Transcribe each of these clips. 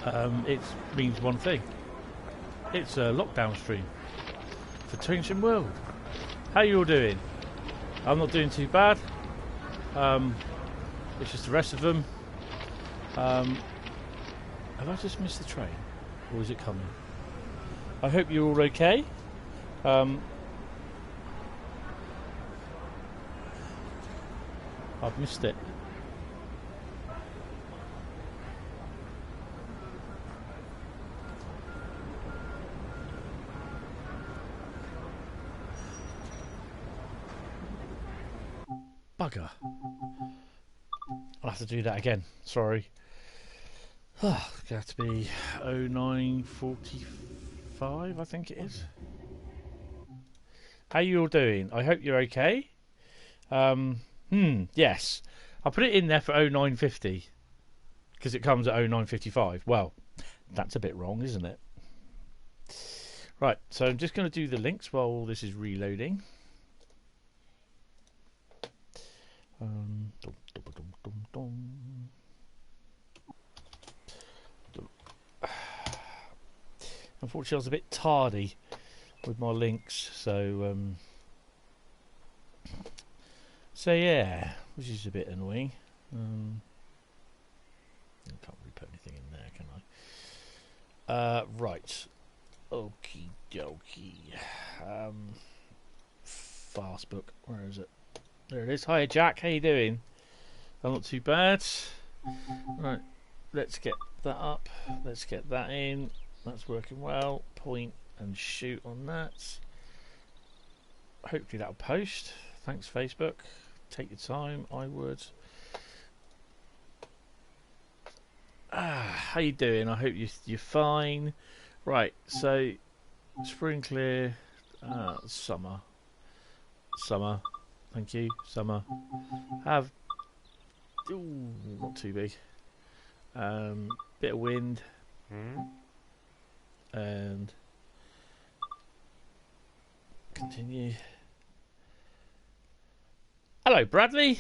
it means one thing. It's a lockdown stream for Changing World. How you all doing? I'm not doing too bad. It's just the rest of them. Have I just missed the train? Or is it coming? I hope you're all okay. I've missed it. Bugger. I'll have to do that again. Sorry. Oh, it's going to have to be 09:45, I think it is. How you all doing? I hope you're okay. Yes. I put it in there for 09:50 because it comes at 09:55. Well, that's a bit wrong, isn't it? Right, so I'm just going to do the links while this is reloading. Unfortunately, I was a bit tardy with my links, so yeah, which is a bit annoying. I can't really put anything in there, can I? Right, okie dokie. Fastbook, where is it? There it is. Hi, Jack. How you doing? I'm not too bad. Right, let's get that up. Let's get that in. That's working well. Point and shoot on that. Hopefully that'll post. Thanks, Facebook. Take your time. I would. How you doing? I hope you're fine. Right. So, spring clear. Summer. Thank you. Summer. Have. Ooh, not too big. Bit of wind. And continue. Hello, Bradley.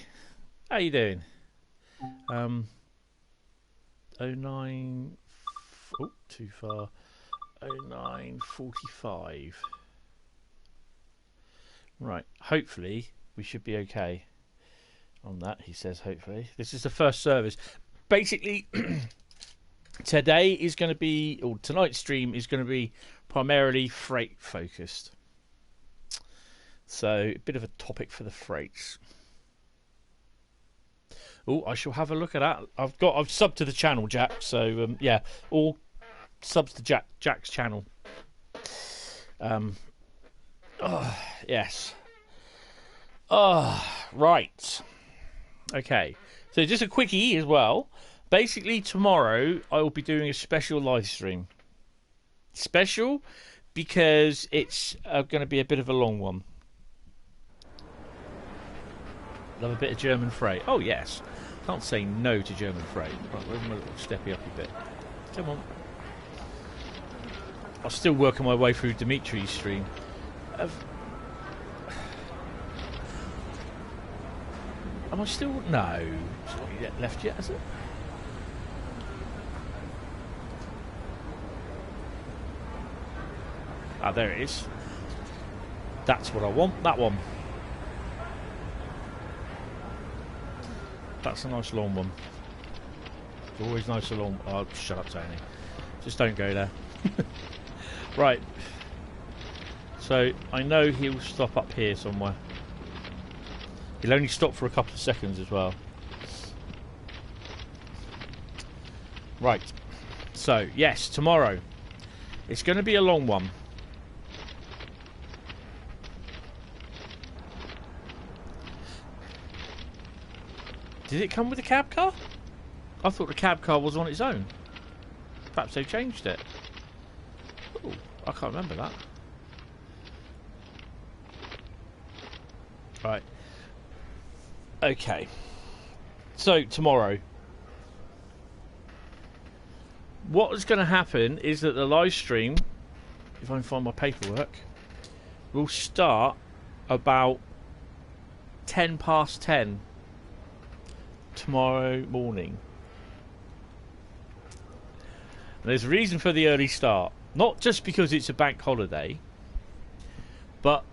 How you doing? 09. Oh, too far. 09:45. Right. Hopefully, we should be okay on that. He says, hopefully. This is the first service. Basically. Today is going to be, or tonight's stream is going to be primarily freight focused. So, a bit of a topic for the freights. Oh, I shall have a look at that. I've subbed to the channel, Jack. So, yeah, all subs to Jack's channel. Yes. Right. Okay. So, just a quickie as well. Basically, tomorrow I will be doing a special live stream. Special because it's going to be a bit of a long one. Love a bit of German freight. Oh, yes. Can't say no to German freight. Right, where's my little steppy up a bit? Come on. I'm still working my way through Dimitri's stream. Am I still... No. It's not yet left yet, has it? Ah, there it is. That's what I want. That one. That's a nice long one. It's always nice and long. Oh, shut up, Tony. Just don't go there. Right. So, I know he'll stop up here somewhere. He'll only stop for a couple of seconds as well. Right. So, yes, tomorrow. It's going to be a long one. Did it come with a cab car? I thought the cab car was on its own. Perhaps they changed it. Ooh, I can't remember that. Right. Okay. So, tomorrow. What is going to happen is that the live stream, if I can find my paperwork, will start about 10:10 tomorrow morning. And there's a reason for the early start. Not just because it's a bank holiday, but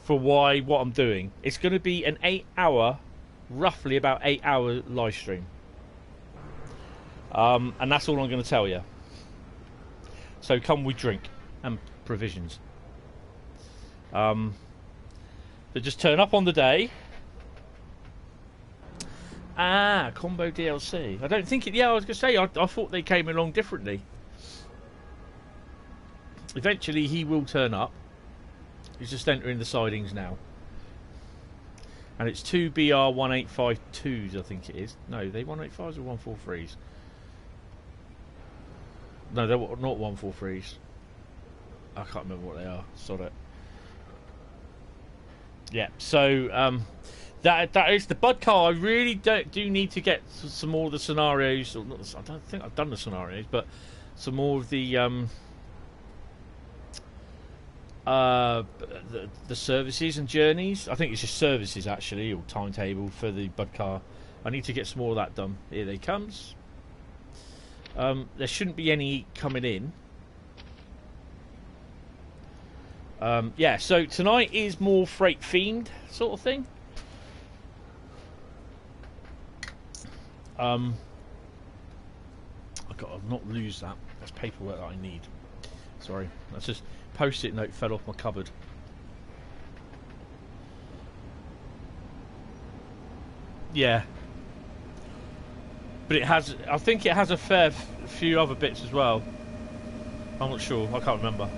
for what I'm doing. It's going to be an 8-hour, roughly about 8-hour live stream. And that's all I'm going to tell you. So come with drink and provisions. But just turn up on the day. Combo DLC. I don't think it... Yeah, I was going to say, I thought they came along differently. Eventually he will turn up. He's just entering the sidings now. And it's 2 BR1852s, I think it is. No, they 185s or 143s? No, they're not 143s. I can't remember what they are. Sorry. Yeah, so that is the Bud car. I really do need to get some more of the scenarios. Or not, I don't think I've done the scenarios, but some more of the services and journeys. I think it's just services actually, or timetable for the Bud car. I need to get some more of that done. Here they comes. There shouldn't be any coming in. Yeah, so tonight is more freight themed sort of thing. I've got to not lose that. That's paperwork that I need. Sorry, that's just post-it note fell off my cupboard. Yeah, but it has. I think it has a fair few other bits as well. I'm not sure. I can't remember.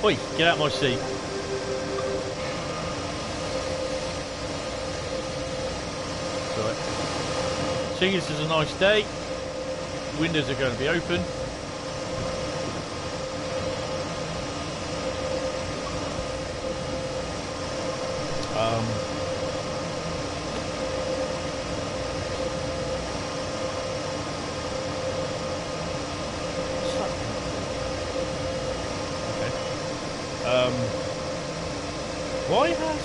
Oi, get out of my seat. Right. Seeing this is a nice day, windows are going to be open. Why has...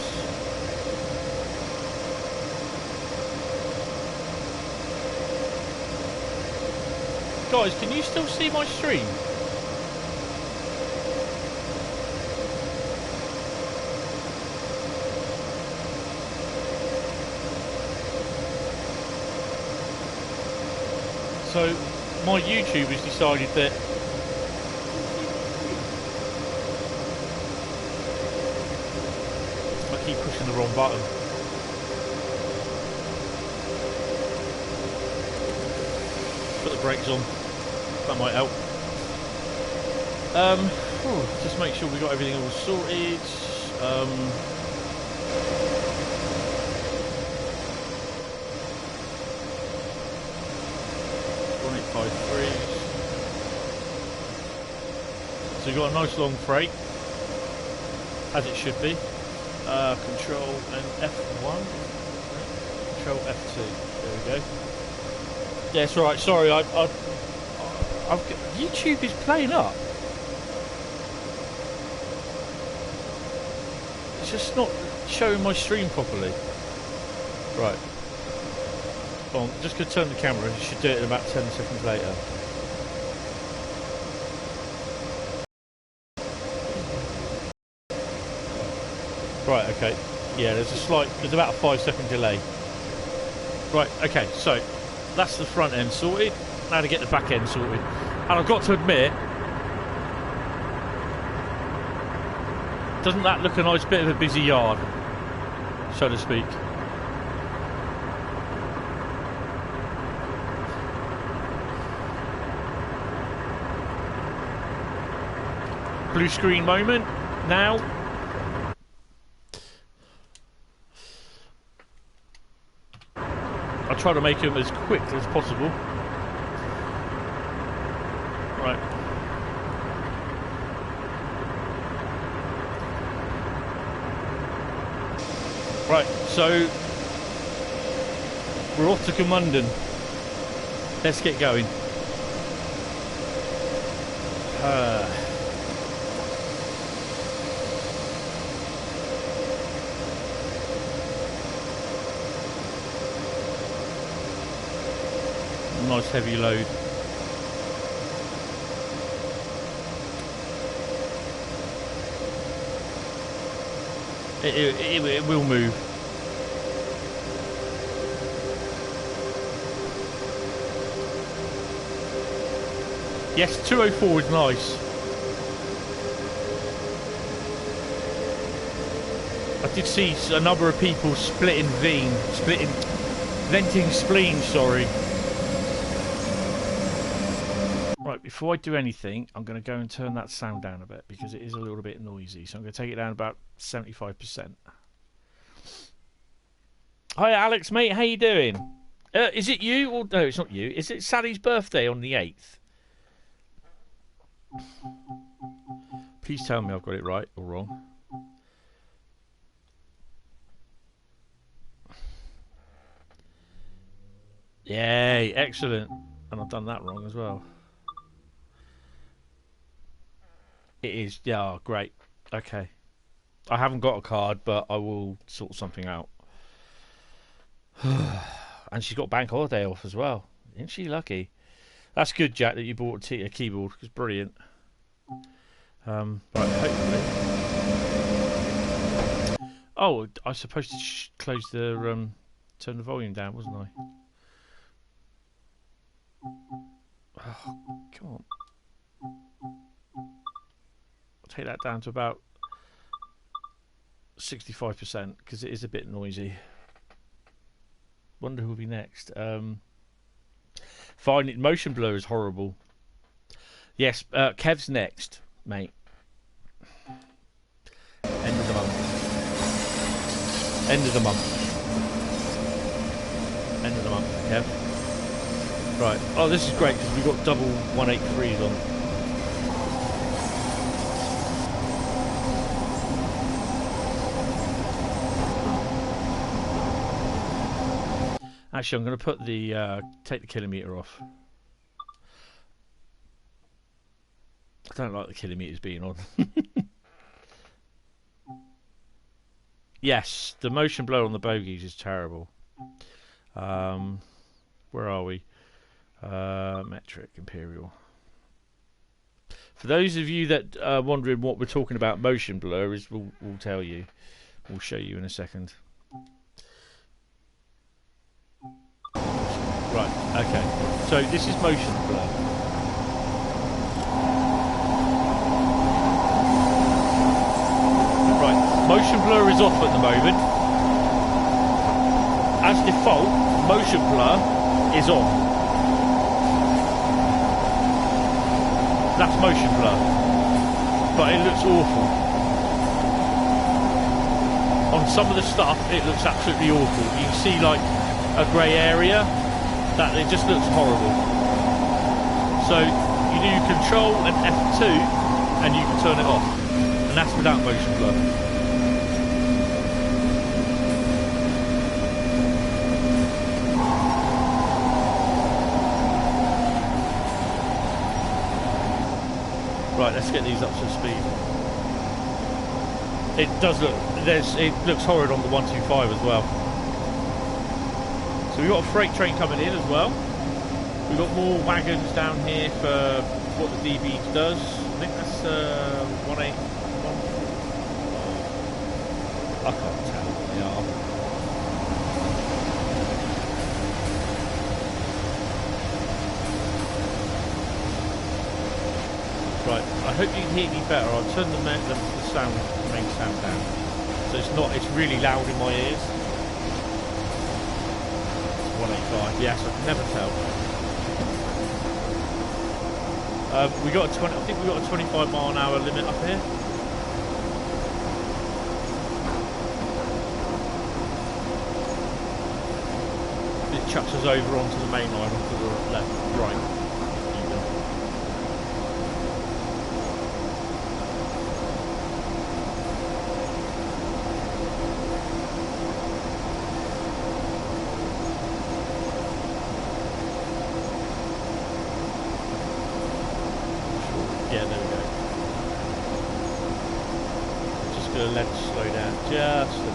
Guys, can you still see my stream? So, my YouTube has decided that keep pushing the wrong button. Put the brakes on. That might help. Just make sure we got everything all sorted. 1853. So you've got a nice long freight, as it should be. Control and F1. Control F2. There we go. Yeah, it's right. Sorry, I've YouTube is playing up. It's just not showing my stream properly. Right. Well, I'm just going to turn the camera. You should do it in about 10 seconds later. Right, okay. Yeah, there's about a 5-second delay. Right, okay, so that's the front end sorted. Now to get the back end sorted. And I've got to admit, doesn't that look a nice bit of a busy yard, so to speak? Blue screen moment now. I'll try to make them as quick as possible. Right. Right, so We're off to Commandant. Let's get going. Nice heavy load. It will move. Yes, 204 is nice. I did see a number of people venting spleen, sorry. Right, before I do anything, I'm going to go and turn that sound down a bit because it is a little bit noisy. So I'm going to take it down about 75%. Hi Alex, mate, how you doing? Is it you? Or no, it's not you. Is it Sally's birthday on the 8th? Please tell me I've got it right or wrong. Yay, excellent. And I've done that wrong as well. It is, yeah, great. Okay. I haven't got a card, but I will sort something out. And she's got bank holiday off as well. Isn't she lucky? That's good, Jack, that you bought a keyboard. It's brilliant. Right, hopefully. Oh, I was supposed to close the turn the volume down, wasn't I? Oh, come on. I'll take that down to about 65% because it is a bit noisy. Wonder who'll be next. Fine, motion blur is horrible. Yes, Kev's next, mate. End of the month. End of the month. End of the month, Kev. Right. Oh, this is great because we've got double 183s on. Actually, I'm going to put the take the kilometre off. I don't like the kilometres being on. Yes, the motion blur on the bogies is terrible. Where are we? Metric Imperial. For those of you that are wondering what we're talking about, motion blur is we'll tell you. We'll show you in a second. Right, okay. So this is motion blur. Right, motion blur is off at the moment. As default, motion blur is on. That's motion blur. But it looks awful. On some of the stuff, it looks absolutely awful. You can see like a grey area. That it just looks horrible. So you do Control and F2 and you can turn it off, and that's without motion blur. Right, let's get these up to speed. It does look, it looks horrid on the 125 as well. So we've got a freight train coming in as well. We've got more wagons down here for what the DB does. I think that's 181. I can't tell what they are. Right, I hope you can hear me better. I'll turn the main sound down. So it's really loud in my ears. 185, yes, I can never tell. We got a 20. I think we got a 25 mile an hour limit up here. It chucks us over onto the main line, onto the left, right. going to let it slow down just a bit.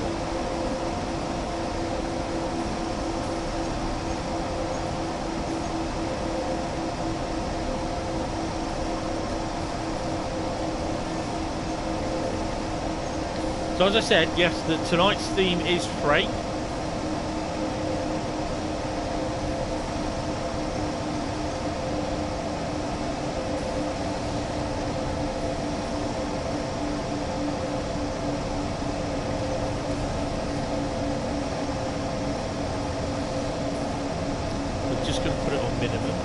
So as I said, yes, tonight's theme is freight. I'm just going to put it on minimum.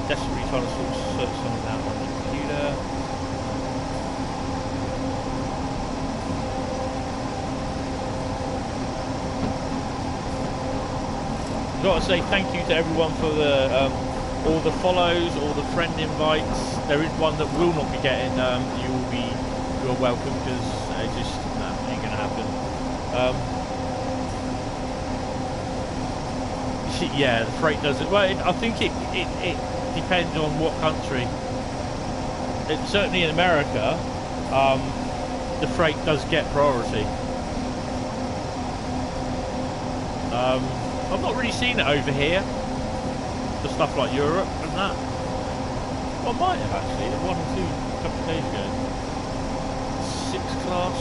Desperately trying to sort of search something out on the computer. I've got to say thank you to everyone for the all the follows, all the friend invites. There is one that will not be getting. You're welcome, because it just ain't gonna happen. Yeah, the freight doesn't. Well, I think it depends on what country. Certainly in America, the freight does get priority. I've not really seen it over here, for stuff like Europe and that. Well, I might have actually, one or two a couple of days ago. 6 class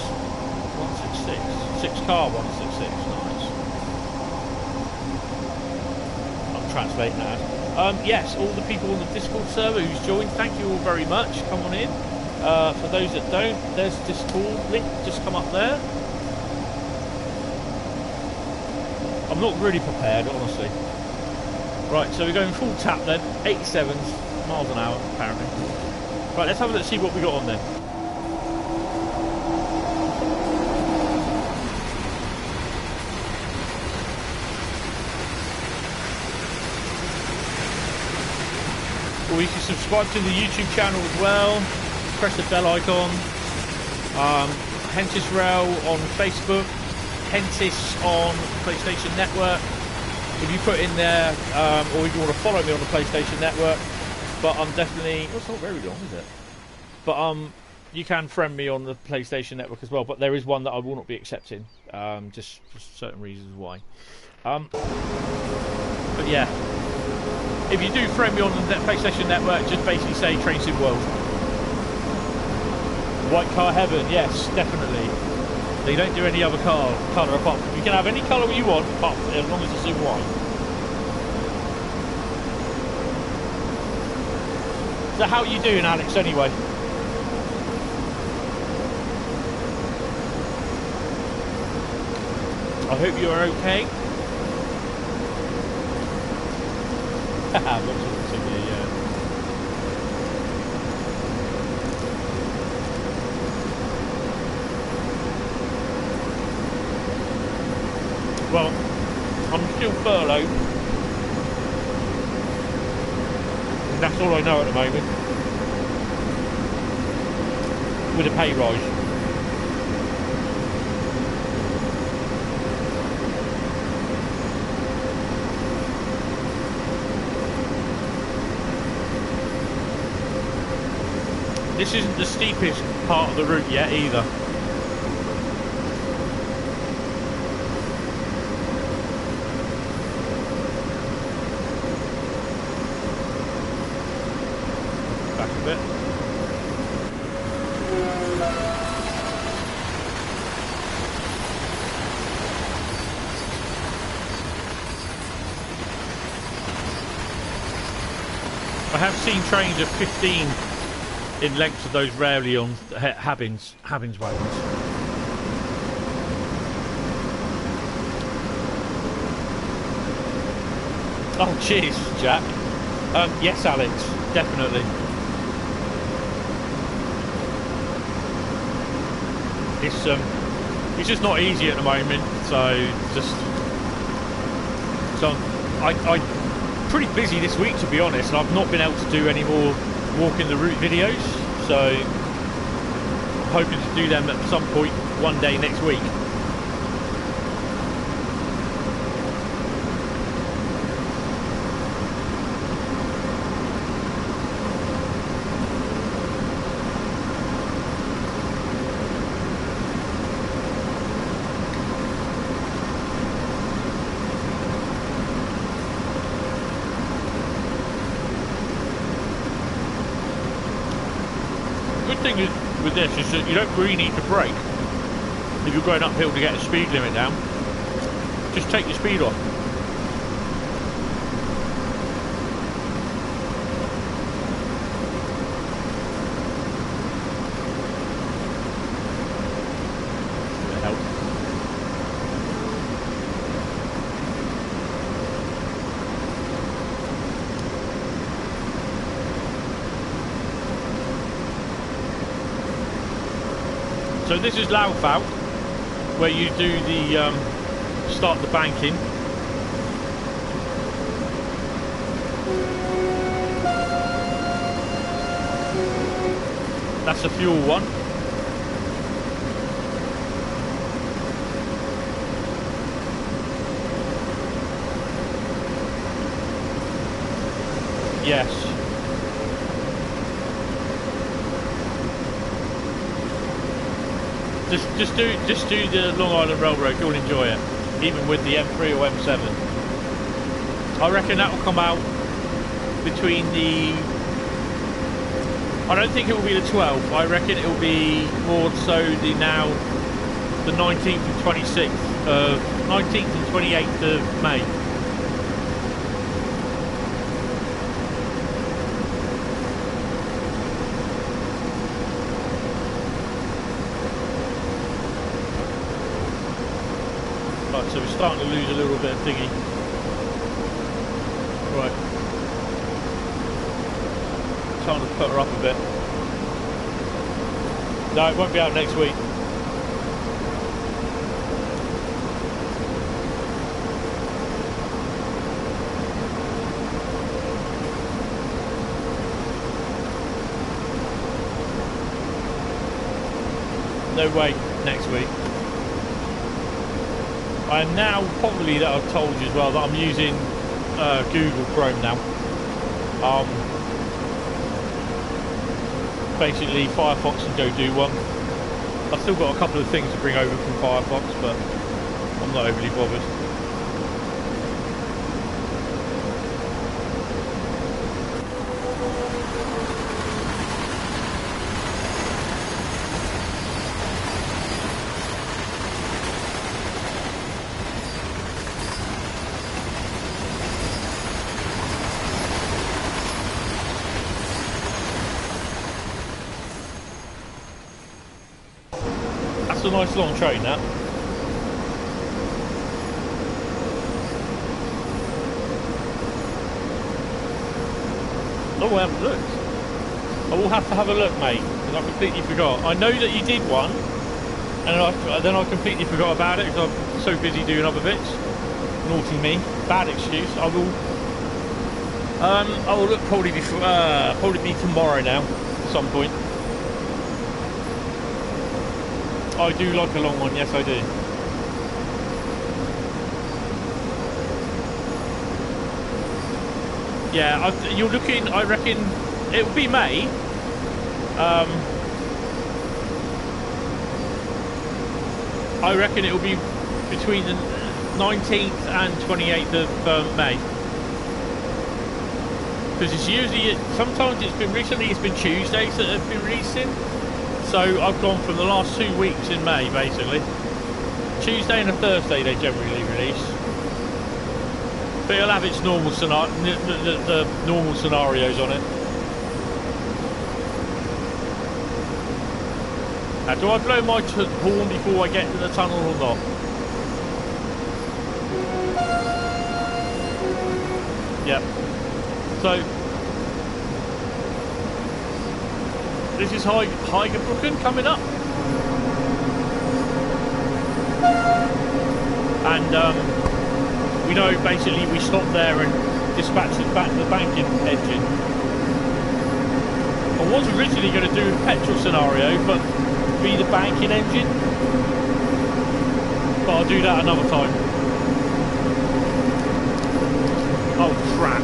166, 6 car 166, nice. I'm translating that. Yes, all the people on the Discord server who's joined, thank you all very much. Come on in. For those that don't, there's Discord link, just come up there. I'm not really prepared, honestly. Right, so we're going full tap then. 87 miles an hour, apparently. Right, let's have a look, see what we got on then. Or you can subscribe to the YouTube channel as well. Press the bell icon. Hentis Rhur on Facebook. Hentis on PlayStation Network. If you put in there, or if you want to follow me on the PlayStation Network, but I'm definitely. Well, it's not very long, is it? But you can friend me on the PlayStation Network as well. But there is one that I will not be accepting, just for certain reasons why. But yeah, if you do friend me on the PlayStation Network, just basically say Train Sim World. White Car Heaven, yes, definitely. They don't do any other colour apart from. You can have any colour you want, apart from, as long as it's in white. So how are you doing, Alex, anyway? I hope you are okay. Haha, yeah. Well, I'm still furloughed. And that's all I know at the moment. With a pay rise. This isn't the steepest part of the route yet either. I have seen trains of 15 in length of those rarely on Habins wagons. Oh, cheers, Jack. Yes, Alex, definitely. It's just not easy at the moment, so I'm pretty busy this week, to be honest, and I've not been able to do any more walking the route videos, so I'm hoping to do them at some point one day next week. thing with this is that you don't really need to brake if you're going uphill to get the speed limit down. Just take your speed off. So this is Laufau, where you do the start the banking. That's the fuel one. Yes. Just do the Long Island Railroad. You'll enjoy it, even with the M3 or M7. I reckon that will come out between the. I don't think it will be the 12th. I reckon it will be more so the 19th and 26th of 19th and 28th of May. So we're starting to lose a little bit of thingy. Right. Trying to put her up a bit. No, it won't be out next week. No way next week. I am now, probably that I've told you as well, that I'm using Google Chrome now. Basically Firefox and go do one. I've still got a couple of things to bring over from Firefox, but I'm not overly bothered. That's a nice long train, that. Oh, I haven't looked. I will have to have a look, mate, because I completely forgot. I know that you did one, and then I completely forgot about it because I'm so busy doing other bits. Naughty me. Bad excuse. I will look probably be tomorrow now, at some point. I do like a long one, yes I do. Yeah, you're looking, I reckon, it will be May. I reckon it will be between the 19th and 28th of May. Because it's usually, sometimes recently it's been Tuesdays that have been releasing. So I've gone from the last 2 weeks in May, basically. Tuesday and a Thursday they generally release. But it'll have its normal the normal scenarios on it. Now, do I blow my horn before I get to the tunnel or not? Yep. So this is Heigerbrücken coming up, and we know basically we stopped there and dispatched back the banking engine. I was originally going to do a petrol scenario, but be the banking engine, but I'll do that another time. Oh crap.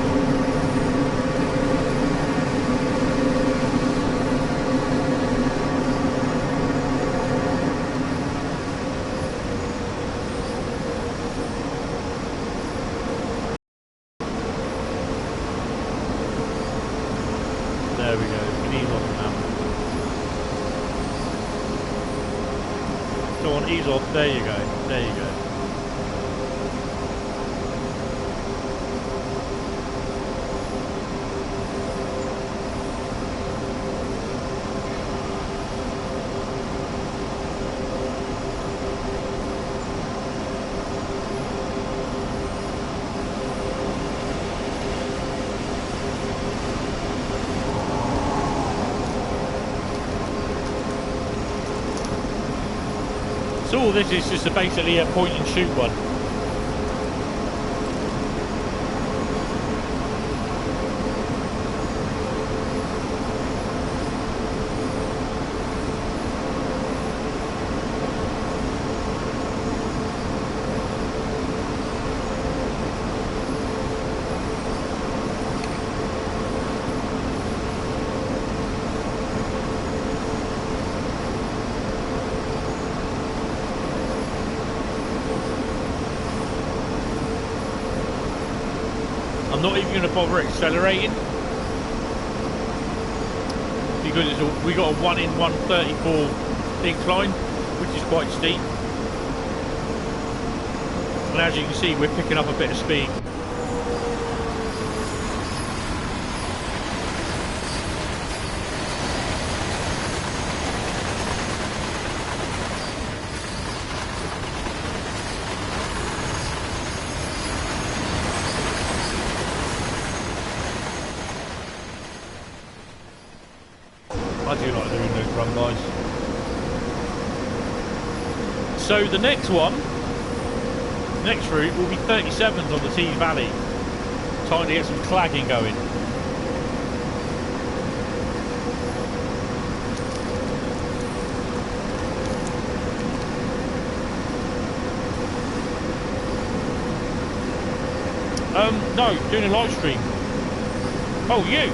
There we go, we need on now. ease off. There you go. There you go. So all this is just basically a point and shoot one. I'm not even going to bother accelerating because we got a 1 in 134 incline, which is quite steep, and as you can see we're picking up a bit of speed. I do like doing those run bys. So the next route will be 37s on the Teeside Valley. Time to get some clagging going. No, doing a live stream. Oh, you?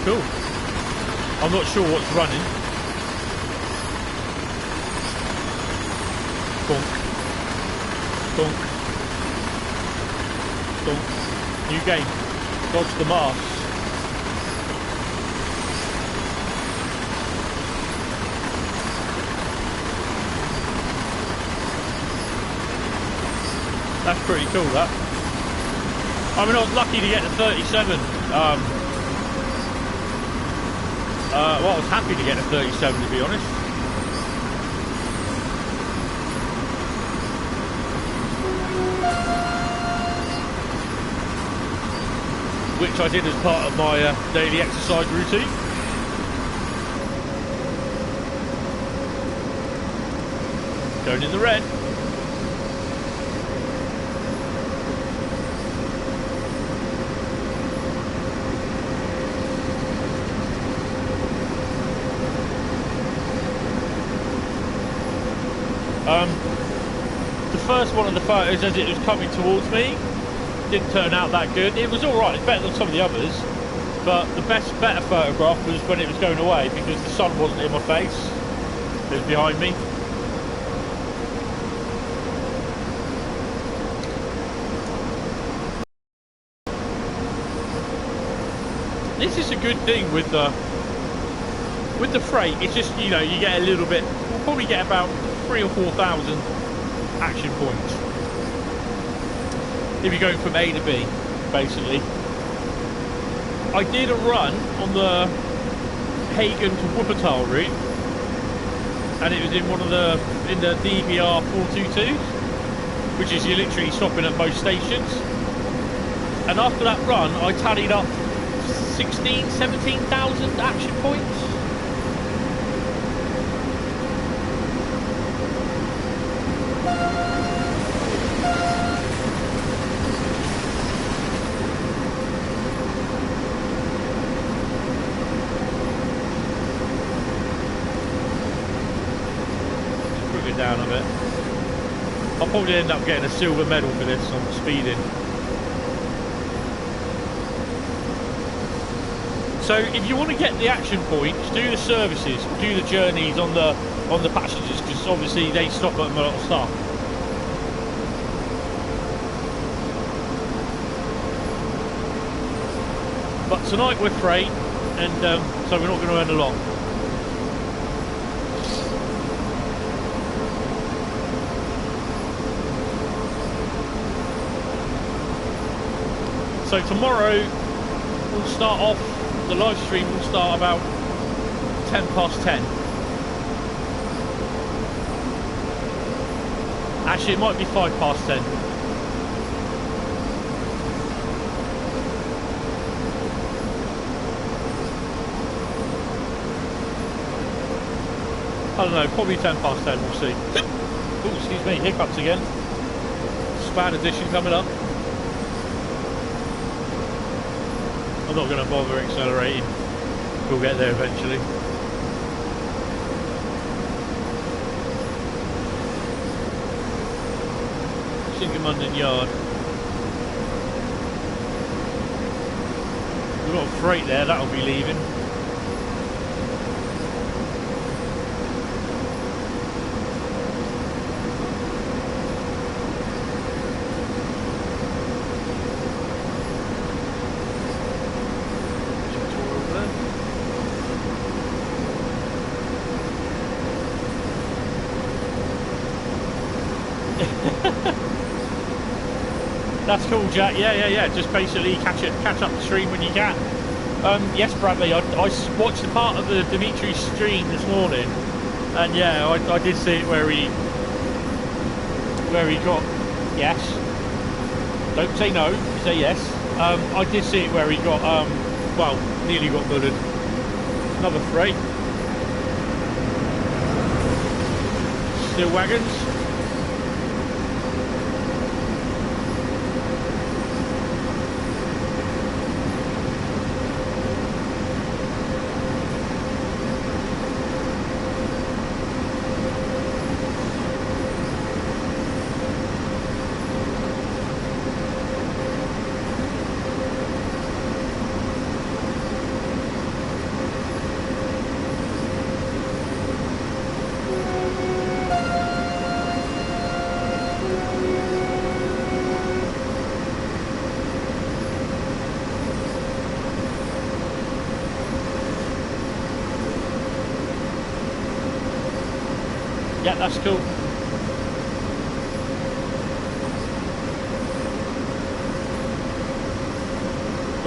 Cool. I'm not sure what's running. Bonk. Bonk. Bonk. New game. Dodge the mask. That's pretty cool, that. I mean, I was lucky to get to 37. Well, I was happy to get a 37, to be honest. Which I did as part of my daily exercise routine. Going in the red. The first one of the photos as it was coming towards me didn't turn out that good. It was alright, it's better than some of the others, but the better photograph was when it was going away because the sun wasn't in my face, it was behind me. This is a good thing with the freight. It's just, you know, you get a little bit, we'll probably get about 3,000 or 4,000 action points if you're going from A to B, basically. I did a run on the Hagen to Wuppertal route, and it was in one of the DBR 422s. which is you're literally stopping at most stations. And after that run, I tallied up 17,000 action points. Down a bit. I'll probably end up getting a silver medal for this on speeding. So if you want to get the action points, do the services, do the journeys on the passengers, because obviously they stop at a lot of stuff. But tonight we're freight, and so we're not going to earn a lot. So tomorrow we'll start off, the live stream will start about 10 past 10. Actually, it might be 5 past 10. I don't know, probably 10 past 10, we'll see. Oh, excuse me, hiccups again. Spad edition coming up. I'm not going to bother accelerating. We'll get there eventually. Singermunden Yard. We've got a freight there, that'll be leaving. That's cool, Jack. Yeah. Just basically catch up the stream when you can. Yes, Bradley. I watched a part of the Dimitri stream this morning, and yeah, I did see it where he got yes. Don't say no. Say yes. I did see it where he got well, nearly got bullied. Another freight. Steel wagons. Yeah, that's cool.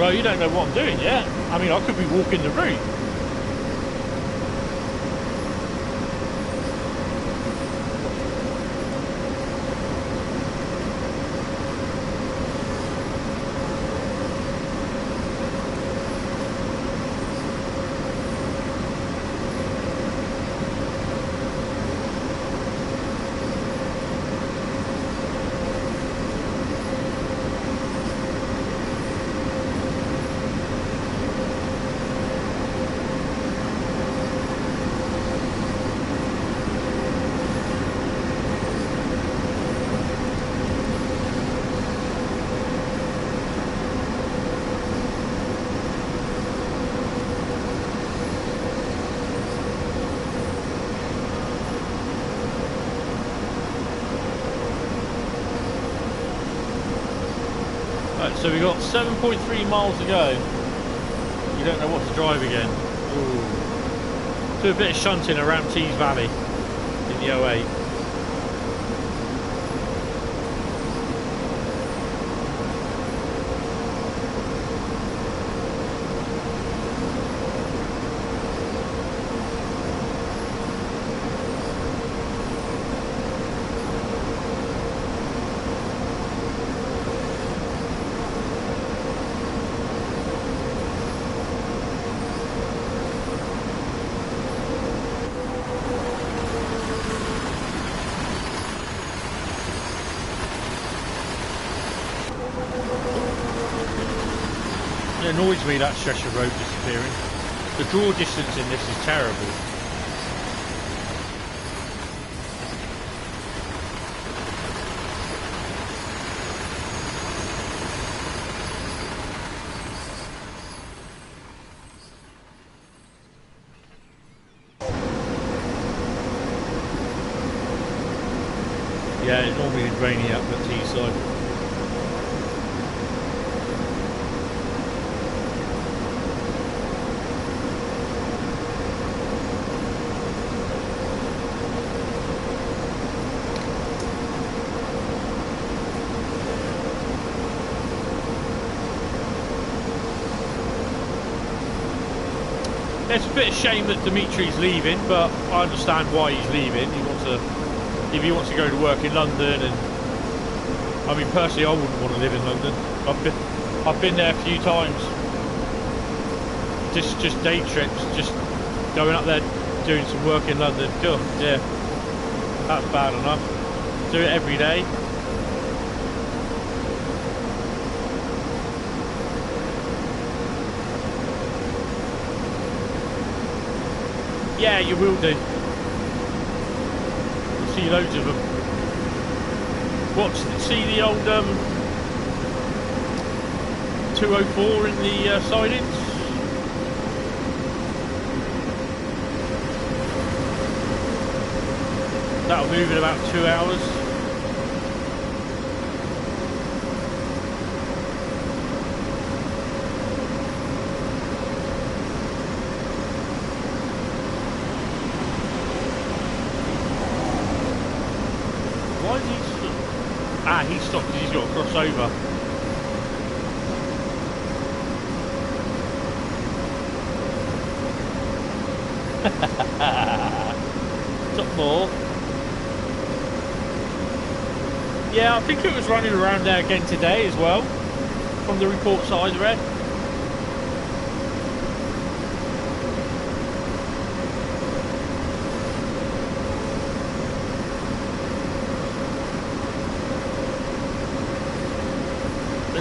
Well, you don't know what I'm doing yet. I mean, I could be walking the route. So we've got 7.3 miles to go. You don't know what to drive again. Ooh. Do a bit of shunting around Teeside Valley in the 08. It annoys me, that stretch of road disappearing. The draw distance in this is terrible. Yeah, it normally is raining up at Teeside. It's a bit of a shame that Dimitri's leaving, but I understand why he's leaving. He wants to, if he wants to go to work in London, and I mean personally, I wouldn't want to live in London. I've been there a few times. Just day trips, just going up there, doing some work in London. God, yeah, that's bad enough. Do it every day. Yeah, you will do. You'll see loads of them. See the old 204 in the sidings? That'll move in about 2 hours. He stopped because he's got to cross over. Top more. Yeah, I think it was running around there again today as well, from the reports I read.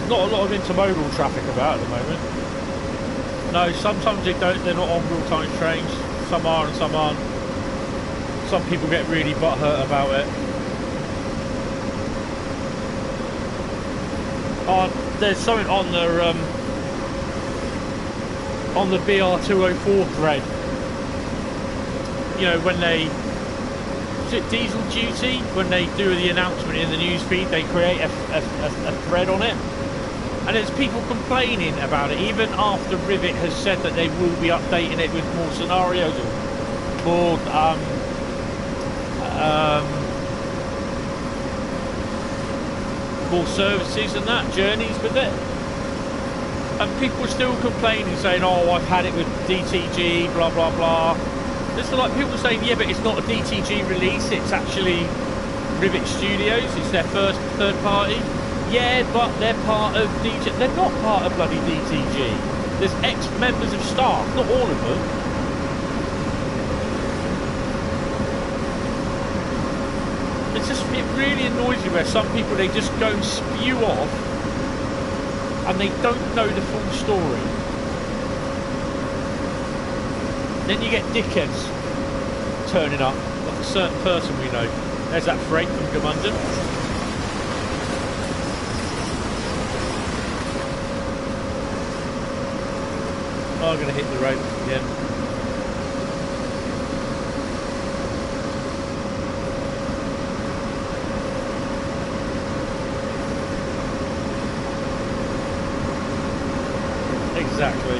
Not a lot of intermodal traffic about at the moment. No, sometimes they're not on real-time trains. Some are and some aren't. Some people get really butthurt about it. There's something on the BR204 thread. You know, when they, is it Diesel Duty? When they do the announcement in the newsfeed, they create a thread on it. And there's people complaining about it, even after Rivet has said that they will be updating it with more scenarios, or more services and that, journeys with it. And people are still complaining, saying, oh, I've had it with DTG, blah, blah, blah. It's like people saying, yeah, but it's not a DTG release, it's actually Rivet Studios, it's their first third party. Yeah, but they're part of DTG. They're not part of bloody DTG. There's ex-members of staff, not all of them. It's just, it really annoys me where some people, they just go and spew off and they don't know the full story. Then you get dickheads turning up, like a certain person we know. There's that freight from Gmunden. I'm going to hit the road again. Exactly.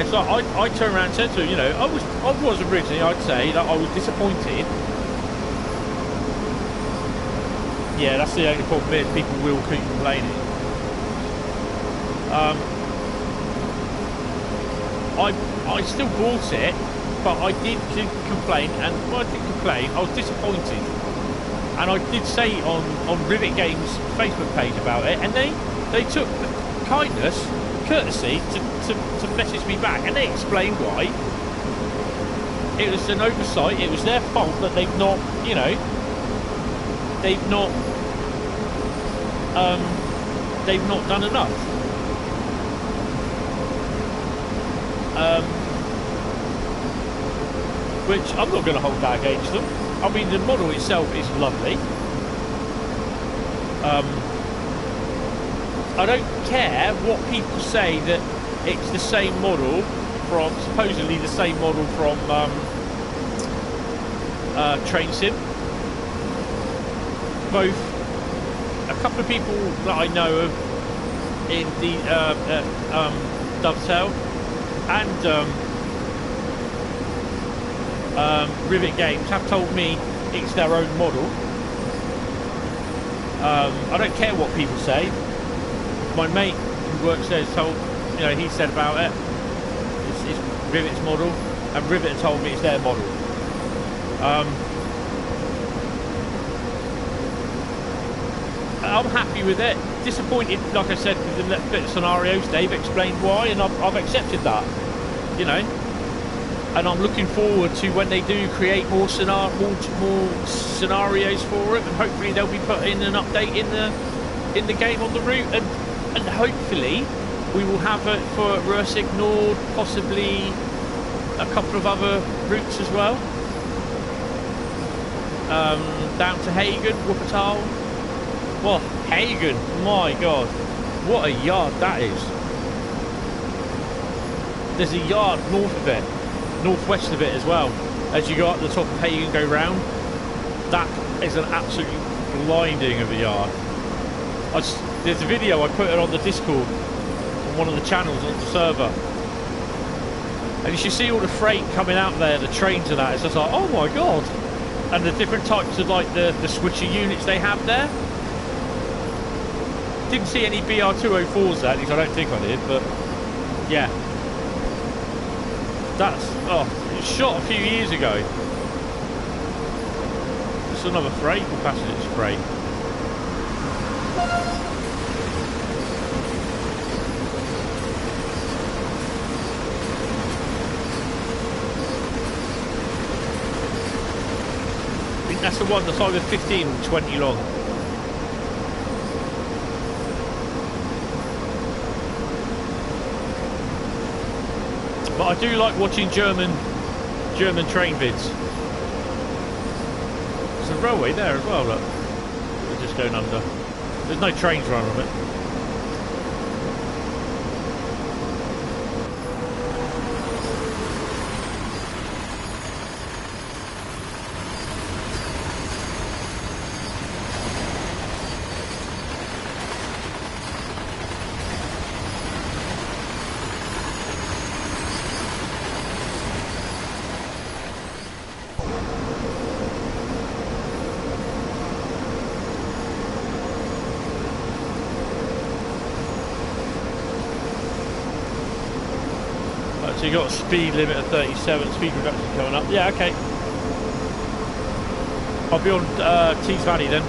So I turned around and said to him, you know, I was originally, I'd say, that I was disappointed Yeah, that's the only problem is people will keep complaining. I still bought it, but I did complain, and when I did complain, I was disappointed. And I did say on Rivet Games' Facebook page about it, and they took the kindness, courtesy to message me back, and they explained why. It was an oversight. It was their fault that they've not, you know, they've not done enough. Which I'm not going to hold that against them. I mean, the model itself is lovely. I don't care what people say that it's the same model from, supposedly the same model from Train Sim. Both, a couple of people that I know of in the Dovetail and Rivet Games have told me it's their own model. I don't care what people say. My mate who works there told, you know, he said about it. It's Rivet's model, and Rivet told me it's their model. I'm happy with it. Disappointed, like I said, with the bit of scenarios. They've explained why, and I've accepted that. You know. And I'm looking forward to when they do create more scenarios for it, and hopefully they'll be putting an update in the game on the route, and hopefully we will have it for Rhur Nord, possibly a couple of other routes as well, down to Hagen, Wuppertal. Well, Hagen, my God, what a yard that is. There's a yard north of it, northwest of it as well. As you go up the top of Hagen, go round, that is an absolute blinding of a yard. There's a video, I put it on the Discord on one of the channels on the server, and you should see all the freight coming out there, the trains and that. It's just like, oh my God. And the different types of, like, the switcher units they have there. Didn't see any BR204s there, at least I don't think I did, but yeah. That's, oh, it was shot a few years ago. It's another freight, or passenger freight. I think that's the one that's either 15 or 20 long. But I do like watching German train vids. There's a railway there as well, look. We're just going under. There's no trains running on it. So you got a speed limit of 37, speed reduction coming up. Yeah, okay. I'll be on Teeside Valley then.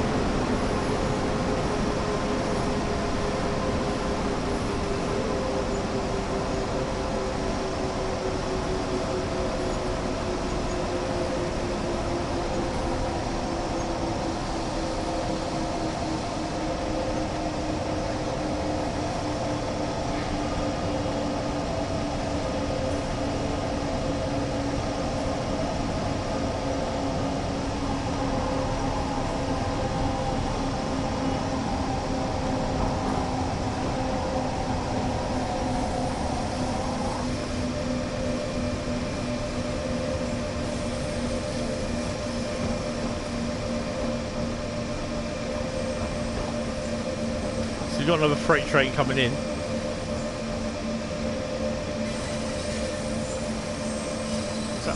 Got another freight train coming in. So,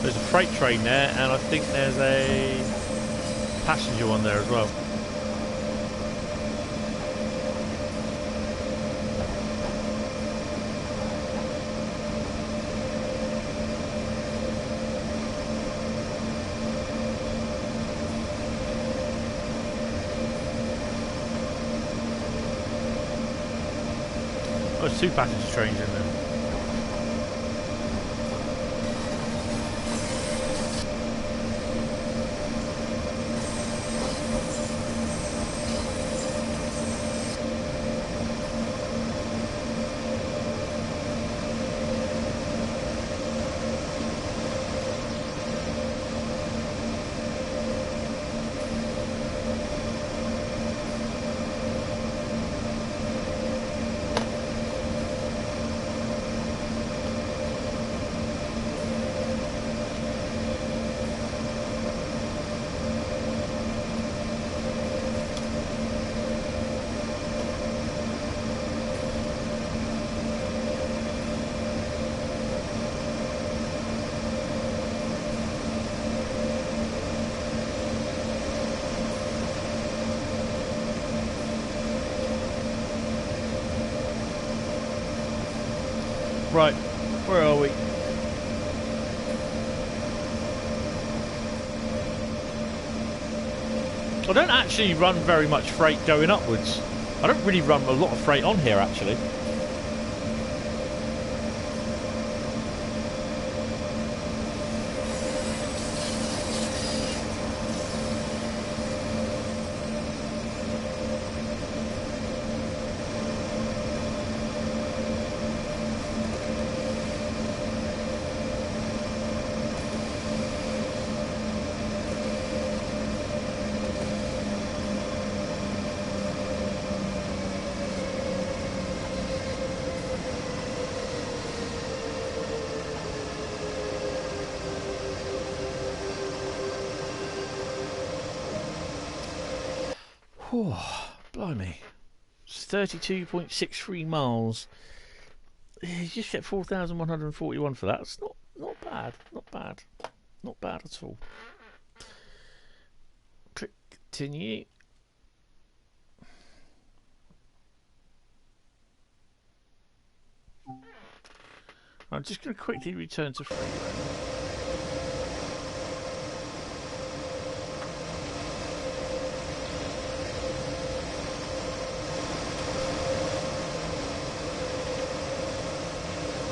there's a freight train there, and I think there's a passenger one there as well. there's 2 passenger trains in there. Right, where are we? I don't actually run very much freight going upwards. I don't really run a lot of freight on here actually. Whew, blimey. It's 32.63 miles. You just get 4,141 for that. It's not bad. Not bad. Not bad at all. Click continue. I'm just going to quickly return to freeway.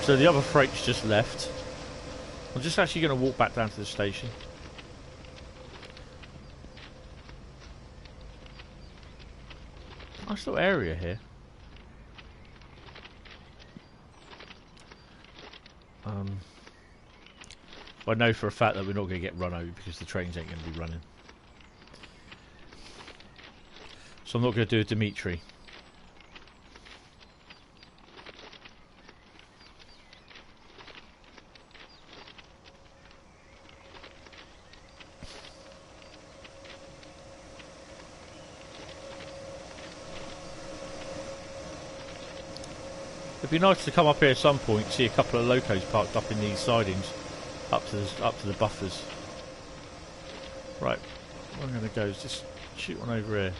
So the other freight's just left. I'm just actually going to walk back down to the station. Nice little area here. I know for a fact that we're not going to get run over because the trains ain't going to be running. So I'm not going to do a Dimitri. It'd be nice to come up here at some point, see a couple of locos parked up in these sidings, up to the buffers. Right, where I'm going to go is just shoot one over here.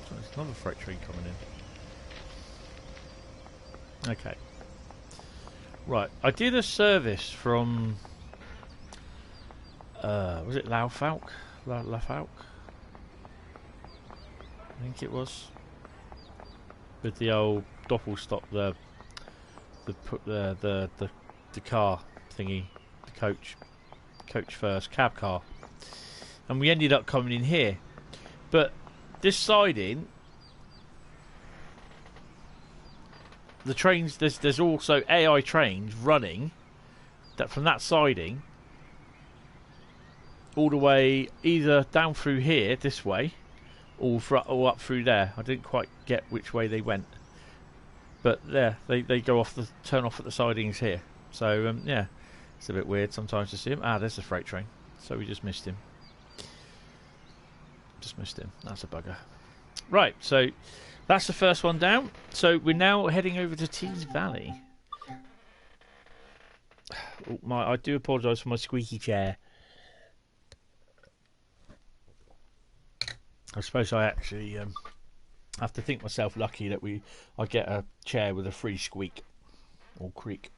So there's another freight train coming in. Okay. Right, I did a service from was it Laufalk? Laufalk? I think it was. With the old doppelstock, the car thingy, the coach first, cab car, and we ended up coming in here. But this siding, the trains, there's also AI trains running that from that siding all the way either down through here this way or up through there. I didn't quite get which way they went, but there they go off turn off at the sidings here. So yeah, it's a bit weird sometimes to see him. Ah, there's a freight train, so we just missed him. That's a bugger. Right, so that's the first one down. So we're now heading over to Teeside Valley. Oh, I do apologise for my squeaky chair. I suppose I actually have to think myself lucky that I get a chair with a free squeak or creak.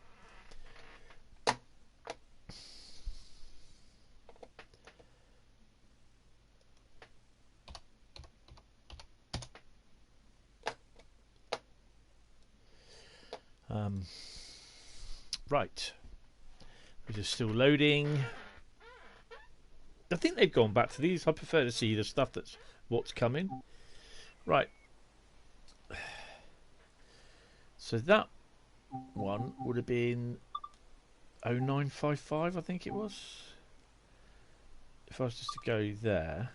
Right. We're just still loading. I think they've gone back to these. I prefer to see the stuff that's what's coming. Right. So that one would have been 0955, I think it was. If I was just to go there,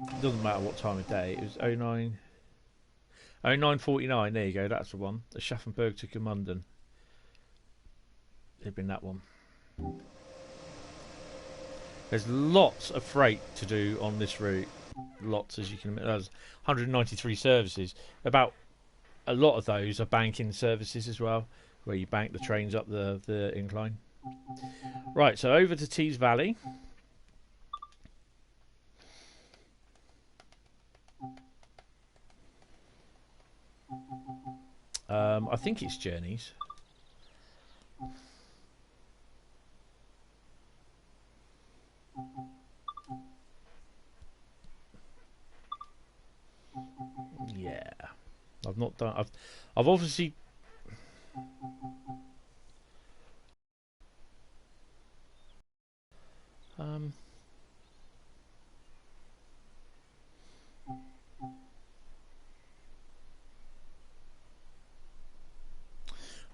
it doesn't matter what time of day. It was 0949. There you go. That's the one. The Schaffenburg to Gmunden. It'd been that one. There's lots of freight to do on this route. Lots, as you can imagine. There's 193 services. About a lot of those are banking services as well, where you bank the trains up the incline. Right, so over to Teeside Valley. I think it's Journeys. Yeah, I've not done. I've obviously.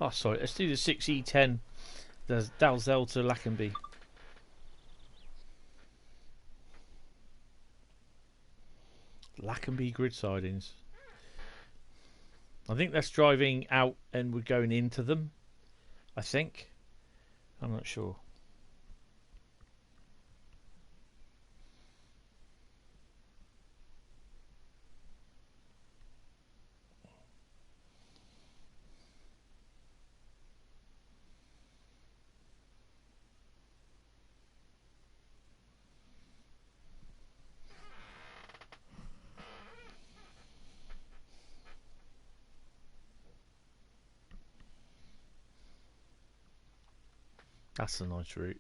Oh, sorry. Let's do the 6E10. There's Dalzell to Lackenby. Lackenby grid sidings. I think that's driving out and we're going into them. I think. I'm not sure. That's a nice route.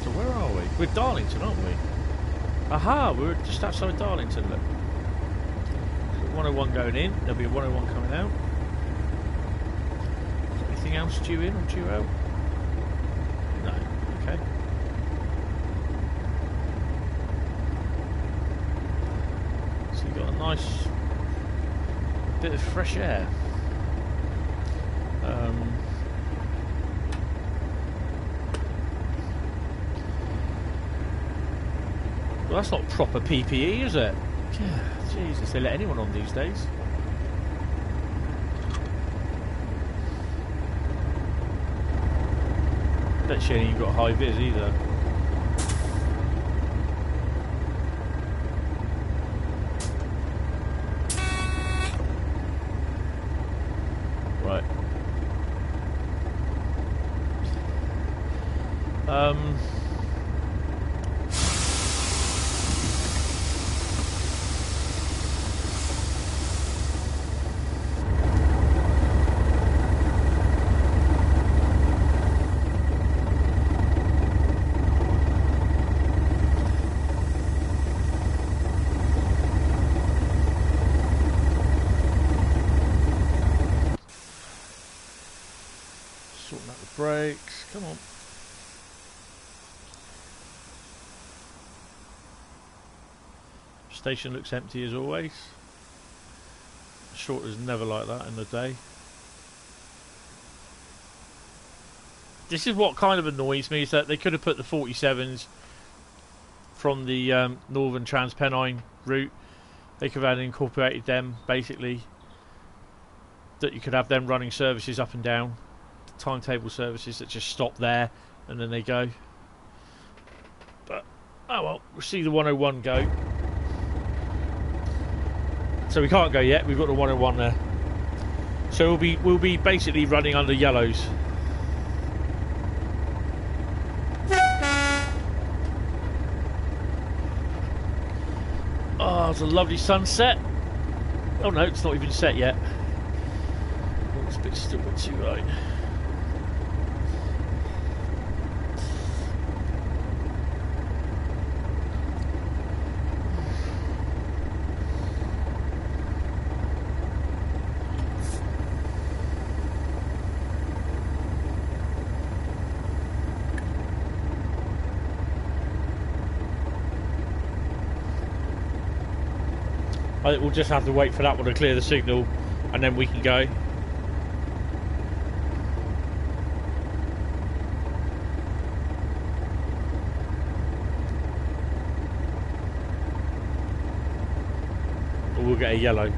So where are we? We're Darlington, aren't we? Aha, we're just outside Darlington, look. 101 going in, there'll be a 101 coming out. Is there anything else due in or due out? No, okay. So you've got a nice bit of fresh air. Well, that's not proper PPE, is it? Yeah, Jesus, they let anyone on these days. Bet you ain't got high vis either. Right. Sorting out the brakes. Come on. Station looks empty as always. Short is never like that in the day. This is what kind of annoys me, is that they could have put the 47s from the Northern Trans-Pennine route. They could have incorporated them, basically. That you could have them running services up and down. Timetable services that just stop there and then they go. But, oh well, we'll see the 101 go. So we can't go yet, we've got the 101 there. So we'll be basically running under yellows. Oh, it's a lovely sunset. Oh no, it's not even set yet. Oh, it's a bit still a bit too light. We'll just have to wait for that one to clear the signal, and then we can go. Or we'll get a yellow.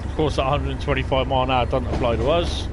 Of course, that 125 mile an hour doesn't apply to us.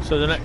So the next...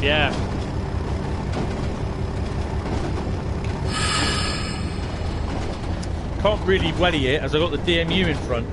Yeah. Can't really welly it as I've got the DMU in front.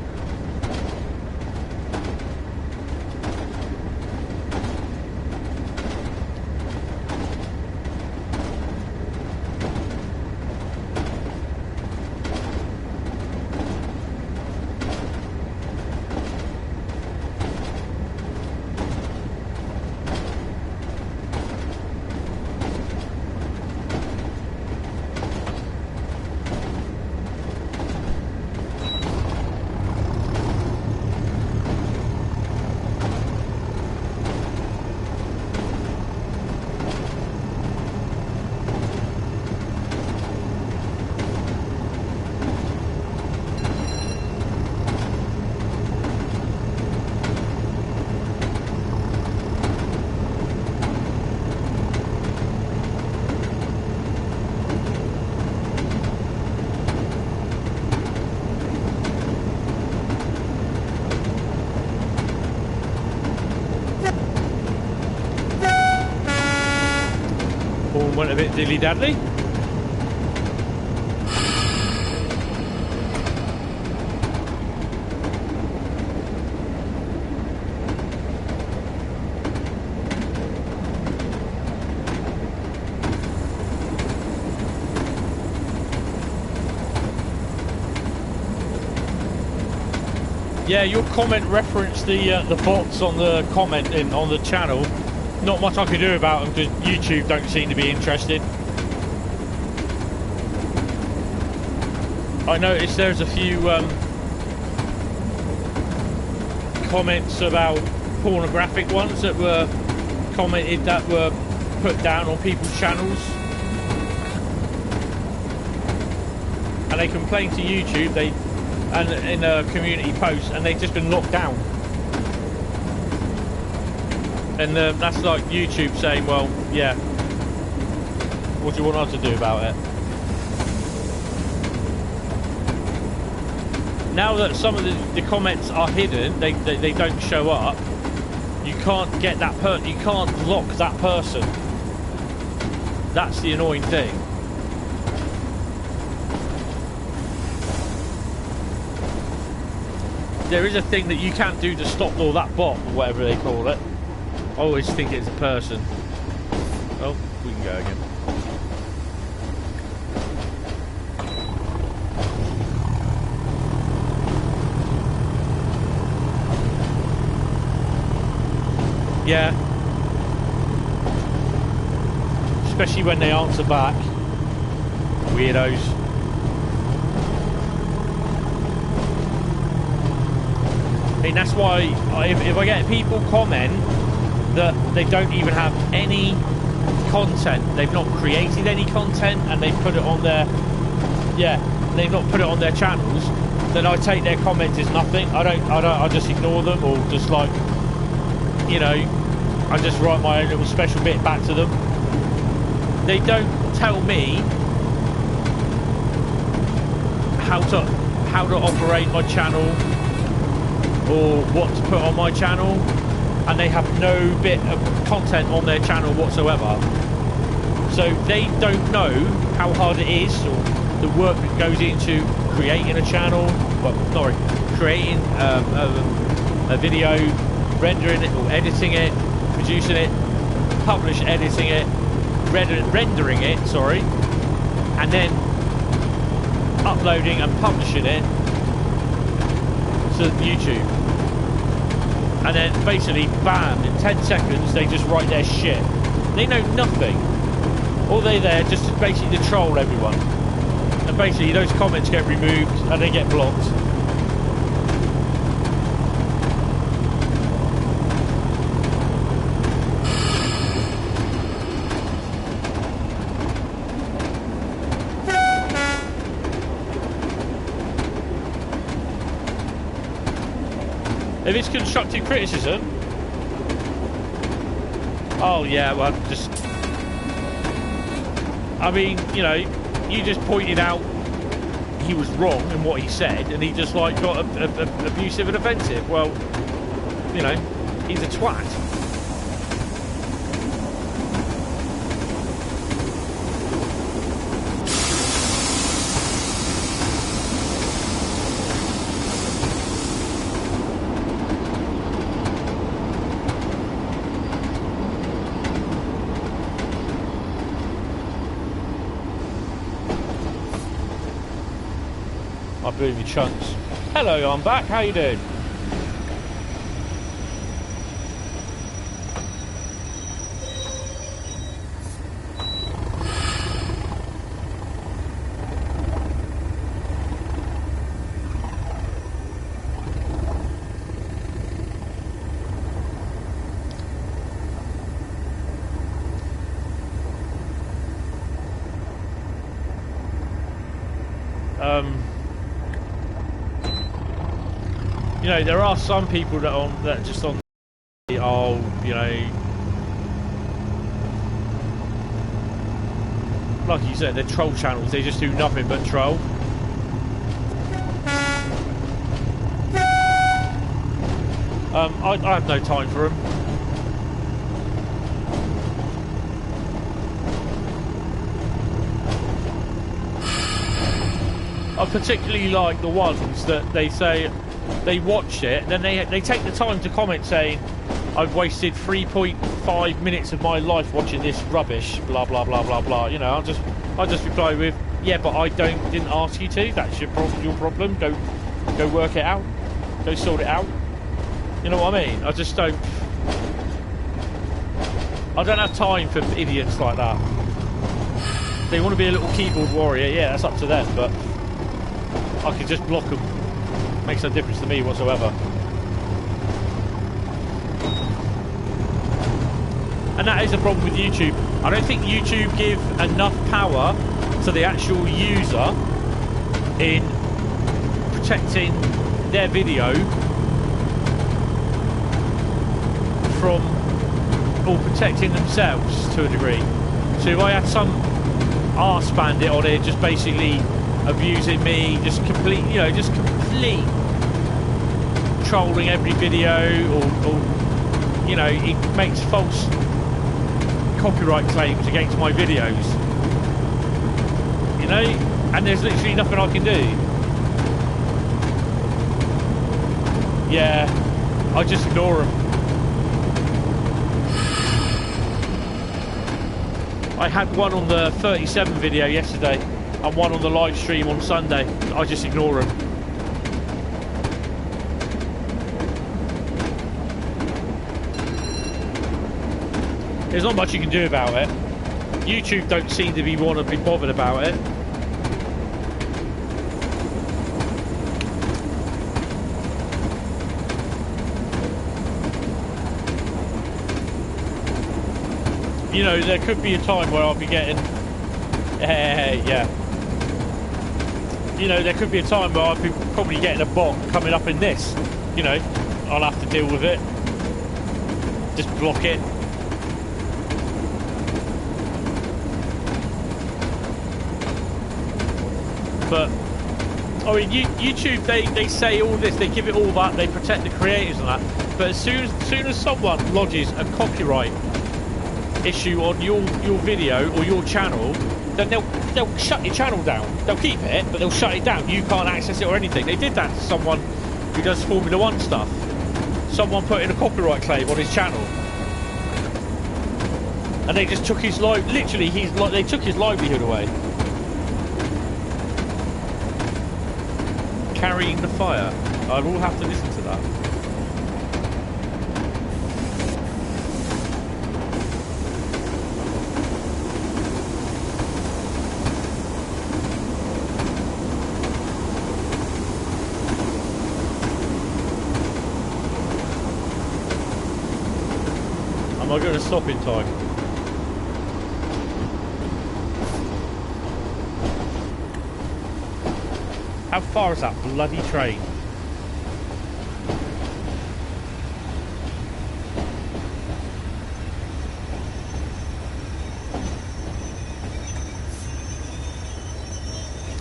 Went a bit dilly-daddly. Yeah, your comment referenced the bots on the comment on the channel. not much I can do about them because YouTube don't seem to be interested. I noticed there's a few comments about pornographic ones that were commented that were put down on people's channels, and they complained to YouTube and in a community post, and they've just been locked down. And that's like YouTube saying, well, yeah, what do you want us to do about it? Now that some of the comments are hidden, they don't show up, you can't get that you can't block that person. That's the annoying thing. There is a thing that you can't do to stop all that bot, or whatever they call it. I always think it's a person. Oh, we can go again. Yeah. Especially when they answer back. Weirdos. I mean, that's why if I get people comment that they don't even have any content, they've not created any content, and they put it on their, they've not put it on their channels, then I take their comments as nothing. I just ignore them, or just like, you know, I just write my own little special bit back to them. They don't tell me how to operate my channel or what to put on my channel, and they have no bit of content on their channel whatsoever. So they don't know how hard it is, or the work that goes into creating a channel, well, sorry, creating a video, rendering it or editing it, producing it, editing it, rendering it, sorry, and then uploading and publishing it to YouTube. And then basically, bam, in 10 seconds, they just write their shit. They know nothing. All they're there just to basically to troll everyone. And basically, those comments get removed and they get blocked. If it's constructive criticism, oh yeah, well, just, I mean, you know, you just pointed out he was wrong in what he said, and he just like got abusive and offensive. Well, you know, he's a twat. Boomy chunks. Hello, I'm back. How you doing? You know, there are some people that just on, oh, you know, like you said, they're troll channels. They just do nothing but troll. I have no time for them. I particularly like the ones that they say they watch it, then they take the time to comment saying, I've wasted 3.5 minutes of my life watching this rubbish, blah blah blah blah blah. You know, I'll just reply with, yeah, but I didn't ask you to. That's your problem. Go work it out. Go sort it out. You know what I mean? I just don't. I don't have time for idiots like that. If they want to be a little keyboard warrior, yeah, that's up to them, but I can just block them. Makes no difference to me whatsoever. And that is a problem with YouTube. I don't think YouTube give enough power to the actual user in protecting their video from, or protecting themselves to a degree. So if I had some arse bandit on it just basically abusing me, just complete, you know, just complete trolling every video, or you know, it makes false copyright claims against my videos, you know, and there's literally nothing I can do. Yeah, I just ignore them. I had one on the 37 video yesterday and one on the live stream on Sunday. I just ignore them. There's not much you can do about it. YouTube don't seem to want to be bothered about it. You know, there could be a time where I'll be getting... yeah. You know, there could be a time where I'll be probably getting a bot coming up in this. You know, I'll have to deal with it. Just block it. But, I mean, YouTube, they say all this, they give it all that, they protect the creators and that. But as soon as someone lodges a copyright issue on your video or your channel, then they'll shut your channel down. They'll keep it, but they'll shut it down. You can't access it or anything. They did that to someone who does Formula 1 stuff. Someone put in a copyright claim on his channel, and they just took his literally they took his livelihood away. Carrying the fire. I will have to listen to that. Am I going to stop in time? How far is that bloody train?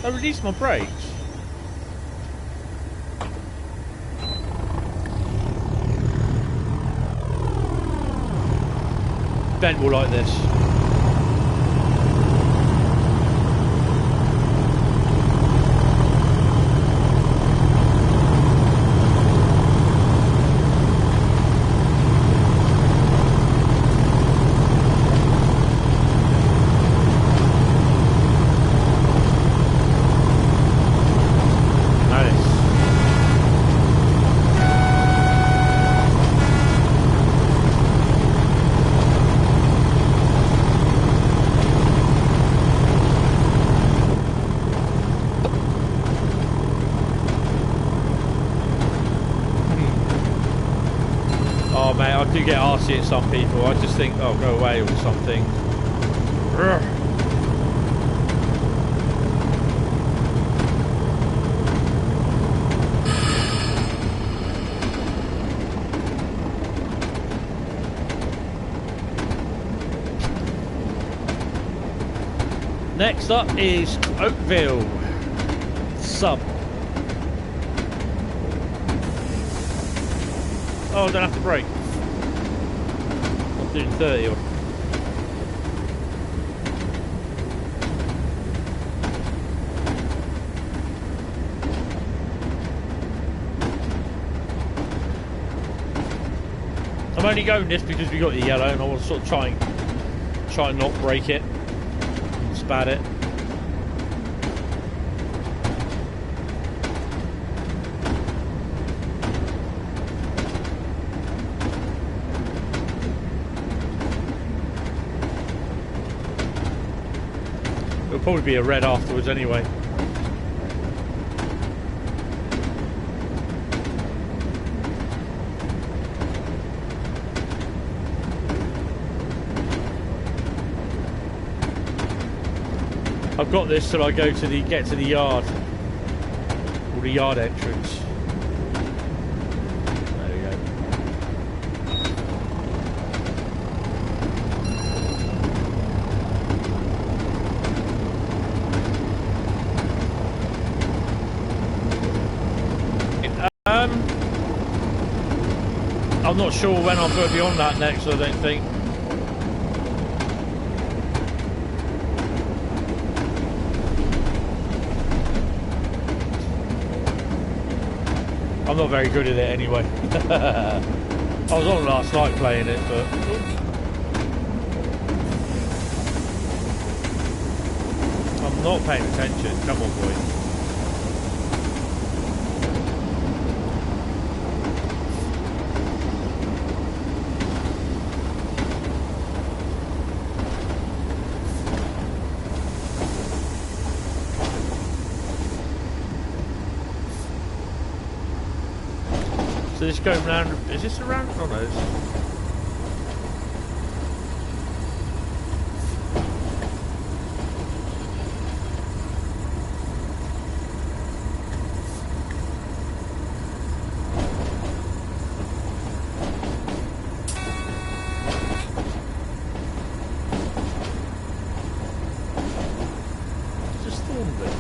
I released my brakes. Ben will like this. I do get arsey at some people. I just think, oh, go away or something. Rhur. Next up is Oakville Sub. Oh, I don't have to brake. I'm doing 30 or... I'm only going this because we got the yellow and I want to sort of try and not break it. Spat it. It'll probably be a red afterwards anyway. I've got this till I get to the yard, or the yard entrance. There we go. I'm not sure when I'm going to be on that next, I don't think. I'm not very good at it anyway. I was on last night playing it, but I'm not paying attention. Come on, boy. So this going round, is this a round? Oh no, it's just Thornbury.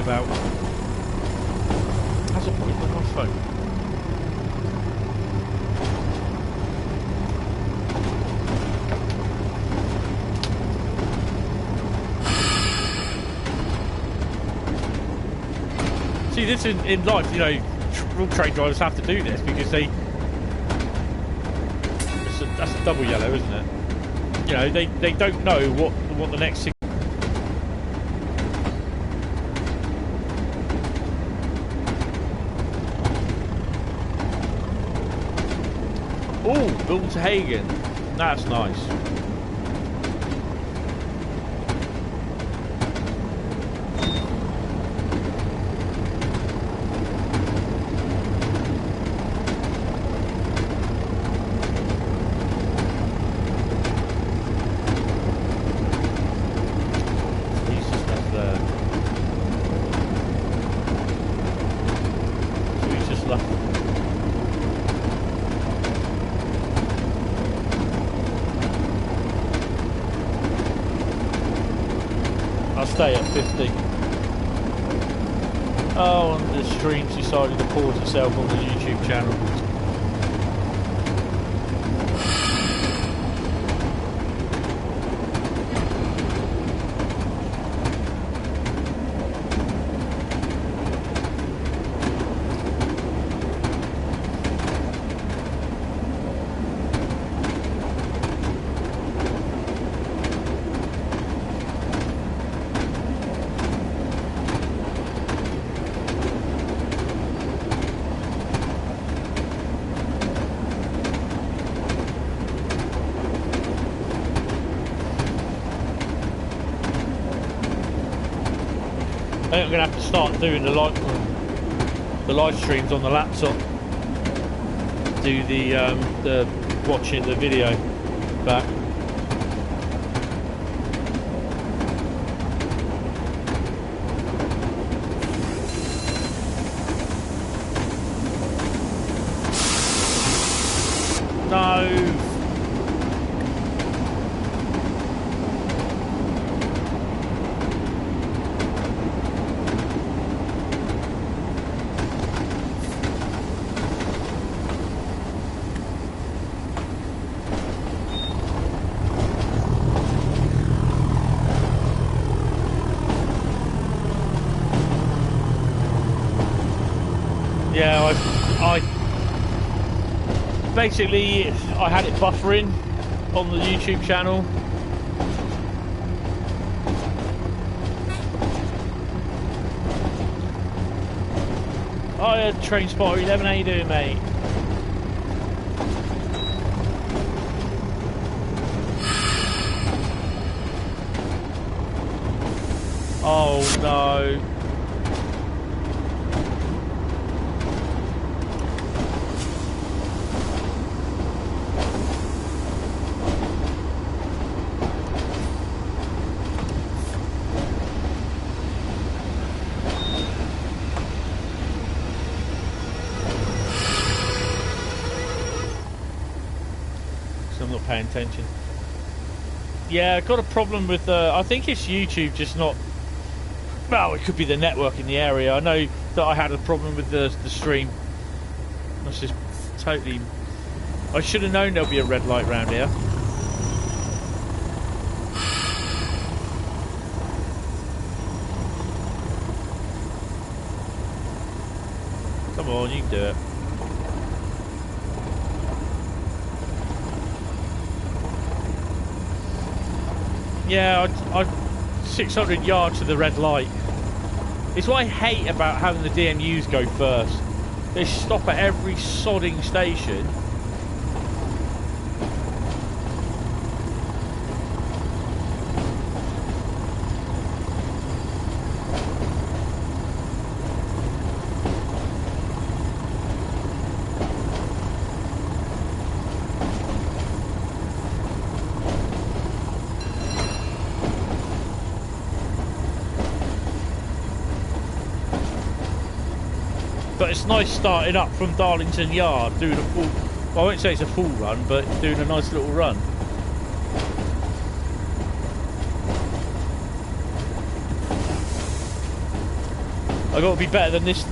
About how's it working on my phone? See, this in life, you know, real train drivers have to do this because that's a double yellow, isn't it? You know, they don't know what the next thing. Oh, Bilthagen. That's nice. Stay at 50. Oh, and the stream's decided to pause itself on the YouTube channel. I think I'm going to have to start doing the live streams on the laptop. Do the watching the video back. no. Yeah, I basically I had it buffering on the YouTube channel. Hi, Train Spotter 11, how you doing, mate? Oh no. Paying attention. Yeah, I got a problem with I think it's YouTube just not, well, it could be the network in the area. I know that I had a problem with the stream. That's just totally, I should have known there'll be a red light round here. Come on, you can do it. Yeah, I 600 yards to the red light. It's what I hate about having the DMUs go first. They stop at every sodding station. It's nice starting up from Darlington Yard, doing a full, well, I won't say it's a full run, but doing a nice little run. I got to be better than this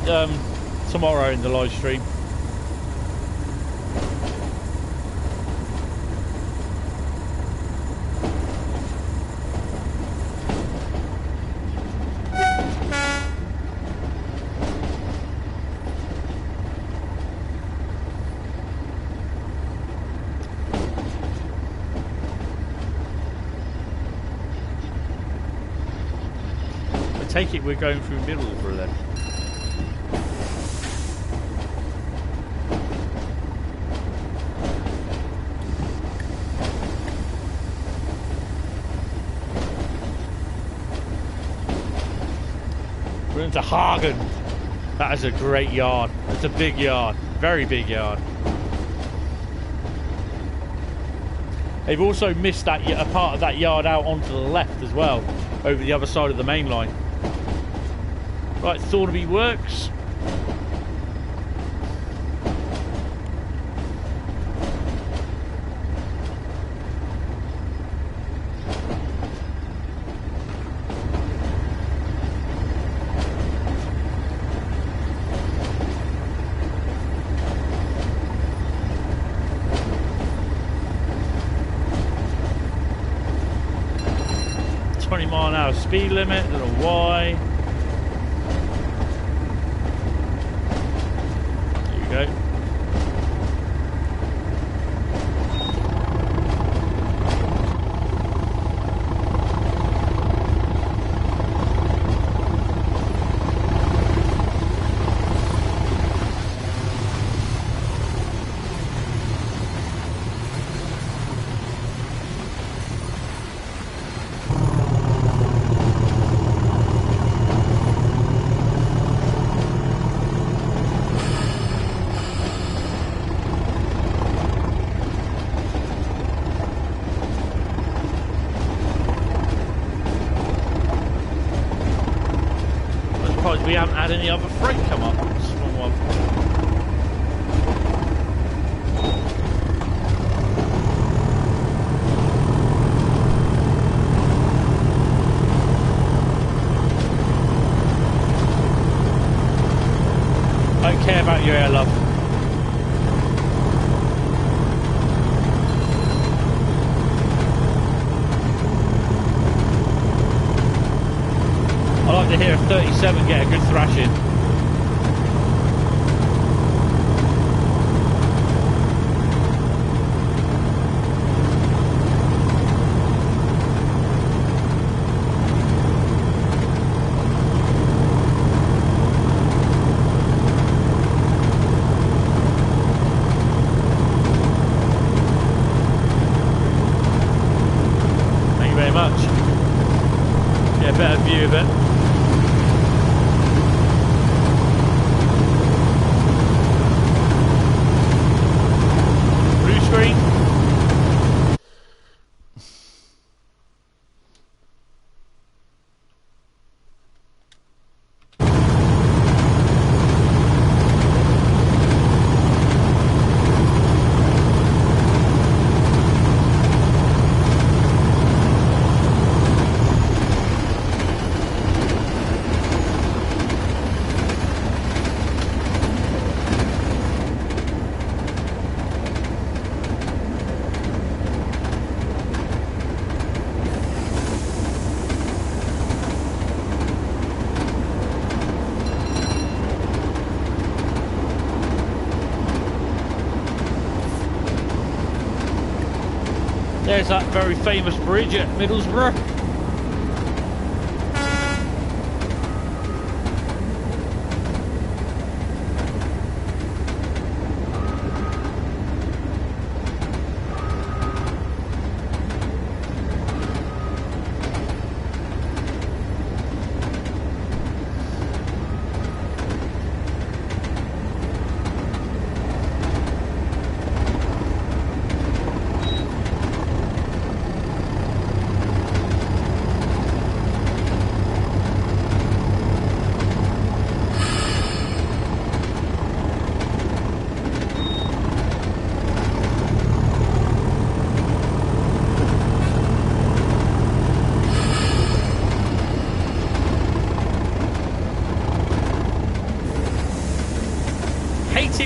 tomorrow in the live stream. Take it we're going through Middlesbrough then. We're into Hagen. That is a great yard. It's a big yard. Very big yard. They've also missed that a part of that yard out onto the left as well, over the other side of the main line. Right, Thornaby works. /mile/hour speed limit, don't know why. Go. We haven't had any other freight come up. Small one. like to hear a 37 get a good thrashing. Better view of it. Blue screen. There's that very famous bridge at Middlesbrough.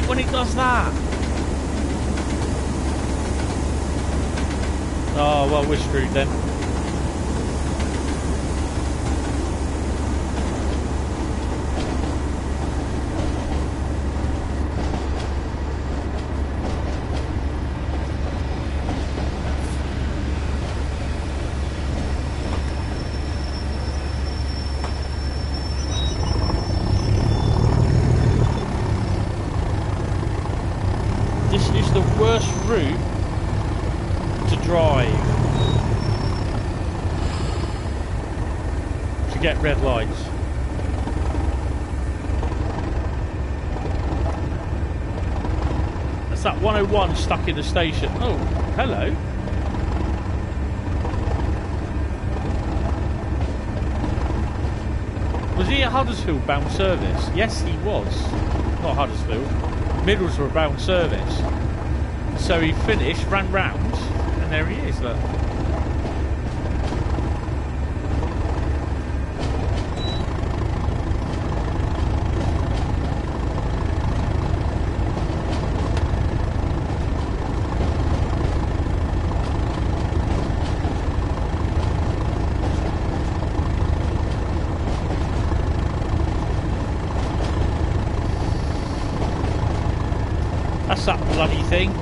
When it does that. Oh well, we're screwed then. Route to drive to get red lights. That's that 101 stuck in the station. Oh, hello. Was he at Huddersfield bound service? Yes, he was. Not Huddersfield. Middlesbrough bound service. So he finished, ran round, and there he is, look. That's that bloody thing.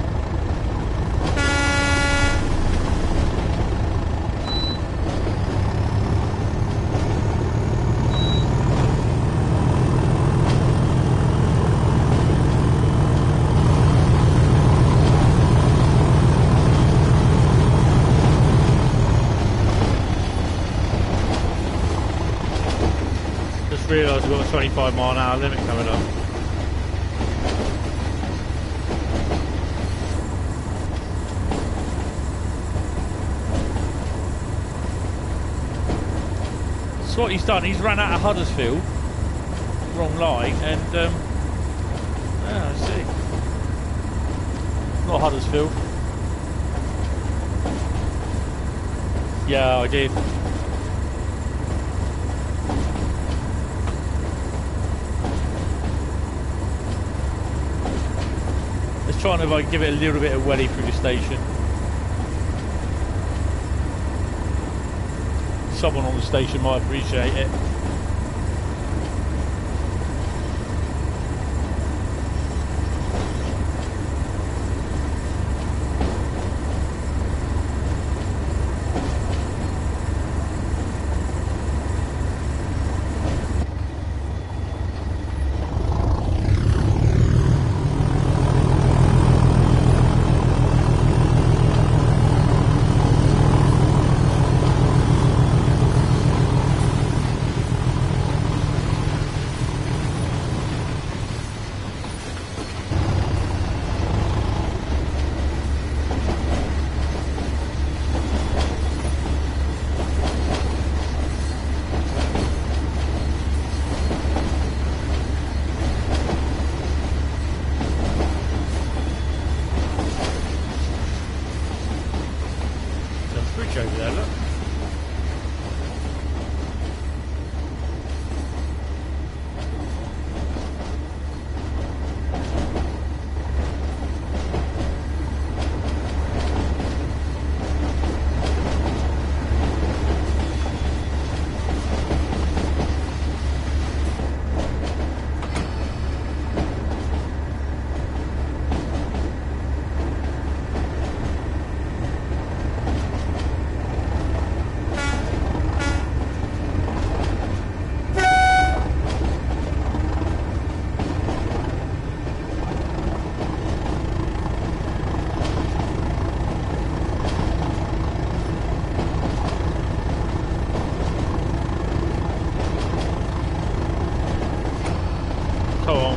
Realised we've got a 25-mile-an-hour limit coming up. So what he's done, he's ran out of Huddersfield, wrong line, and I see. Not Huddersfield. Yeah, I did. Trying to give it a little bit of welly through the station. Someone on the station might appreciate it. over there, look.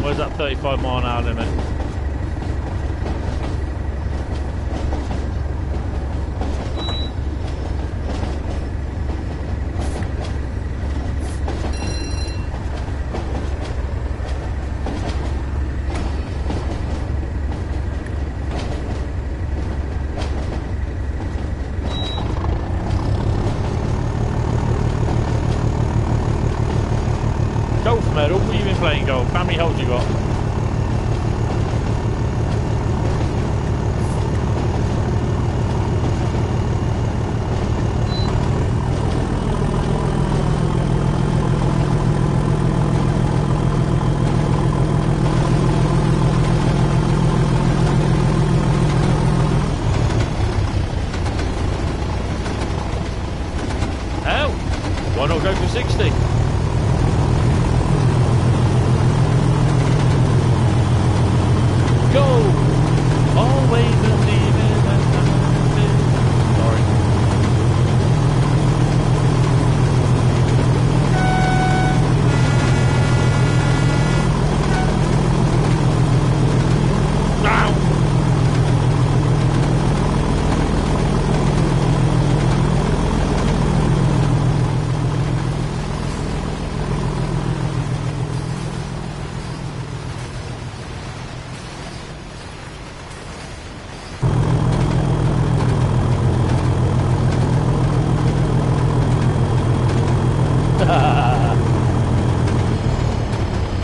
Where's that 35 mile an hour limit? Golf medal? What have you been playing golf? How many holes you got? Hell, why not go for 60? Go! Always believing that something. Sorry. Ow!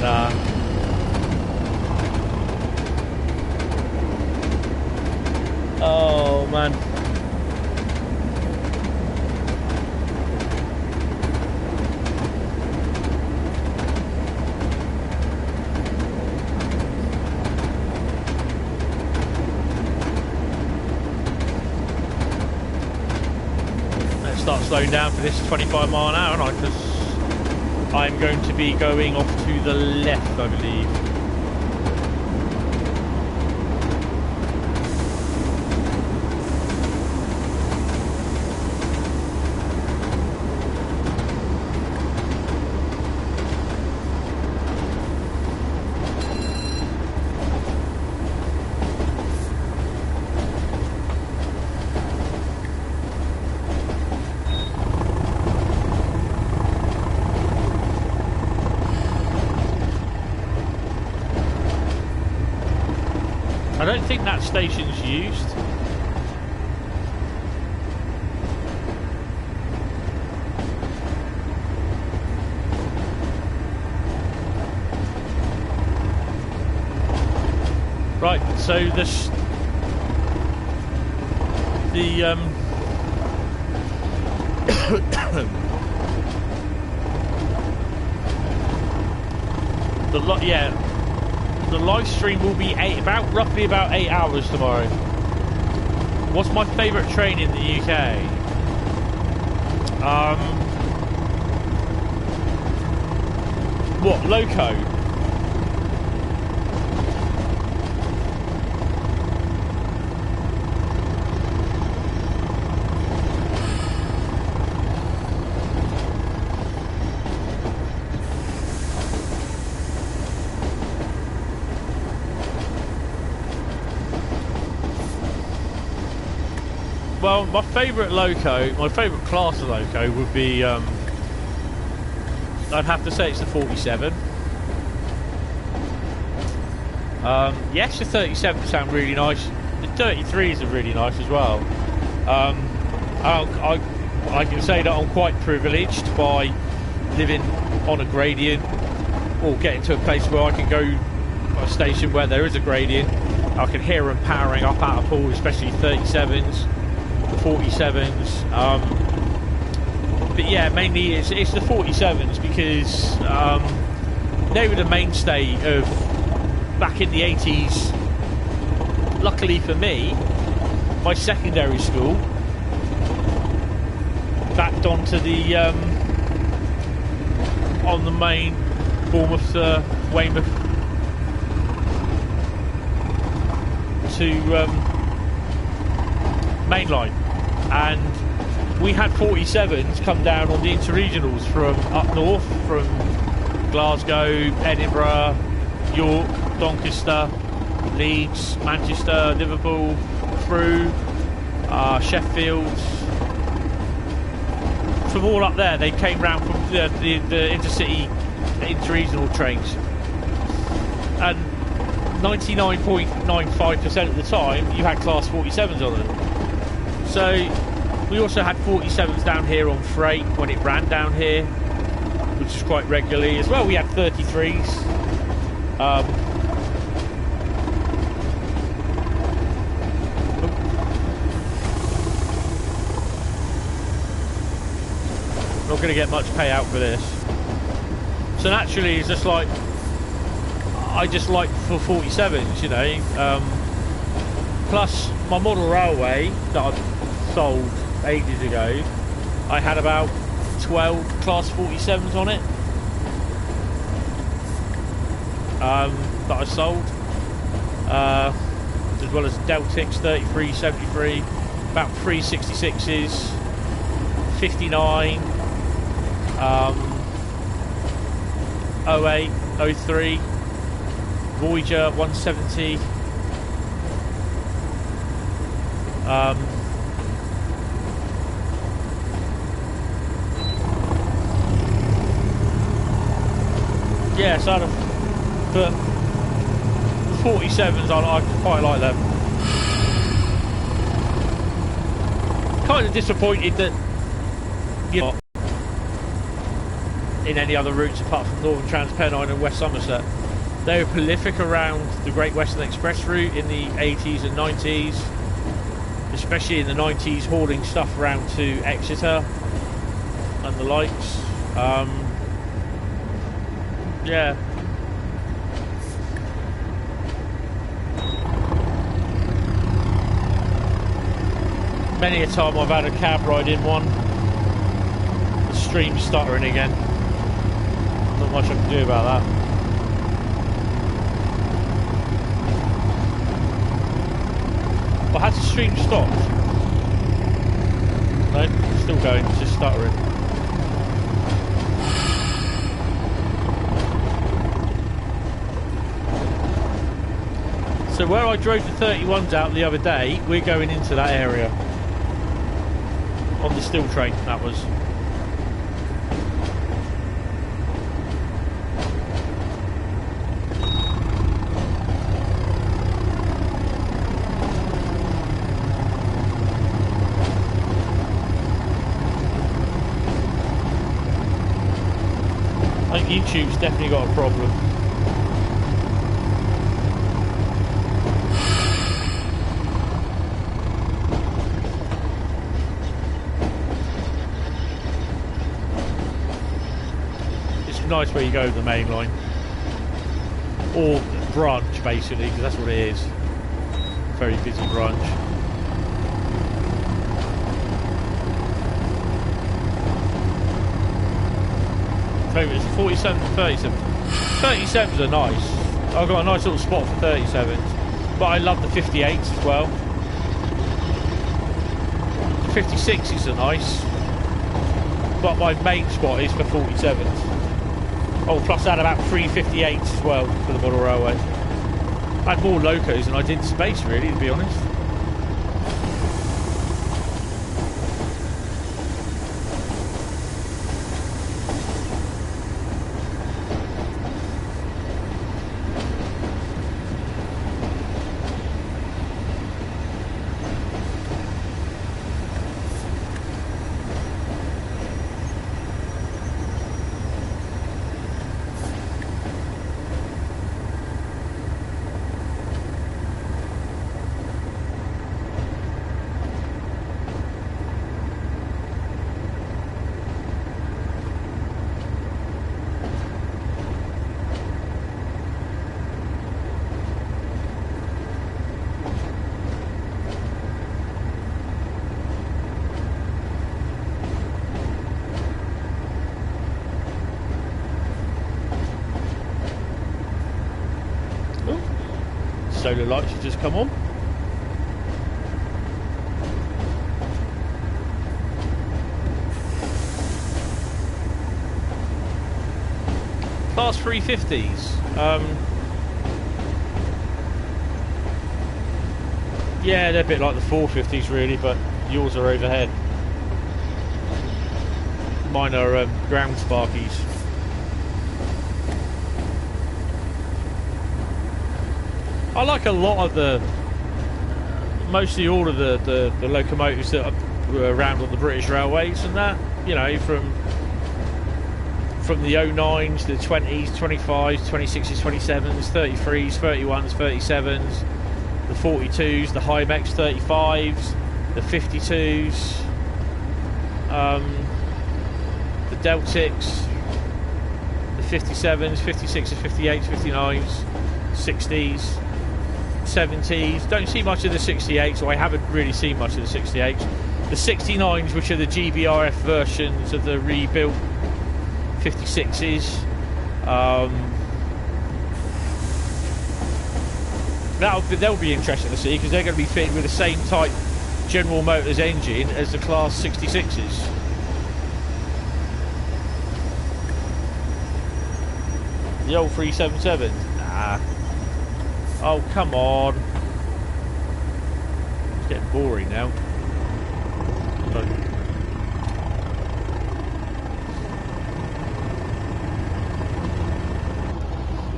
Nah. Oh man. Let's start slowing down for this 25 mile an hour, aren't I? Because I'm going to be going off to the left, I believe. I don't think that station's used. Right, so this the live stream will be roughly about 8 hours tomorrow. What's my favourite train in the UK? What, Loco? Well, my favourite loco, my favourite class of loco would be, I'd have to say it's the 47. Yes, the 37 sound really nice. The 33s are really nice as well. I can say that I'm quite privileged by living on a gradient, or getting to a place where I can go to a station where there is a gradient. I can hear them powering up out of pool, especially 37s, 47s. But yeah, mainly it's the 47s because they were the mainstay of back in the 80s. Luckily for me, my secondary school backed onto the on the main Bournemouth Weymouth to main line, and we had 47s come down on the interregionals from up north, from Glasgow, Edinburgh, York, Doncaster, Leeds, Manchester, Liverpool, Rhur, Sheffield. From all up there, they came round from the intercity, interregional trains, and 99.95% of the time you had class 47s on them. So we also had 47s down here on freight when it ran down here, which is quite regularly as well. We had 33s. Not going to get much payout for this. So naturally, it's just like, I just like for 47s, you know. Plus, my model railway that I sold ages ago, I had about 12 class 47s on it that I sold, as well as Deltics 33, 73, about 3 66s, 59, 08, 03, Voyager 170, yeah, so but 47s, I quite like them. Kind of disappointed that, you know, in any other routes apart from Northern Trans-Pennine and West Somerset. They were prolific around the Great Western Express route in the 80s and 90s, especially in the 90s, hauling stuff around to Exeter and the likes. Yeah. Many a time I've had a cab ride in one. The stream's stuttering again. Not much I can do about that. But has the stream stopped? No, it's still going, it's just stuttering. So where I drove the 31s out the other day, we're going into that area. On the Still train, that was. I think YouTube's definitely got a problem. It's nice where you go to the main line. Or branch, basically, because that's what it is. Very busy branch. It's 47 to 37. 37s are nice. I've got a nice little spot for 37s, but I love the 58s as well. The 56s are nice, but my main spot is for 47s. Oh, plus I had about 3 58s as well for the model railway. I had more locos than I did space, really, to be honest. Solar lights have just come on. Class 350s. Yeah, they're a bit like the 450s really, but yours are overhead. Mine are ground sparkies. I like a lot of the, mostly all of the locomotives that are around on the British Railways and that, you know, from the 09s, the 20s, 25s, 26s, 27s, 33s, 31s, 37s, the 42s, the Hymex 35s, the 52s, the Deltics, the 57s, 56s, 58s, 59s, 60s, 70s. Don't see much of the 68s, or I haven't really seen much of the 68s. The 69s, which are the GBRF versions of the rebuilt 56s. They'll be interesting to see, because they're going to be fitted with the same type General Motors engine as the Class 66s. The old 377. Nah. Oh, come on. It's getting boring now.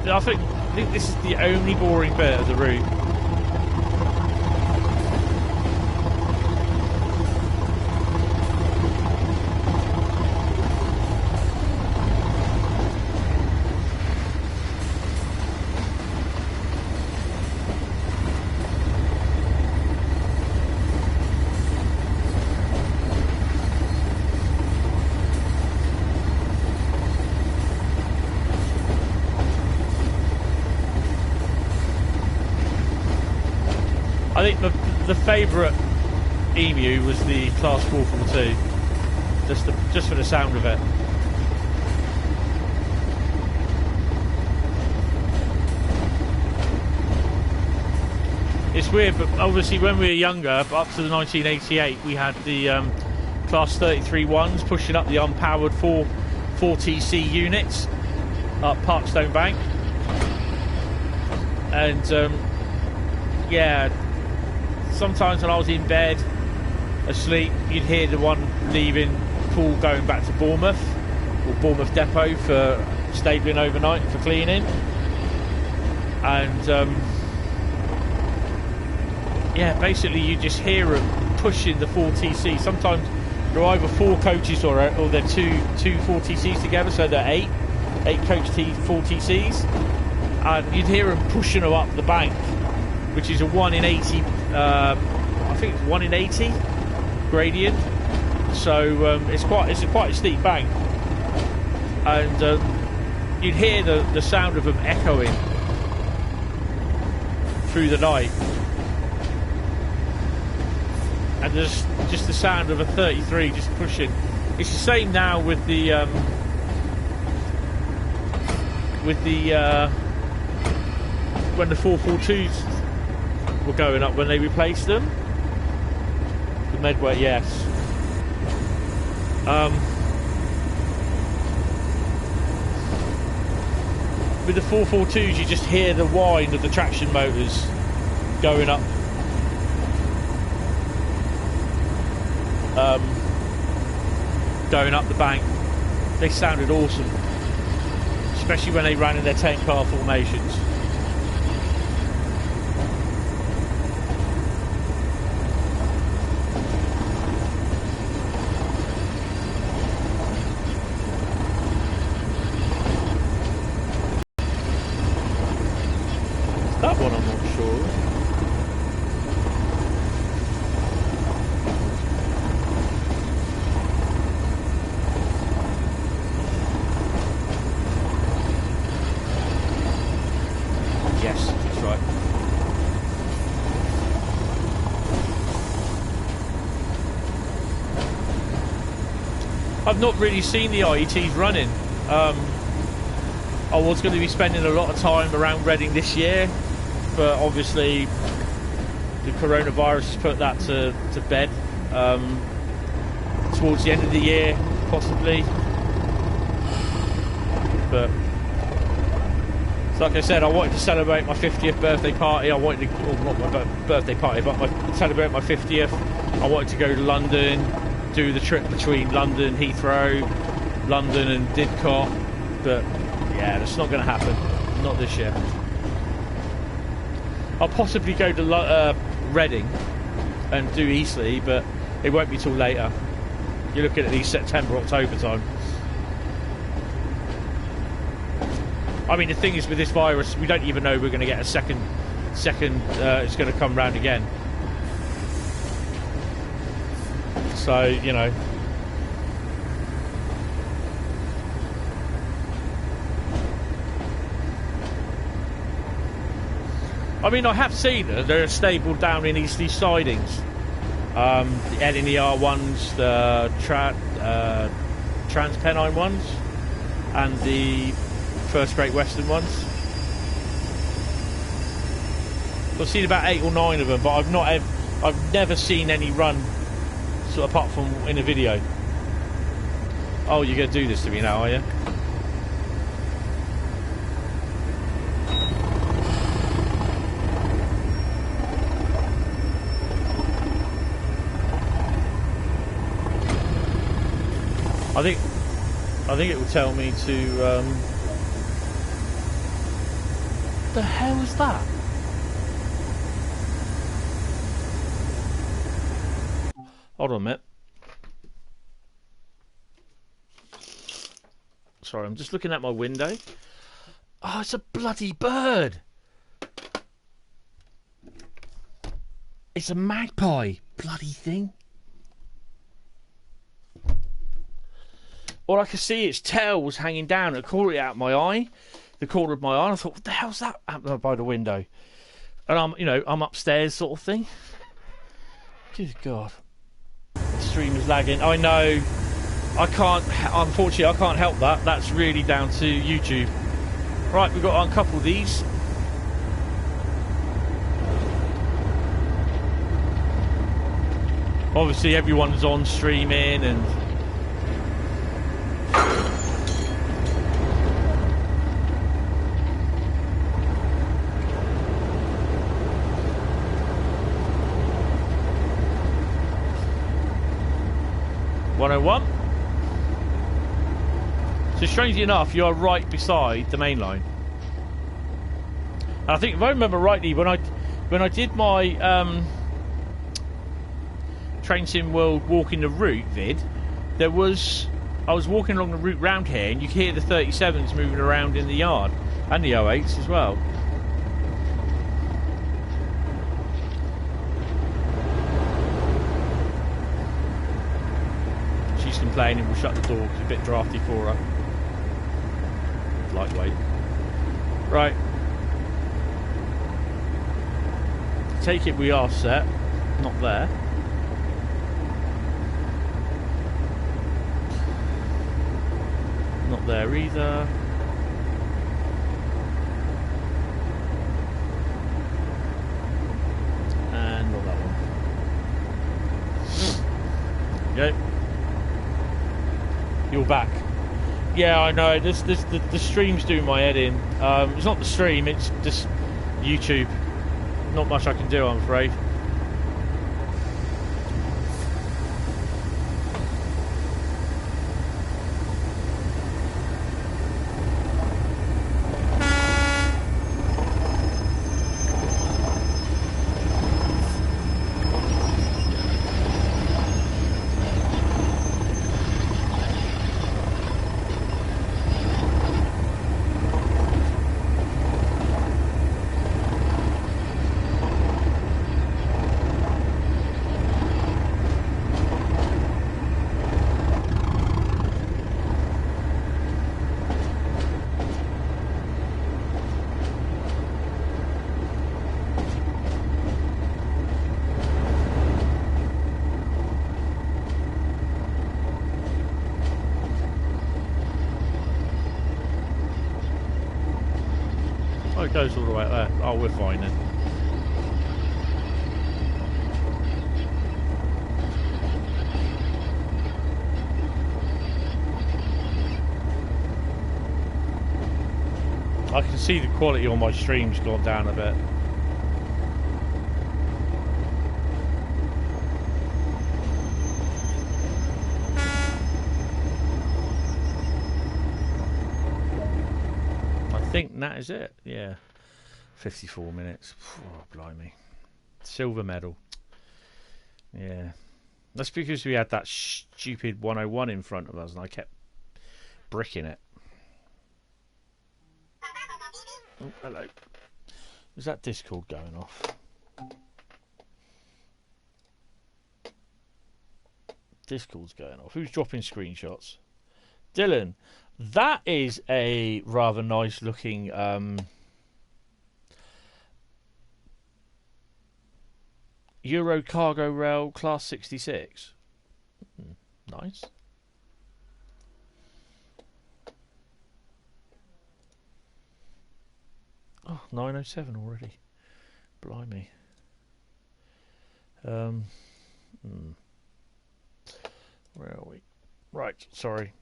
I think this is the only boring bit of the route. I think the favourite Emu was the Class 442, just for the sound of it. It's weird, but obviously when we were younger, up to the 1988, we had the Class 33 ones pushing up the unpowered 4TC units up Parkstone Bank, and yeah. Sometimes when I was in bed, asleep, you'd hear the one leaving Poole going back to Bournemouth, or Bournemouth Depot for stabling overnight for cleaning. And yeah, basically you just hear them pushing the 4TC. Sometimes there are either 4 coaches or they're two 4TCs together, so they're 8 coach 4TCs. And you'd hear them pushing them up the bank, which is a 1 in 80, I think it's 1 in 80 gradient. So it's quite a steep bank, and you'd hear the sound of them echoing through the night, and there's just the sound of a 33 just pushing. It's the same now with the when the 442s were going up when they replaced them. The Medway, yes. With the 442s, you just hear the whine of the traction motors going up. Going up the bank. They sounded awesome, especially when they ran in their 10-car formations. That one I'm not sure. Yes, that's right. I've not really seen the IETs running. I was going to be spending a lot of time around Reading this year, but obviously the coronavirus has put that to bed. Towards the end of the year, possibly. But like I said, I wanted to celebrate my 50th birthday party. I wanted to, well, not my birthday party, but celebrate my 50th. I wanted to go to London, do the trip between London, Heathrow, London and Didcot. But yeah, that's not going to happen. Not this year. I'll possibly go to Reading and do Eastleigh, but it won't be till later. You're looking at these September, October time. I mean, the thing is with this virus, we don't even know we're going to get a second. It's going to come round again. So, you know. I mean, I have seen that they're stable down in Eastleigh sidings. The LNER ones, the Trans Pennine ones, and the First Great Western ones. I've seen about 8 or 9 of them, but I've never seen any run, sort of apart from in a video. Oh, you're going to do this to me now, are you? I think it will tell me to. The hell is that? Hold on a minute. Sorry, I'm just looking at my window. Oh, it's a bloody bird. It's a magpie, bloody thing. All I could see, its tail was hanging down. It caught it out of my eye, the corner of my eye. And I thought, what the hell's that out by the window? And I'm upstairs, sort of thing. Good God, the stream is lagging. I know. I can't. Unfortunately, I can't help that. That's really down to YouTube. Right, we've got to uncouple these. Obviously, everyone's on streaming and. So strangely enough, you are right beside the main line. And I think if I remember rightly, when I did my Train Sim World walking the route vid, I was walking along the route round here, and you can hear the 37s moving around in the yard, and the 08s as well. She's complaining, we'll shut the door because it's a bit drafty for her. Lightweight. Right. Take it we are set. Not there. Not there either. And not that one. Okay. You're back. Yeah, I know. The stream's doing my head in. It's not the stream, it's just YouTube. Not much I can do, I'm afraid. it goes all the way up there. Oh, we're fine then. I can see the quality on my stream's gone down a bit. I think that is it. Yeah. 54 minutes. Oh, blimey. Silver medal. Yeah. That's because we had that stupid 101 in front of us and I kept bricking it. Oh, hello. Is that Discord going off? Discord's going off. Who's dropping screenshots? Dylan. That is a rather nice looking Euro Cargo Rail Class 66. Nice. Oh, 907 already. Blimey. Where are we? Right, sorry.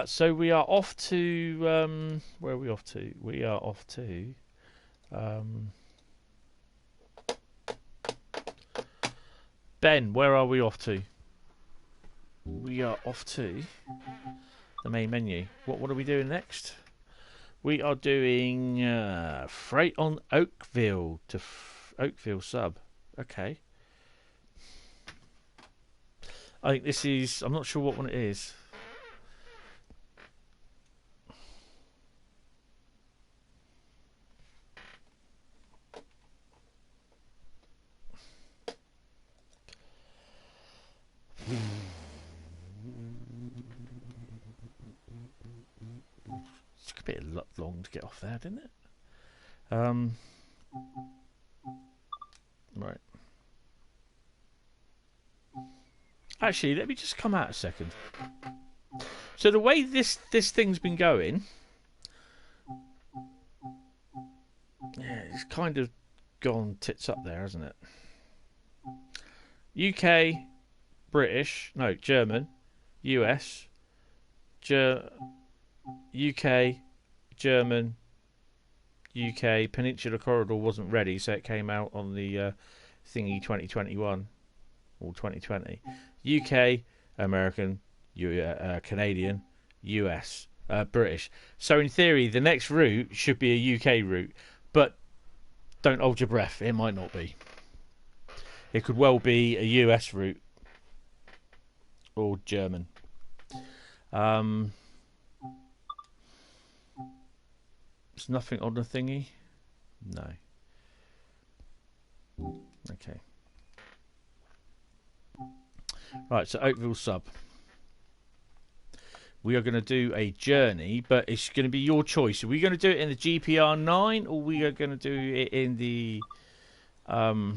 So we are off to where are we off to? We are off to Ben, where are we off to? We are off to the main menu. What are we doing next? We are doing freight on Oakville to Oakville Sub. Okay. I think this is... I'm not sure what one it is. It's a bit long to get off there, didn't it? Right. Actually, let me just come out a second. So the way this thing's been going, yeah, it's kind of gone tits up there, hasn't it? UK, British, no, German, US, UK, German, UK, Peninsula Corridor wasn't ready, so it came out on the thingy 2021 or 2020. UK, American, Canadian, US, British. So in theory, the next route should be a UK route, but don't hold your breath. It might not be. It could well be a US route or German. There's nothing on the thingy. No. Okay. Right, so Oakville Sub. We are going to do a journey, but it's going to be your choice. Are we going to do it in the GPR 9 or we are going to do it in the... do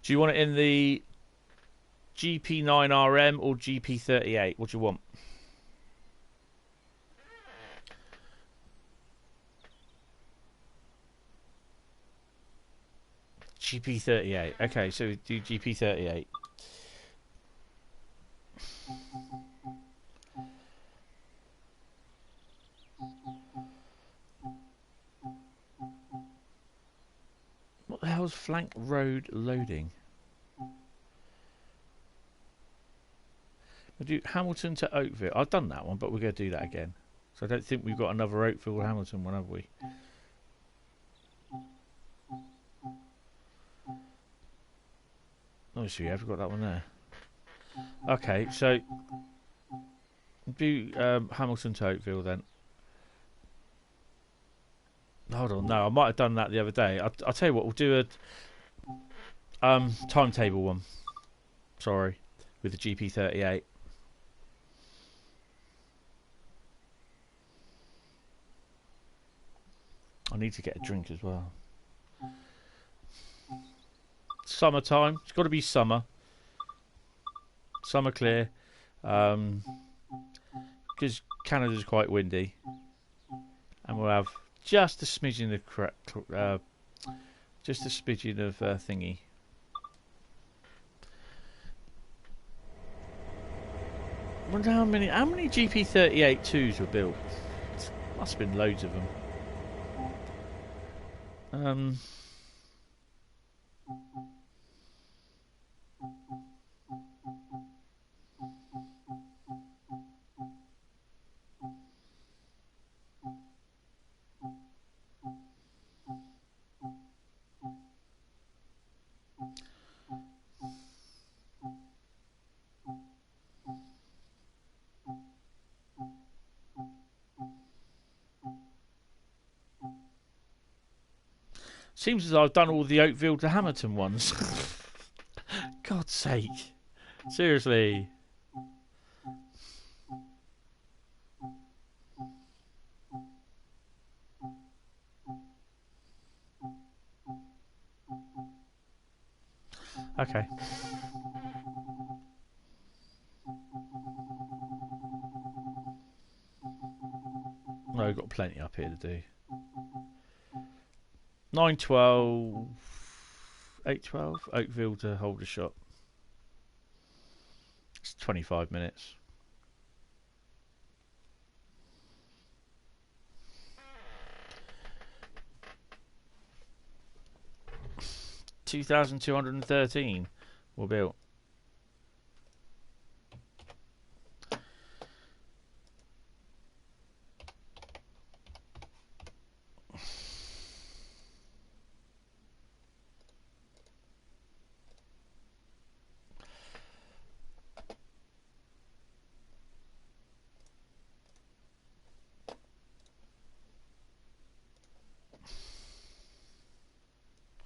you want it in the GP9RM or GP38? What do you want? GP38. Okay, so we do GP38. What the hell's flank road loading? We'll do Hamilton to Oakville. I've done that one, but we're going to do that again. So I don't think we've got another Oakville or Hamilton one, have we? Obviously, yeah, we've got that one there. Okay, so do Hamilton to Oakville then. Hold on, no, I might have done that the other day. I'll tell you what, we'll do a timetable one. Sorry, with the GP38. I need to get a drink as well. Summertime. It's got to be summer. Summer clear. Going because Canada's quite windy, and we'll have just a smidgen of thingy. I wonder how many GP38-2s were built. Must have been loads of them. Seems as though I've done all the Oakville to Hamilton ones. God's sake. Seriously. Okay. No, we've got plenty up here to do. 912, 812, Oakville to Aldershot. It's 25 minutes. $2,213 were built.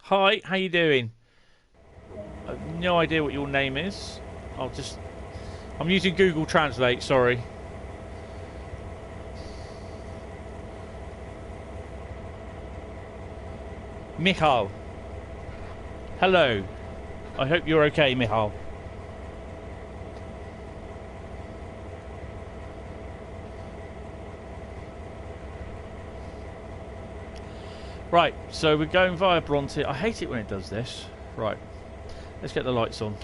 Hi, how you doing? I've no idea what your name is. I'm using Google Translate, sorry. Michal. Hello. I hope you're okay, Michal. Right, so we're going via Bronte. I hate it when it does this. Right, let's get the lights on.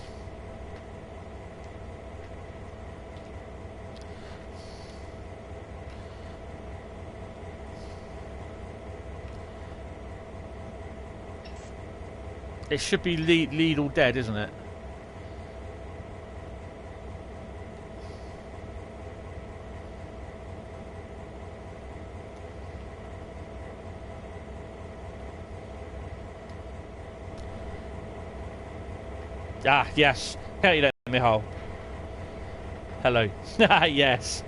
It should be lead or dead, isn't it? Ah, yes. How you doing, Michal? Hello. Yes.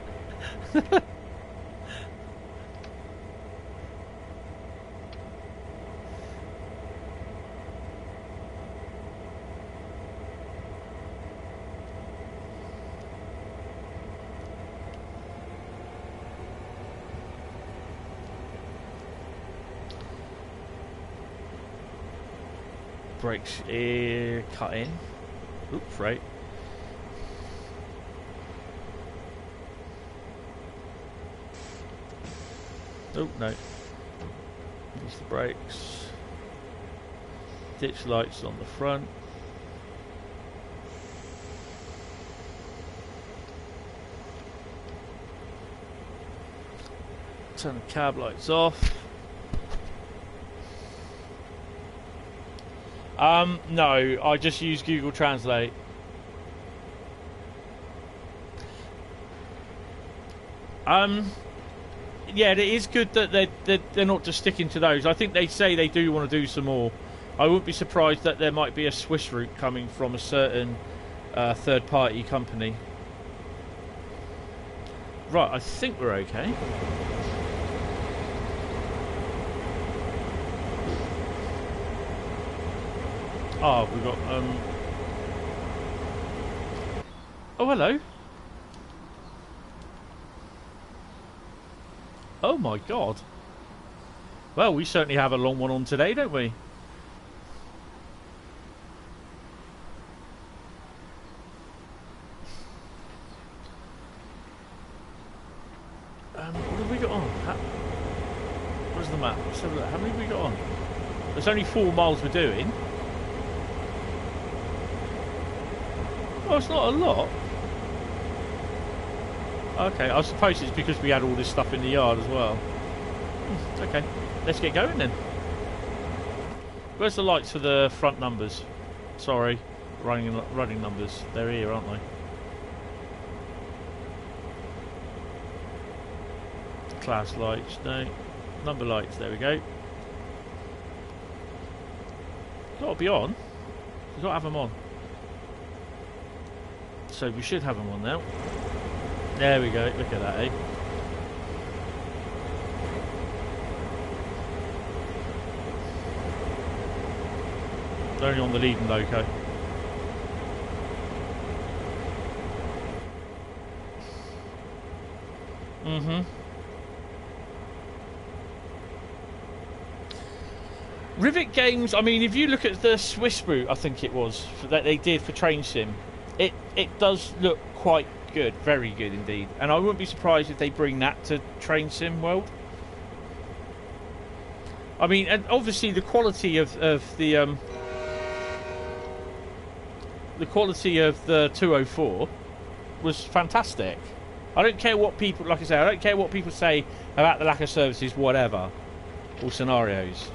Brakes cut in. Oops, right. Oh, no. Use the brakes. Ditch lights on the front. Turn the cab lights off. No, I just use Google Translate. Yeah, it is good that they're not just sticking to those. I think they say they do want to do some more. I wouldn't be surprised that there might be a Swiss route coming from a certain third-party company. Right, I think we're okay. Oh, we've got, oh, hello. Oh my god. Well, we certainly have a long one on today, don't we? we got on? Where's the map? Let's have a look. How many have we got on? There's only 4 miles we're doing. Oh, it's not a lot. Okay, I suppose it's because we had all this stuff in the yard as well. Okay, let's get going then. Where's the lights for the front numbers? Sorry, running numbers. They're here, aren't they? Class lights, no. Number lights, there we go. Got to be on. We've got to have them on. So we should have them on now. There we go, look at that, eh? Only on the leading loco. Rivet Games, I mean, if you look at the Swiss route, I think it was, that they did for Train Sim, it does look quite good, very good indeed. And I wouldn't be surprised if they bring that to Train Sim World. I mean, and obviously the quality of the quality of the 204 was fantastic. I don't care what people, like I say, I don't care what people say about the lack of services, whatever, or scenarios.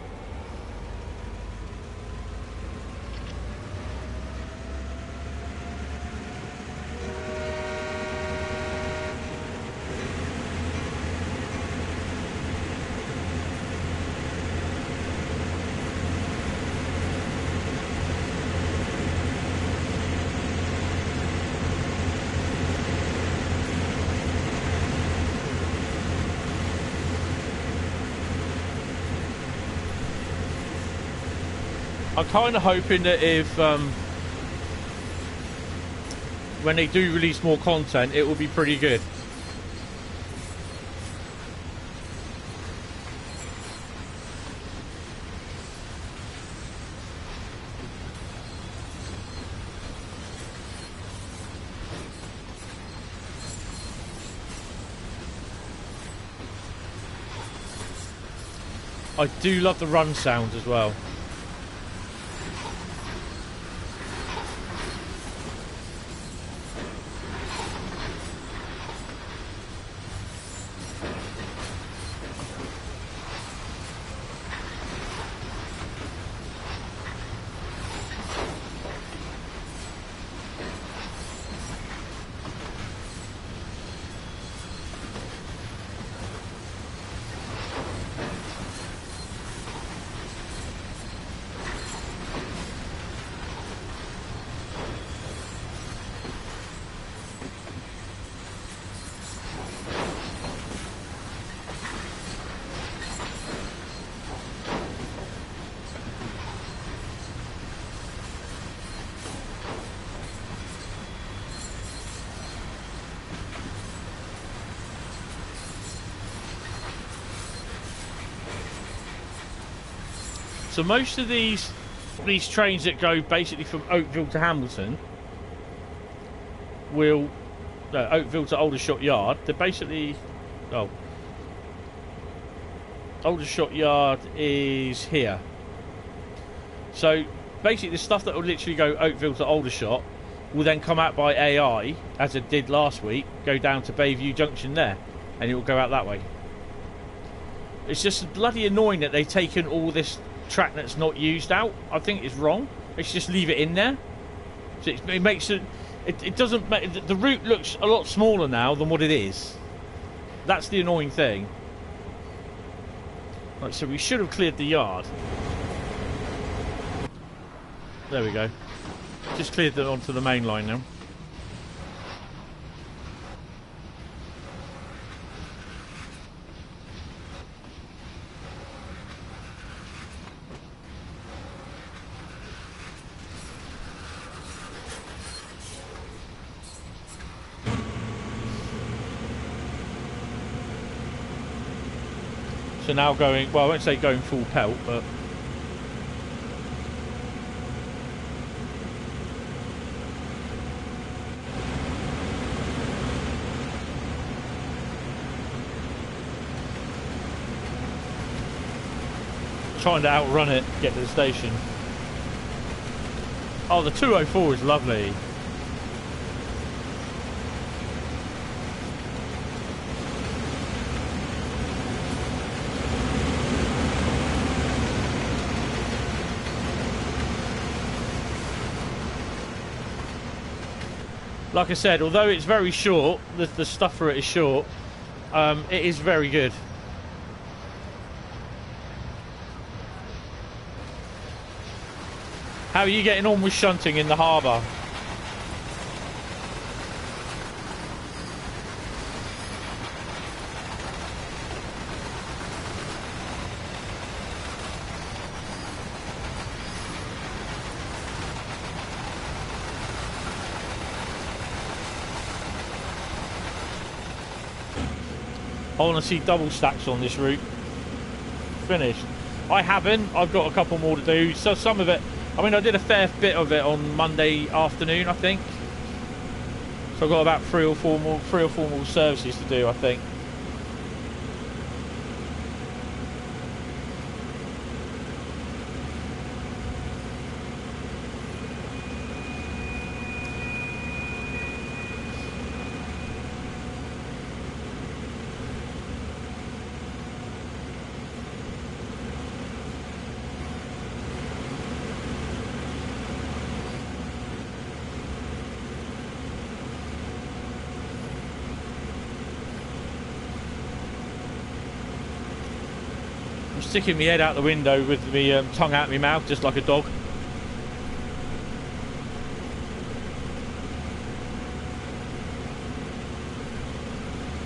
I'm kind of hoping that if when they do release more content, it will be pretty good. I do love the run sounds as well. So most of these trains that go basically from Oakville to Hamilton will Oakville to Aldershot Yard. They're basically Aldershot Yard is here. So basically the stuff that will literally go Oakville to Aldershot will then come out by AI, as it did last week, go down to Bayview Junction there, and it will go out that way. It's just bloody annoying that they've taken all this track that's not used out. I think it's wrong. They should just leave it in there. So it makes it doesn't make the route looks a lot smaller now than what it is. That's the annoying thing. Right, so we should have cleared the yard. There we go. Just cleared it onto the main line now. So now going, well, I won't say going full pelt, but trying to outrun it, get to the station. Oh, the 204 is lovely. Like I said, although it's very short, the stuff for it is short, it is very good. How are you getting on with shunting in the harbour? I want to see double stacks on this route. Finished. I haven't. I've got a couple more to do. So some of it, I mean, I did a fair bit of it on Monday afternoon, I think. So I've got about three or four more services to do, I think. Sticking my head out the window with my tongue out my mouth, just like a dog.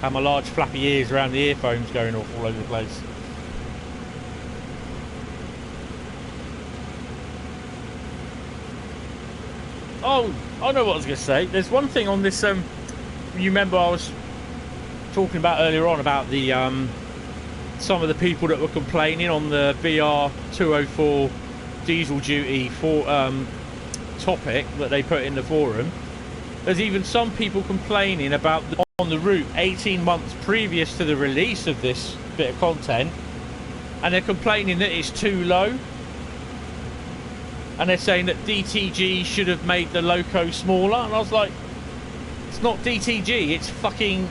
And my large flappy ears around the earphones going off all over the place. Oh, I know what I was going to say. There's one thing on this, you remember I was talking about earlier on about the some of the people that were complaining on the BR204 diesel duty for topic that they put in the forum. There's even some people complaining about on the route 18 months previous to the release of this bit of content, and they're complaining that it's too low, and they're saying that DTG should have made the loco smaller. And I was like, it's not DTG, it's fucking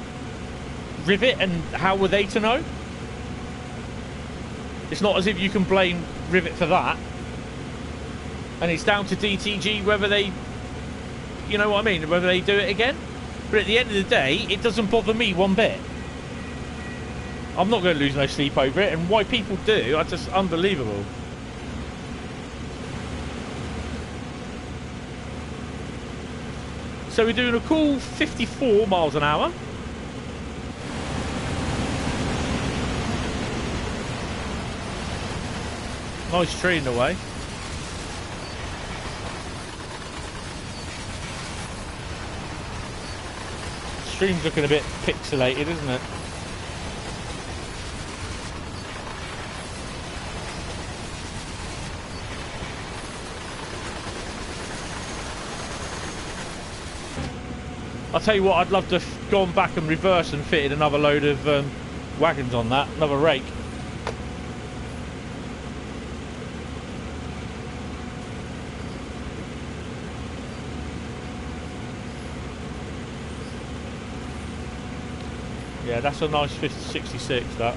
Rivet, and how were they to know? It's not as if you can blame Rivet for that, and it's down to DTG whether they, you know what I mean, whether they do it again. But at the end of the day, it doesn't bother me one bit. I'm not going to lose no sleep over it, and why people do are just unbelievable. So we're doing a cool 54 miles an hour. Nice tree in the way. Stream's looking a bit pixelated, isn't it? I'll tell you what, I'd love to have gone back and reverse and fitted another load of wagons on that, another rake. Yeah, that's a nice 66, that.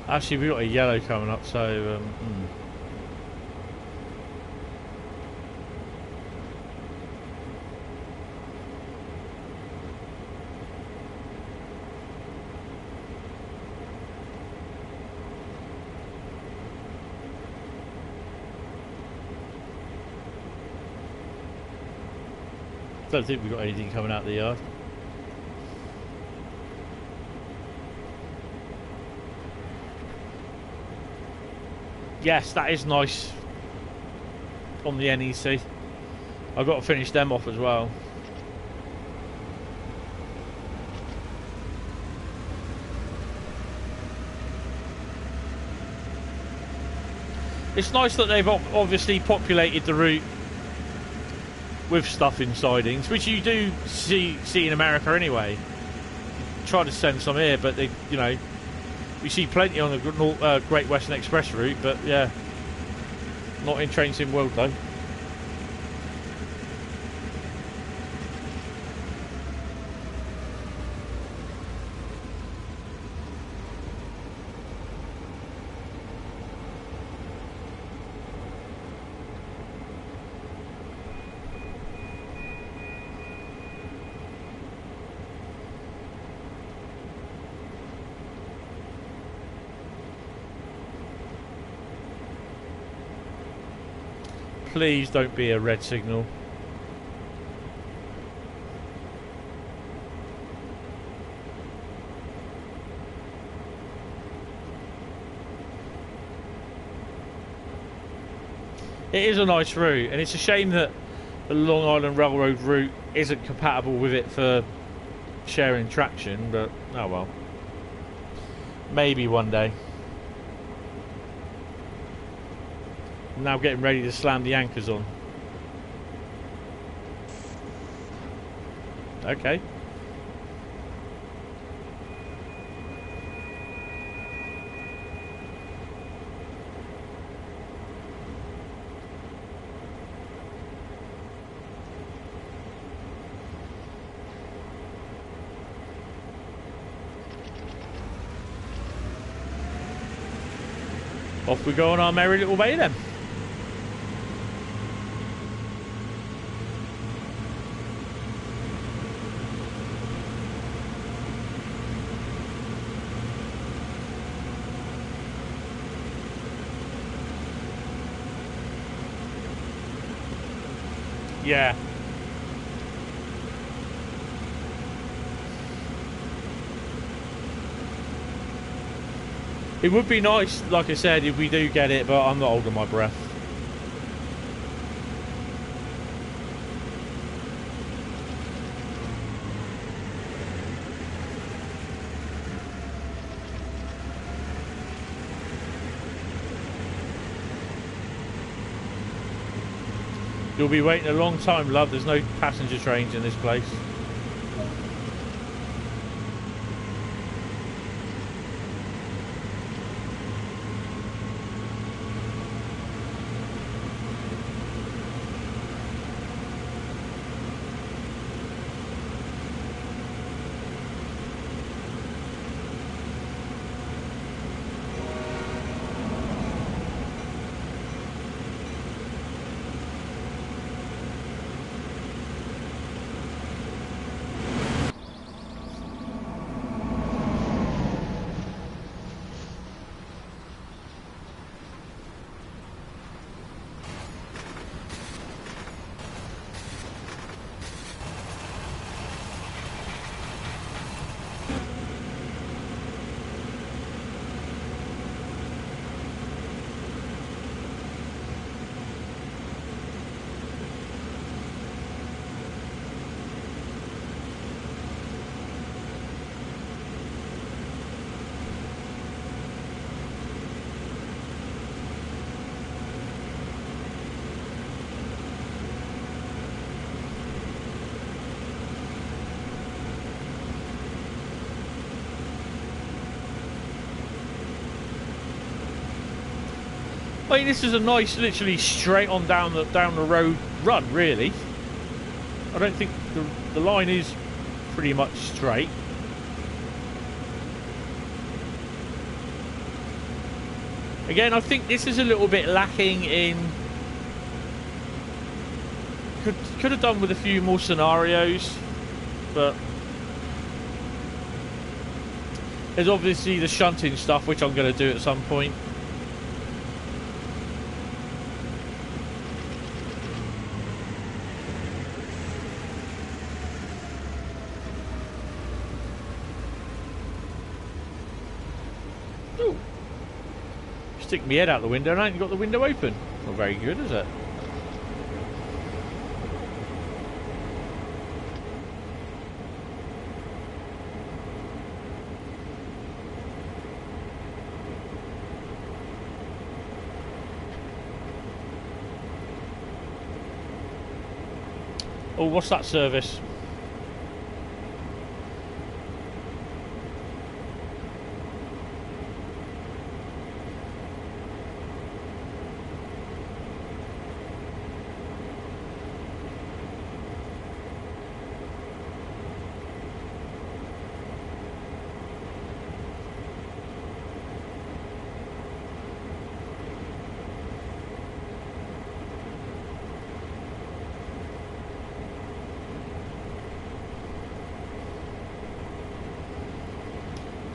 Actually, we've got a yellow coming up, so Don't think we've got anything coming out of the yard. Yes, that is nice on the NEC. I've got to finish them off as well. It's nice that they've obviously populated the route with stuff in sidings, which you do see in America anyway. Try to send some here, but they, you know, we see plenty on the Great Western Express route, but yeah, not in Train Sim World though. Please don't be a red signal. It is a nice route, and it's a shame that the Long Island Railroad route isn't compatible with it for sharing traction, but oh well. Maybe one day. Now getting ready to slam the anchors on. Okay. Off we go on our merry little way then. Yeah. It would be nice, like I said, if we do get it, but I'm not holding my breath. You'll be waiting a long time, love. There's no passenger trains in this place. I mean, this is a nice, literally straight on down the road run, really. I don't think the line is pretty much straight. Again, I think this is a little bit lacking in. Could have done with a few more scenarios, but there's obviously the shunting stuff, which I'm going to do at some point. Ooh. Stick my head out the window and I ain't got the window open. Not very good, is it? Oh, what's that service?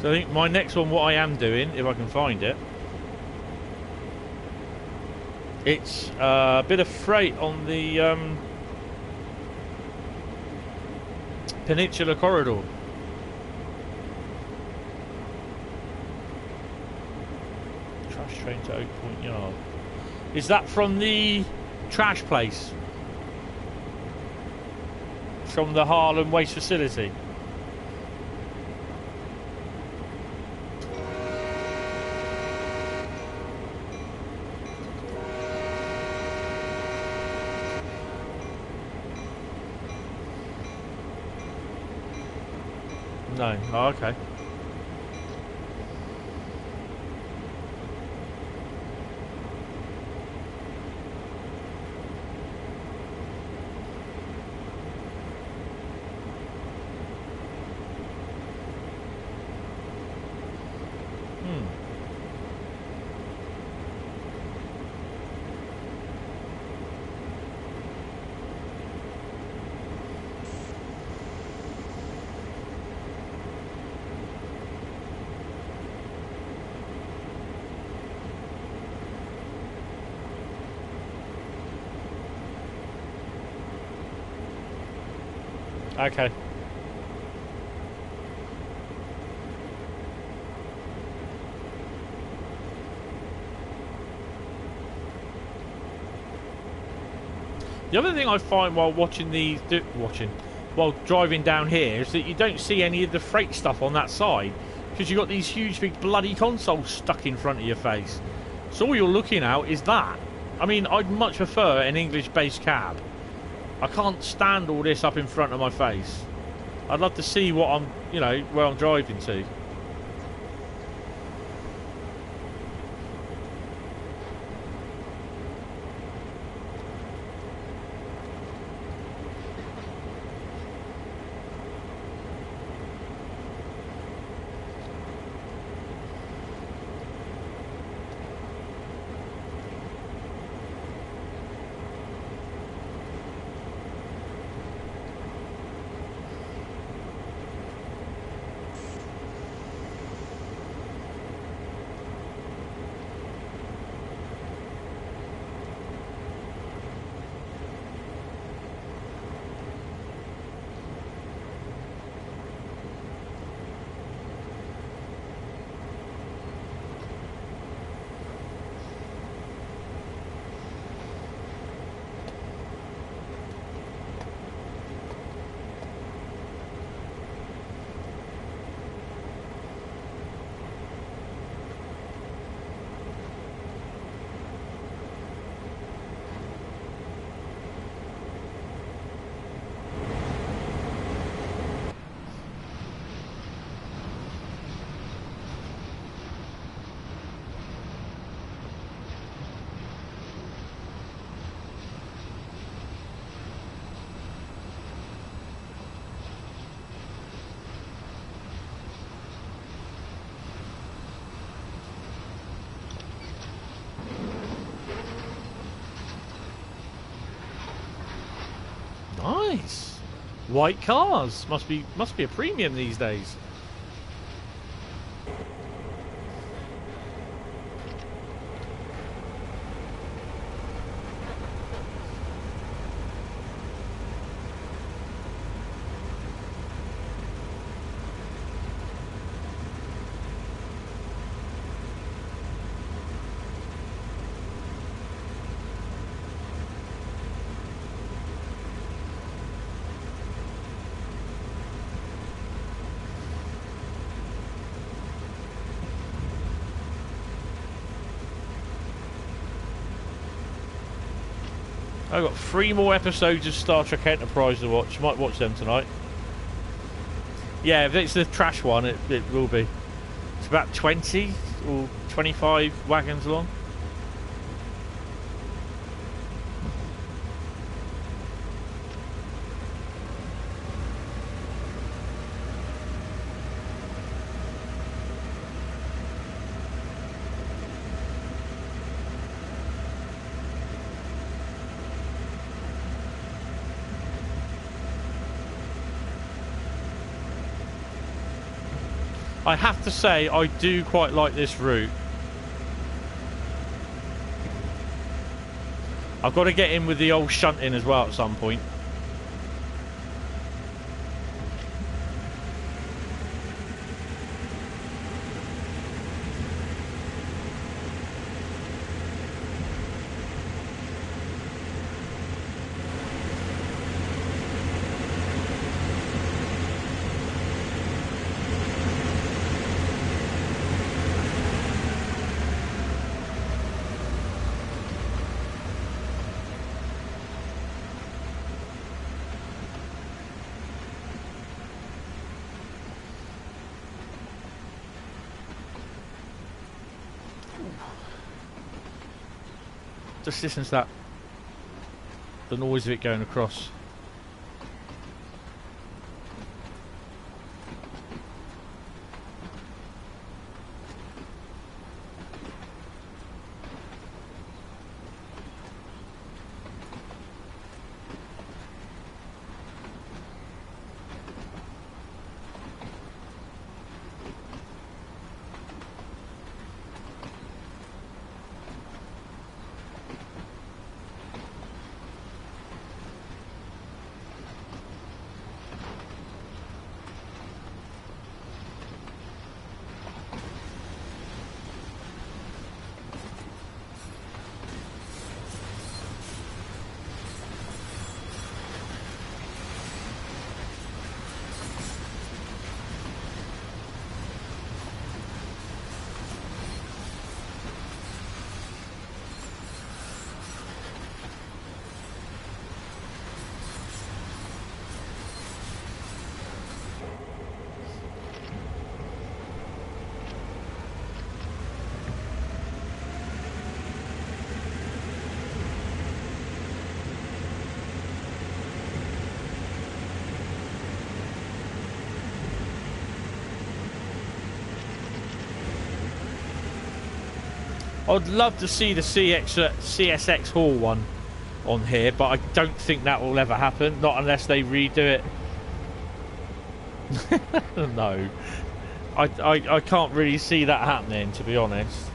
So I think my next one, what I am doing, if I can find it, it's a bit of freight on the Peninsula Corridor. Trash train to Oak Point Yard. Is that from the trash place? From the Harlem waste facility? No. Oh, okay. Okay. The other thing I find while watching these, while driving down here, is that you don't see any of the freight stuff on that side because you've got these huge big bloody consoles stuck in front of your face. So all you're looking at is that. I mean, I'd much prefer an English-based cab. I can't stand all this up in front of my face. I'd love to see what I'm, you know, where I'm driving to. Nice. White cars must be a premium these days. I've got 3 more episodes of Star Trek Enterprise to watch. Might watch them tonight. Yeah, if it's the trash one, it will be. It's about 20 or 25 wagons long. I have to say, I do quite like this route. I've got to get in with the old shunting as well at some point. Just listen to that, the noise of it going across. I'd love to see the CSX Hall one on here, but I don't think that will ever happen. Not unless they redo it. No. I can't really see that happening, to be honest.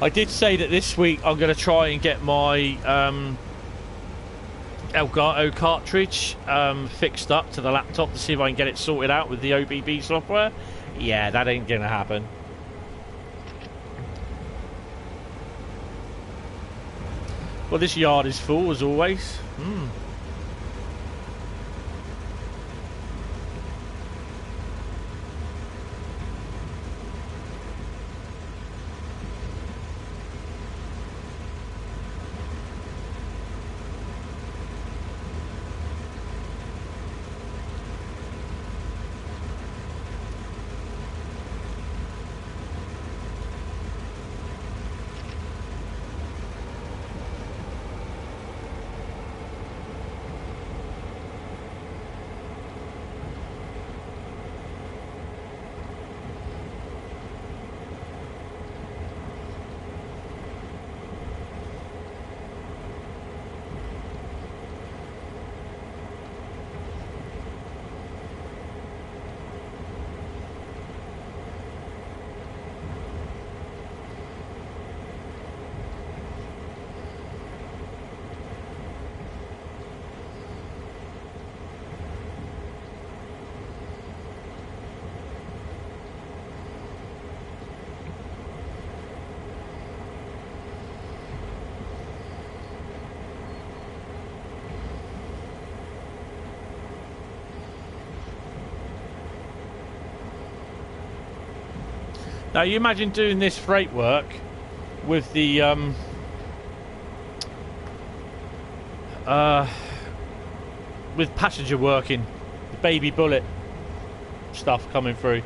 I did say that this week I'm going to try and get my Elgato cartridge fixed up to the laptop to see if I can get it sorted out with the OBB software. Yeah, that ain't going to happen. Well, this yard is full as always. Now you imagine doing this freight work with the with passenger working, the baby bullet stuff coming through.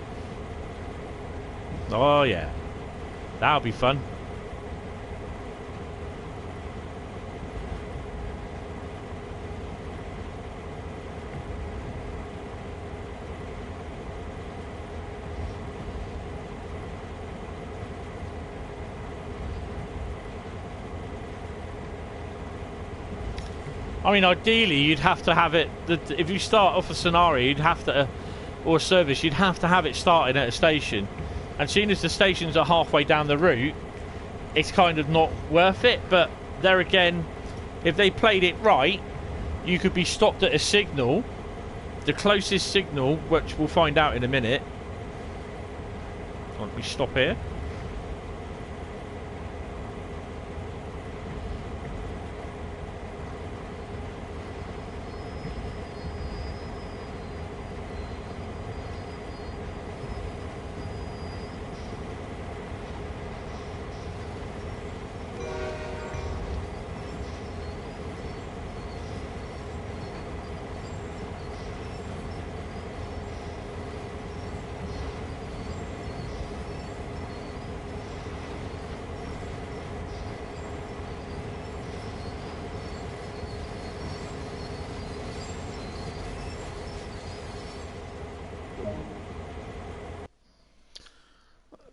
Oh yeah, that'll be fun. I mean, ideally, you'd have to have it. If you start off a scenario, you'd have to, or a service, you'd have to have it starting at a station. And seeing as the stations are halfway down the route, it's kind of not worth it. But there again, if they played it right, you could be stopped at a signal, the closest signal, which we'll find out in a minute. Can't we stop here?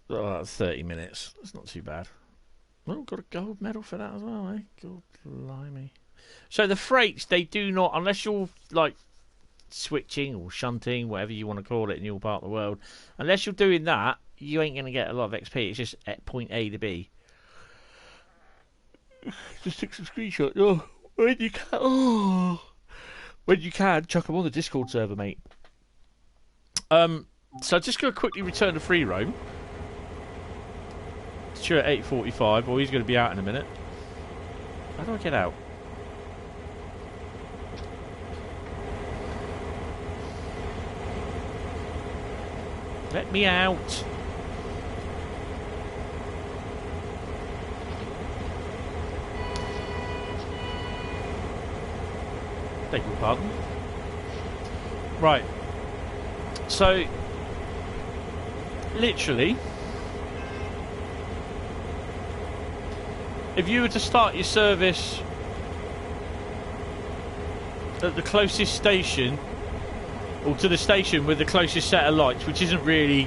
Oh, that's 30 minutes. That's not too bad. Oh, got a gold medal for that as well, eh? God blimey. So the freights, they do not, unless you're like switching or shunting, whatever you want to call it in your part of the world, unless you're doing that, you ain't going to get a lot of XP. It's just at point A to B. Just took some screenshots. Oh, when you can, when you can, chuck them on the Discord server, mate. So just going to quickly return to free roam. Sure, at 8:45. Well, he's going to be out in a minute. How do I get out? Let me out. Beg your pardon. Right. So, literally, if you were to start your service at the closest station, or to the station with the closest set of lights, which isn't really...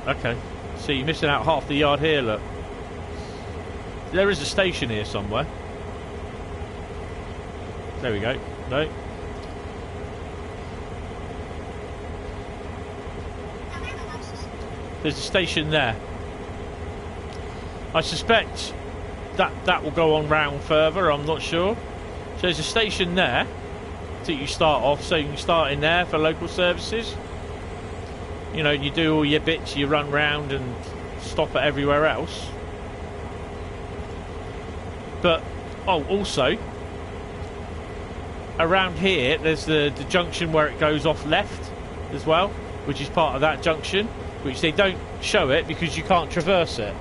Okay, so you're missing out half the yard here, look. There is a station here somewhere. There we go. No. There's a station there. I suspect that will go on round further, I'm not sure. So there's a station there that you start off, so you can start in there for local services. You know, you do all your bits, you run round and stop at everywhere else. But, oh, also, around here, there's the junction where it goes off left as well, which is part of that junction, which they don't show it because you can't traverse it.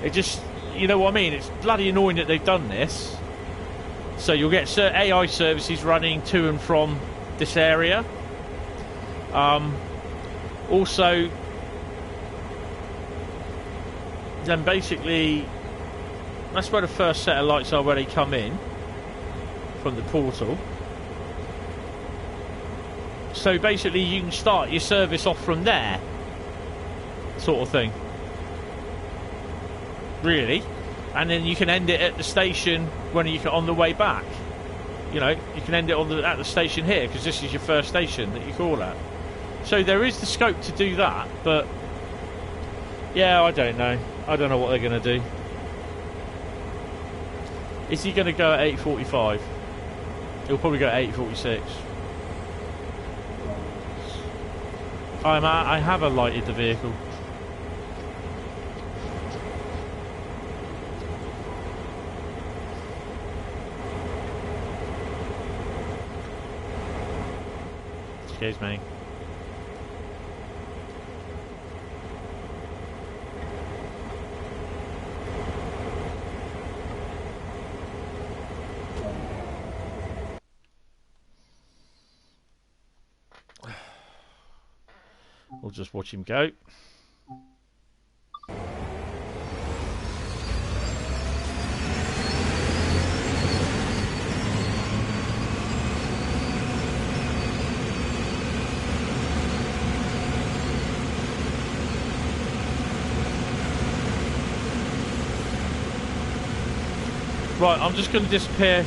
It just, you know what I mean? It's bloody annoying that they've done this. So you'll get AI services running to and from this area. Also, then basically, that's where the first set of lights are, where they come in from the portal. So basically you can start your service off from there, sort of thing, really, and then you can end it at the station when you on the way back. You know, you can end it at the station here, because this is your first station that you call at. So there is the scope to do that, but yeah, I don't know what they're going to do. Is he going to go at 8:45? He'll probably go at 8:46. I have alighted the vehicle. Excuse me. We'll just watch him go. Right, I'm just going to disappear,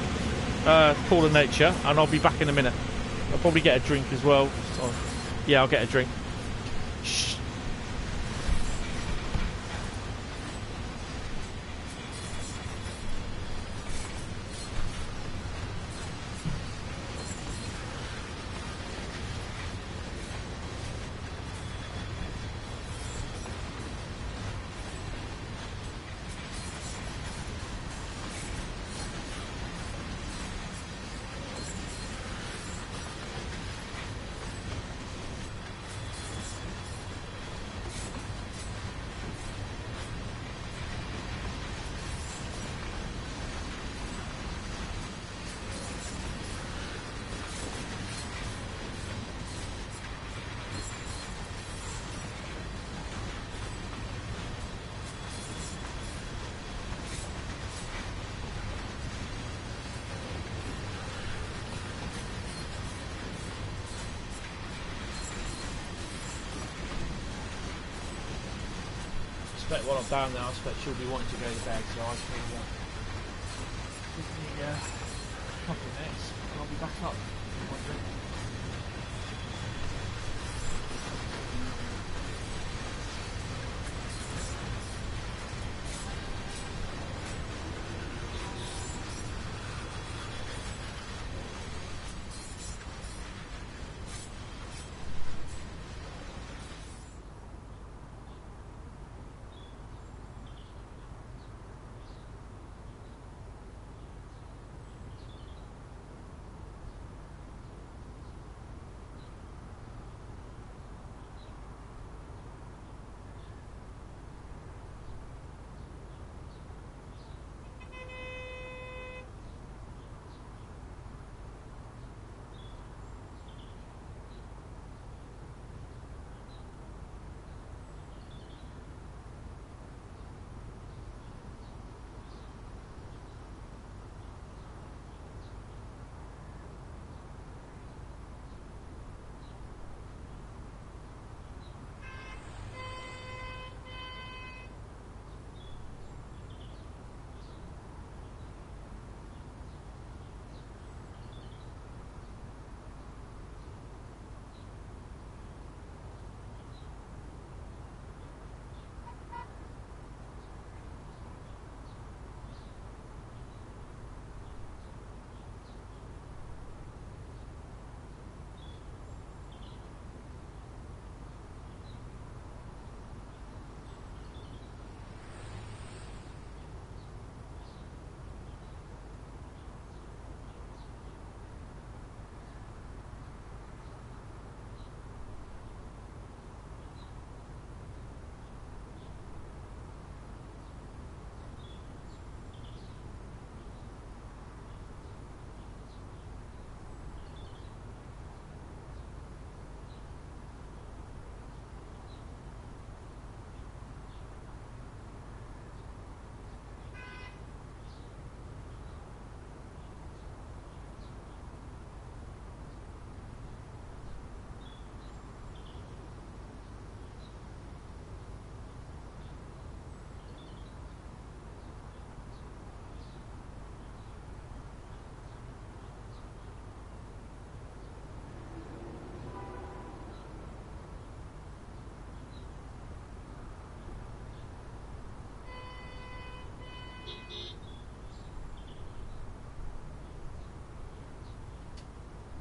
call of nature, and I'll be back in a minute. I'll probably get a drink as well. So, yeah, I'll get a drink. Shh. While I'm down there, I expect she'll be wanting to go to bed, so I feel give me a couple of minutes and I'll be back up.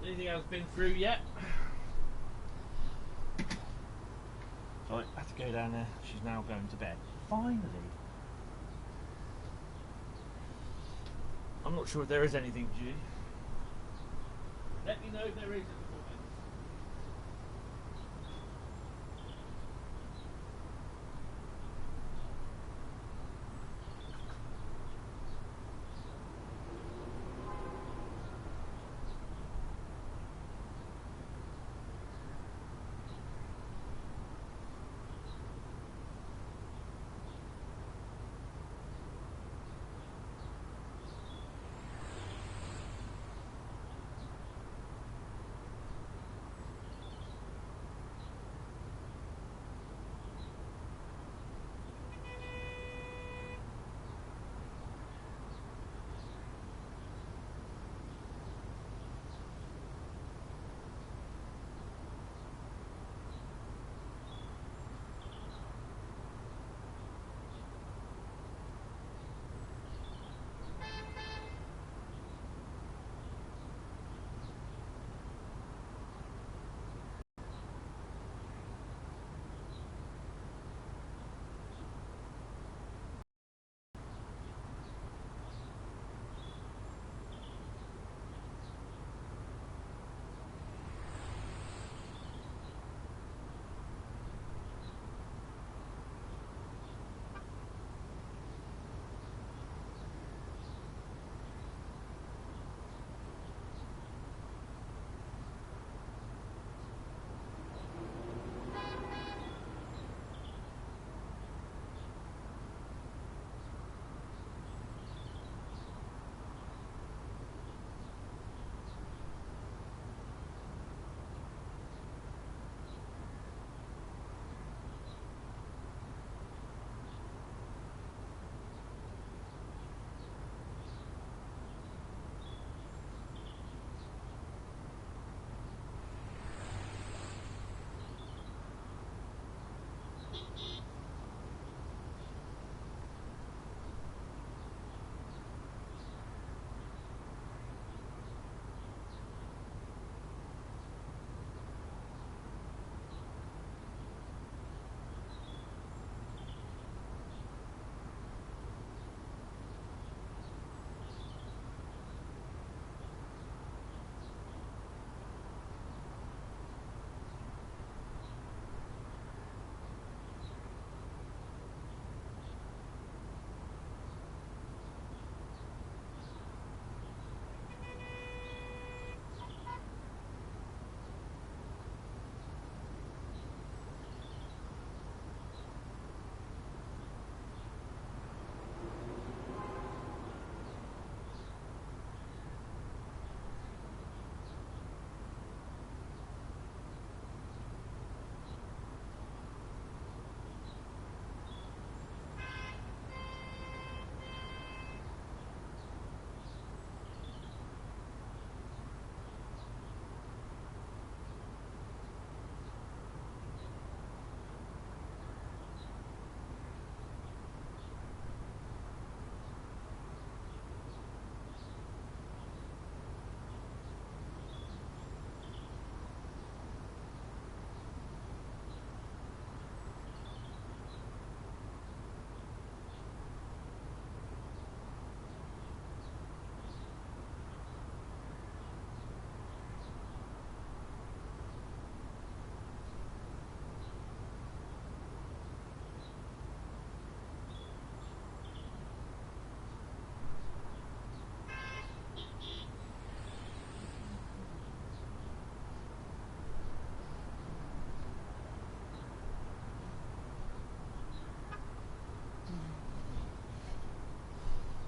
Anything else been through yet? Right, I have to go down there. She's now going to bed. Finally. I'm not sure if there is anything due. Let me know if there is.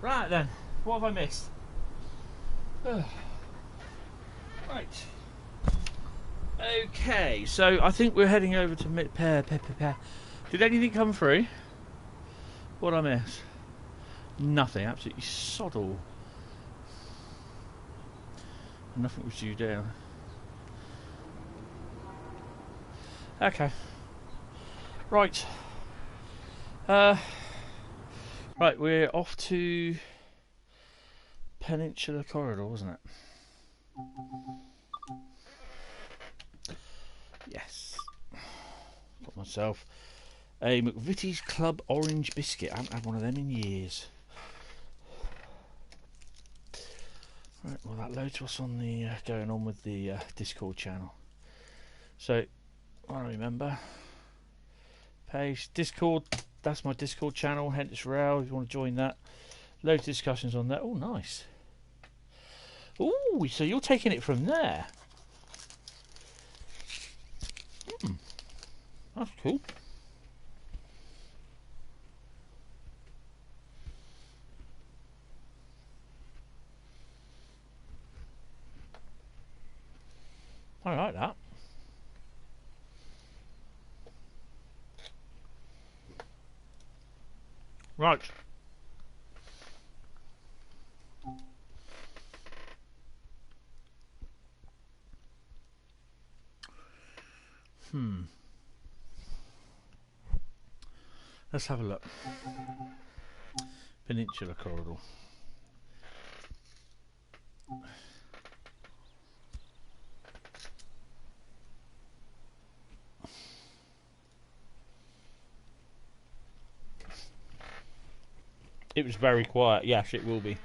Right then, what have I missed? Right. Okay, so I think we're heading over to Did anything come through? What did I miss? Nothing, absolutely sod all. Nothing was due down. Okay. Right. Right, we're off to Peninsula Corridor, wasn't it? Yes. Got myself a McVitie's Club Orange Biscuit. I haven't had one of them in years. Right, well that loads what's on the going on with the Discord channel. So, I remember. Page Discord. That's my Discord channel, Hentis Rhur, if you want to join that. Loads of discussions on that. Oh, nice. Oh, so you're taking it from there. That's cool. I like that. Right. Let's have a look. Peninsula Corridor. It was very quiet. Yes, it will be.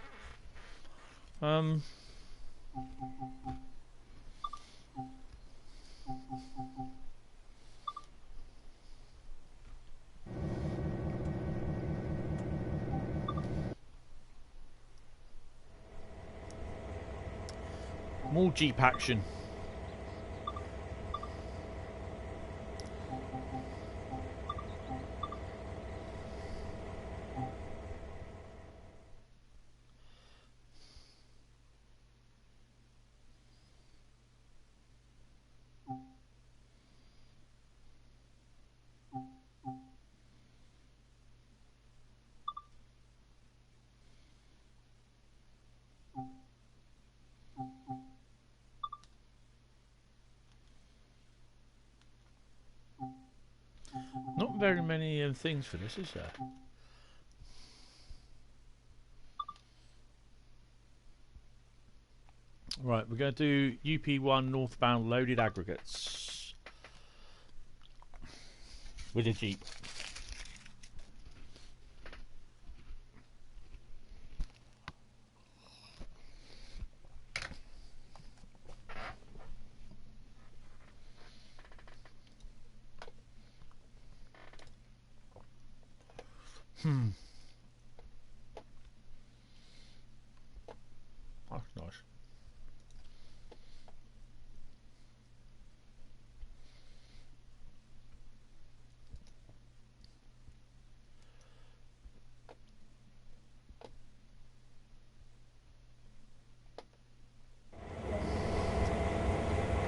More Jeep action. Not very many things for this, is there? Right, we're going to do UP1 northbound loaded aggregates with a Jeep. That's nice.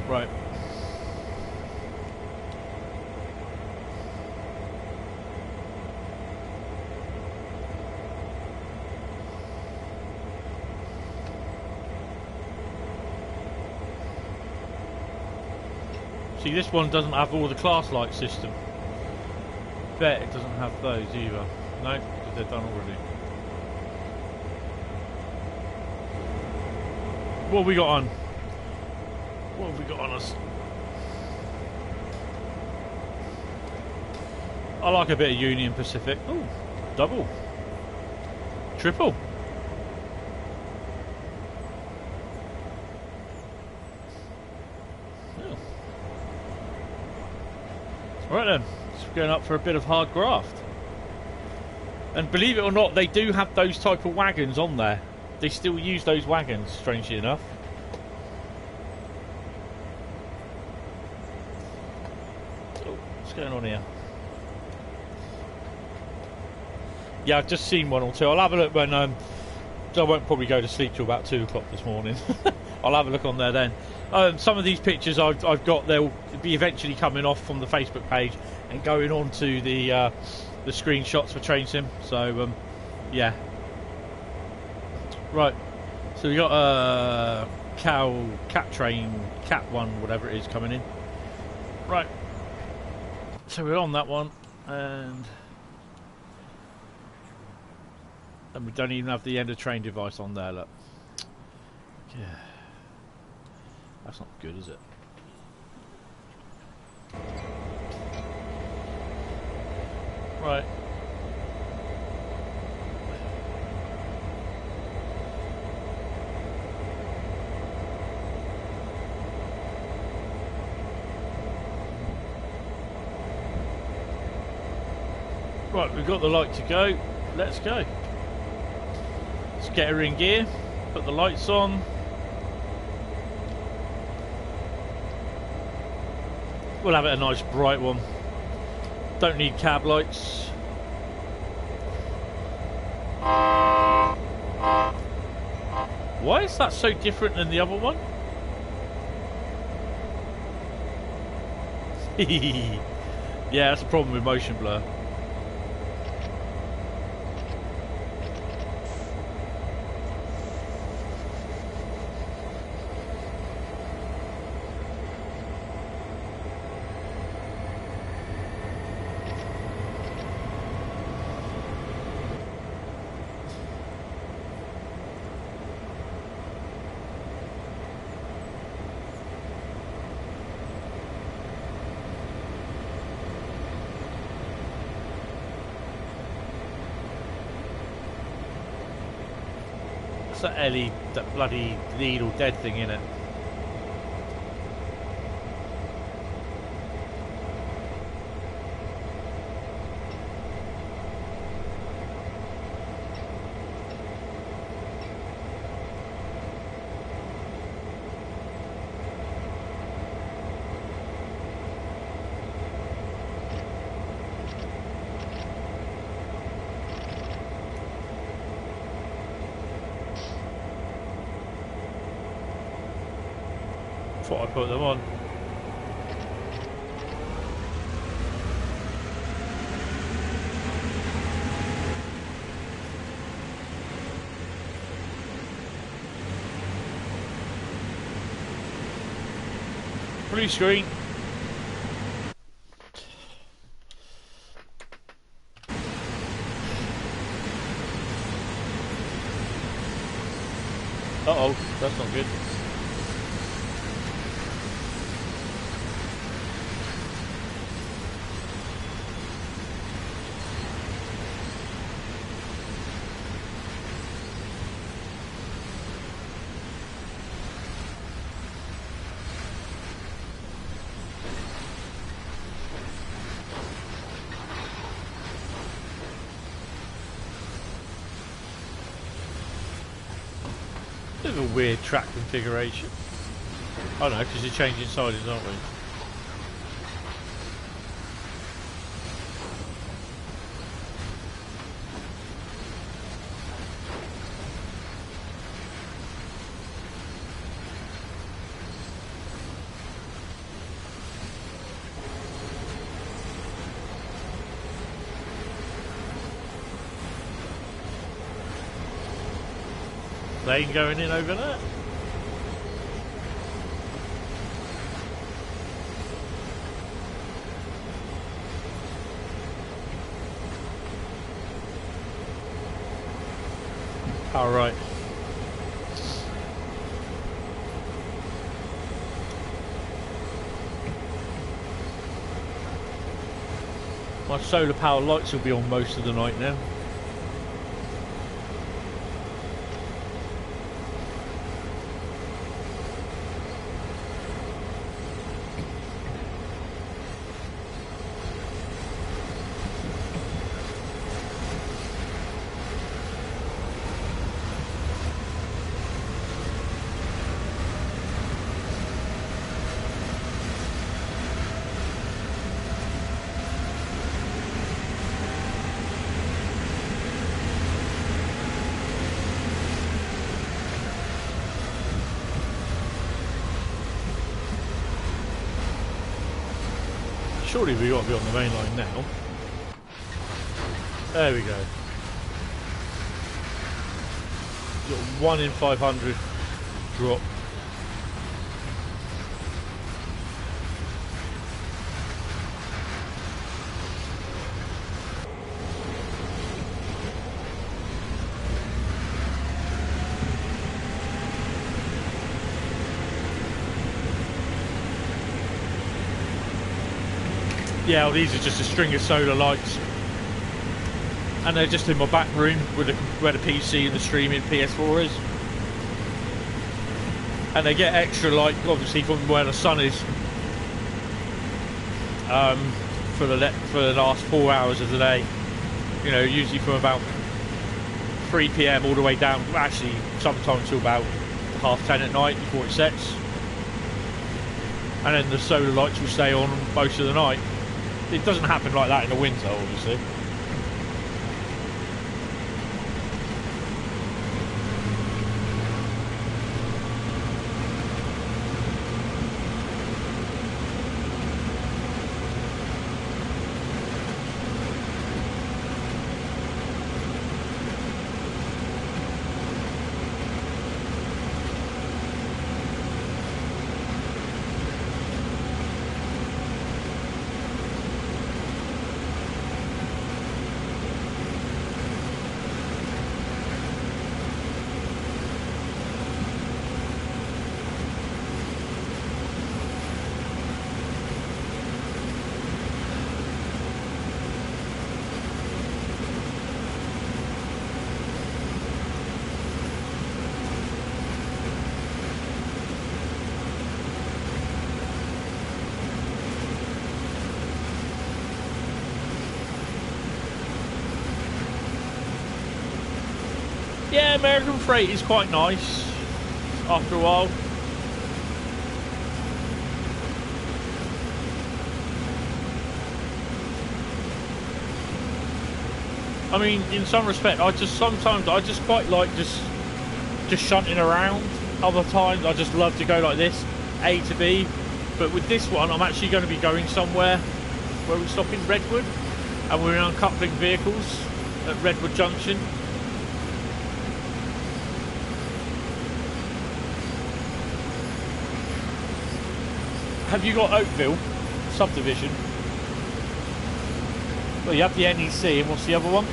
Right. See, this one doesn't have all the class light system. Bet it doesn't have those either. No, because they're done already. What have we got on? What have we got on us? I like a bit of Union Pacific. Oh, double. Triple. Right then, it's going up for a bit of hard graft. And believe it or not, they do have those type of wagons on there. They still use those wagons, strangely enough. Oh, what's going on here? Yeah, I've just seen one or two. I'll have a look when So I won't probably go to sleep till about 2 o'clock this morning. I'll have a look on there then. Some of these pictures I've got, they'll be eventually coming off from the Facebook page and going on to the screenshots for Train Sim. So yeah. Right. So we got a cat train, cat one, whatever it is, coming in. Right. So we're on that one, and we don't even have the end of train device on there, look. Yeah. That's not good, is it? Right. Right, we've got the light to go. Let's go. Let's get her in gear, put the lights on. We'll have it a nice bright one. Don't need cab lights. Why is that so different than the other one? Yeah, that's a problem with motion blur. That Ellie, that bloody needle dead thing in it. Thought I put them on. Blue screen. Uh-oh, that's not good. Bit of a weird track configuration. I don't know, because you're changing sidings, aren't we? Lane going in over there. All right. My solar power lights will be on most of the night now. surely we got to be on the main line now. There we go. Got 1 in 500 drop. Yeah, well, these are just a string of solar lights, and they're just in my back room with where the PC and the streaming PS4 is. And they get extra light, obviously, from where the sun is, for the last 4 hours of the day. You know, usually from about 3 PM all the way down, actually sometimes till about 10:30 at night before it sets. And then the solar lights will stay on most of the night. It doesn't happen like that in the winter, obviously. Yeah, American freight is quite nice after a while. I mean, in some respect, sometimes I just quite like just shunting around. Other times I just love to go like this, A to B. But with this one, I'm actually going to be going somewhere where we stop in Redwood, and we're uncoupling vehicles at Redwood Junction. Have you got Oakville subdivision? Well, you have the NEC, and what's the other one?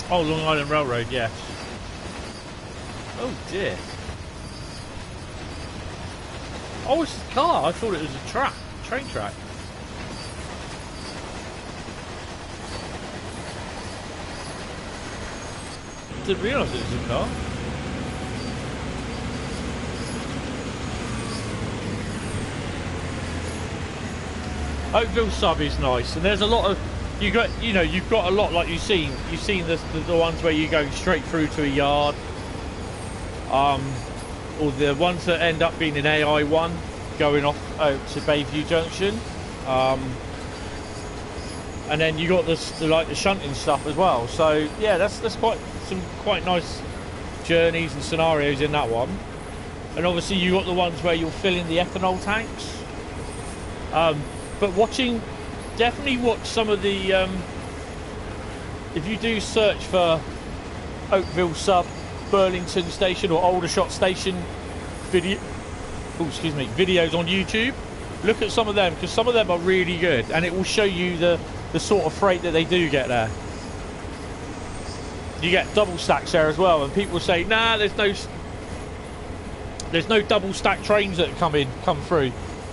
Oh, Long Island Railroad, yes. Oh dear. Oh, it's a car. I thought it was a train track. Didn't realise it was a car. Oakville Sub is nice, and there's a lot of you've got a lot like you've seen the ones where you go straight through to a yard, or the ones that end up being an AI1 going off out to Bayview Junction, and then you got the shunting stuff as well. So yeah, that's some quite nice journeys and scenarios in that one. And obviously you got the ones where you'll fill in the ethanol tanks. But definitely watch some of the, if you do search for Oakville Sub, Burlington Station or Aldershot Station videos on YouTube, look at some of them, because some of them are really good, and it will show you the sort of freight that they do get there. You get double stacks there as well, and people say, nah, there's no double stack trains that come through.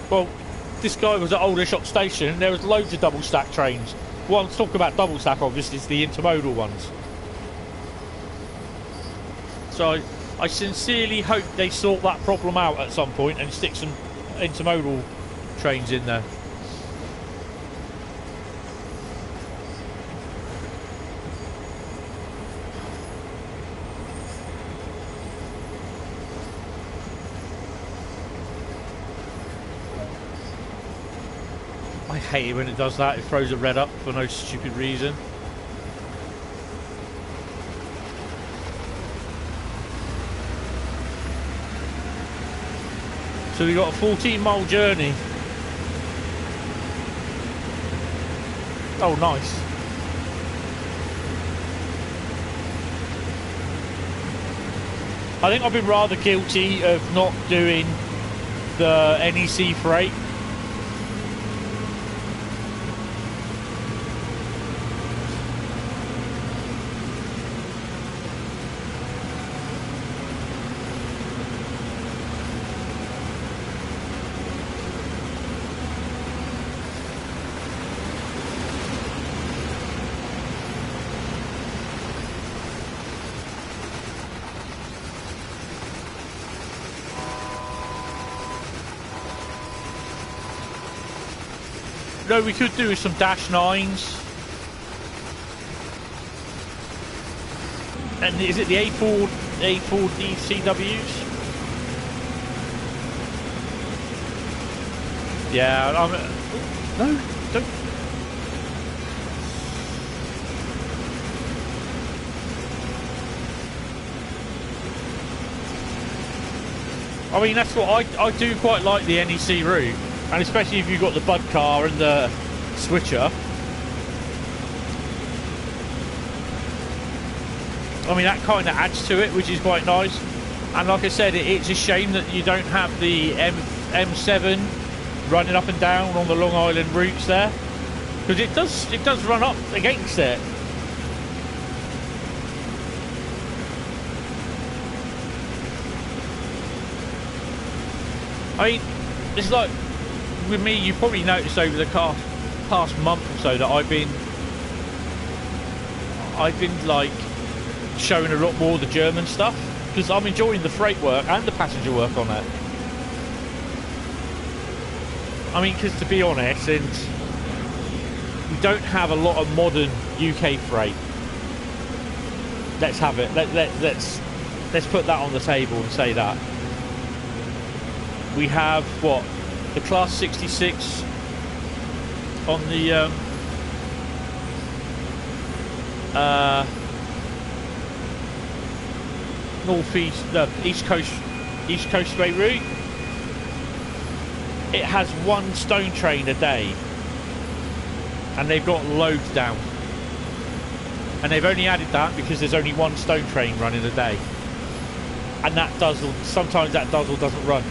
Well, this guy was at Aldershot Station, and there was loads of double stack trains. Well, let's talk about double stack, obviously, it's the intermodal ones. So I sincerely hope they sort that problem out at some point and stick some intermodal trains in there. hate it when it does that. It throws a red up for no stupid reason. So we got a 14-mile journey. Oh, nice. I think I've been rather guilty of not doing the NEC freight. No, we could do some dash 9s. And is it the A4 DCWs? Yeah, no, don't. I mean, that's what I do quite like the NEC route. And especially if you've got the Bud car and the switcher. I mean, that kind of adds to it, which is quite nice. And like I said, it's a shame that you don't have the M7 running up and down on the Long Island routes there. Because it does run up against it. I mean, it's like, with me, you probably noticed over the past month or so that I've been like showing a lot more of the German stuff, because I'm enjoying the freight work and the passenger work on it. I mean, because to be honest, and we don't have a lot of modern UK freight. Let's have it. Let's put that on the table and say that we have what? The Class 66 on the northeast, East Coastway route. It has one stone train a day, and they've got loads down. And they've only added that because there's only one stone train running a day, and that does sometimes that does or doesn't run.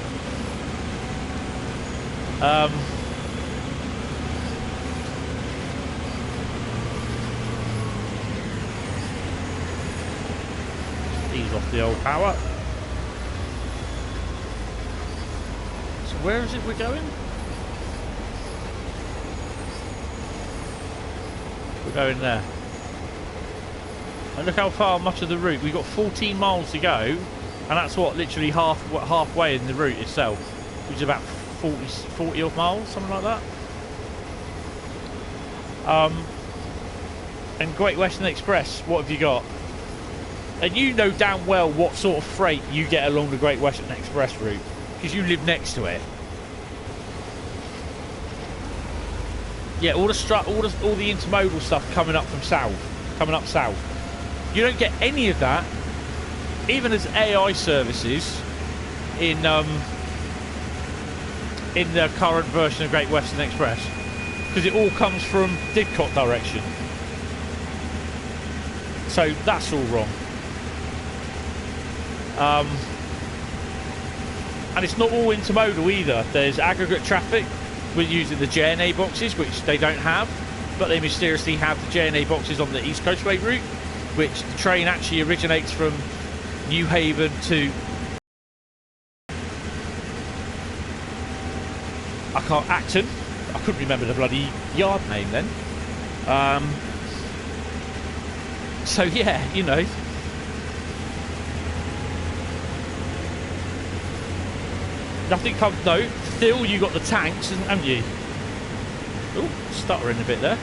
Ease off the old power. So where is it we're going? We're going there. And look how far much of the route. We've got 14 miles to go, and that's what, literally halfway in the route itself, which is about 40 odd miles, something like that. And Great Western Express, what have you got? And you know damn well what sort of freight you get along the Great Western Express route, because you live next to it. Yeah, all the intermodal stuff coming up south. You don't get any of that, even as AI services in the current version of Great Western Express, because it all comes from Didcot direction. So that's all wrong. And it's not all intermodal either. There's aggregate traffic. We're using the JNA boxes, which they don't have, but they mysteriously have the JNA boxes on the East Coastway route, which the train actually originates from New Haven to Acton. I couldn't remember the bloody yard name then. So yeah, you know. Nothing comes. No, still you got the tanks, haven't you? Oh, stuttering a bit there.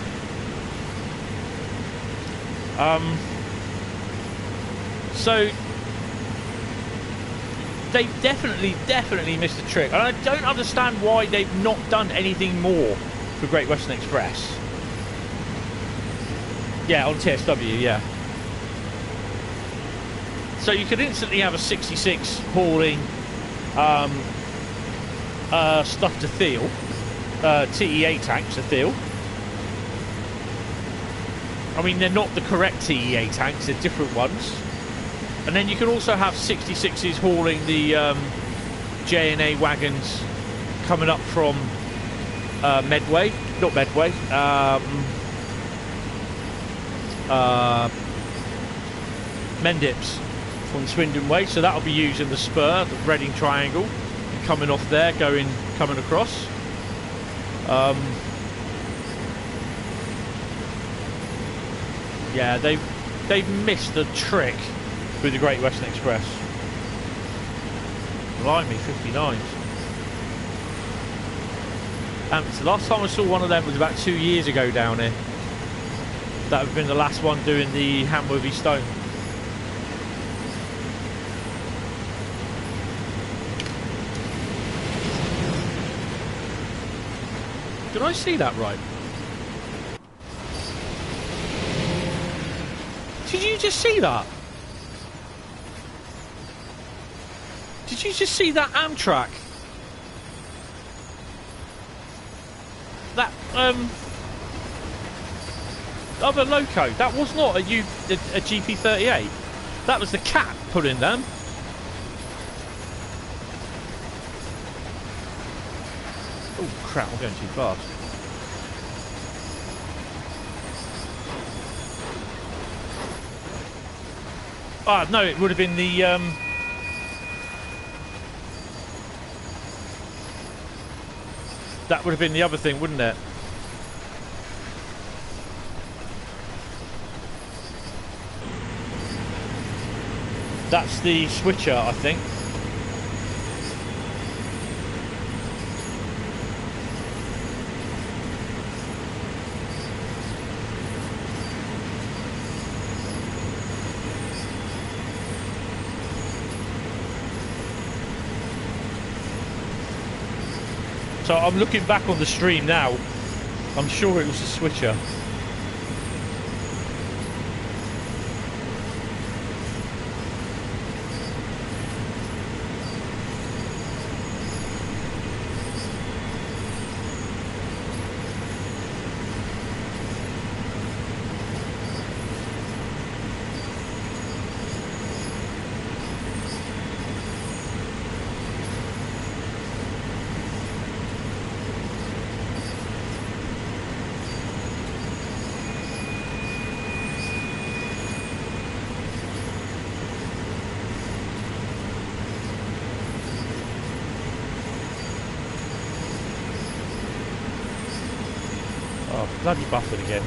So they've definitely missed a trick, and I don't understand why they've not done anything more for Great Western Express. Yeah, on TSW, yeah. So you could instantly have a 66 hauling stuff to Thiel, TE8 tanks to Thiel. I mean, they're not the correct TE8 tanks, they're different ones. And then you can also have 66s hauling the J&A wagons coming up from Medway, not Medway, Mendips from Swindon Way. So that'll be using the spur, the Reading Triangle, coming off there, coming across. Yeah, they've missed the trick with the Great Western Express. Blimey, 59s. So the last time I saw one of them was about 2 years ago down here. That would have been the last one doing the Hamworthy Stone. Did I see that right? Did you just see that? Did you just see that Amtrak? That other loco. That was not a GP38. That was the cat pulling them. Oh crap! I'm going too fast. Ah, no, it would have been the that would have been the other thing, wouldn't it? That's the switcher, I think. So I'm looking back on the stream now. I'm sure it was a switcher. Bloody buffered again.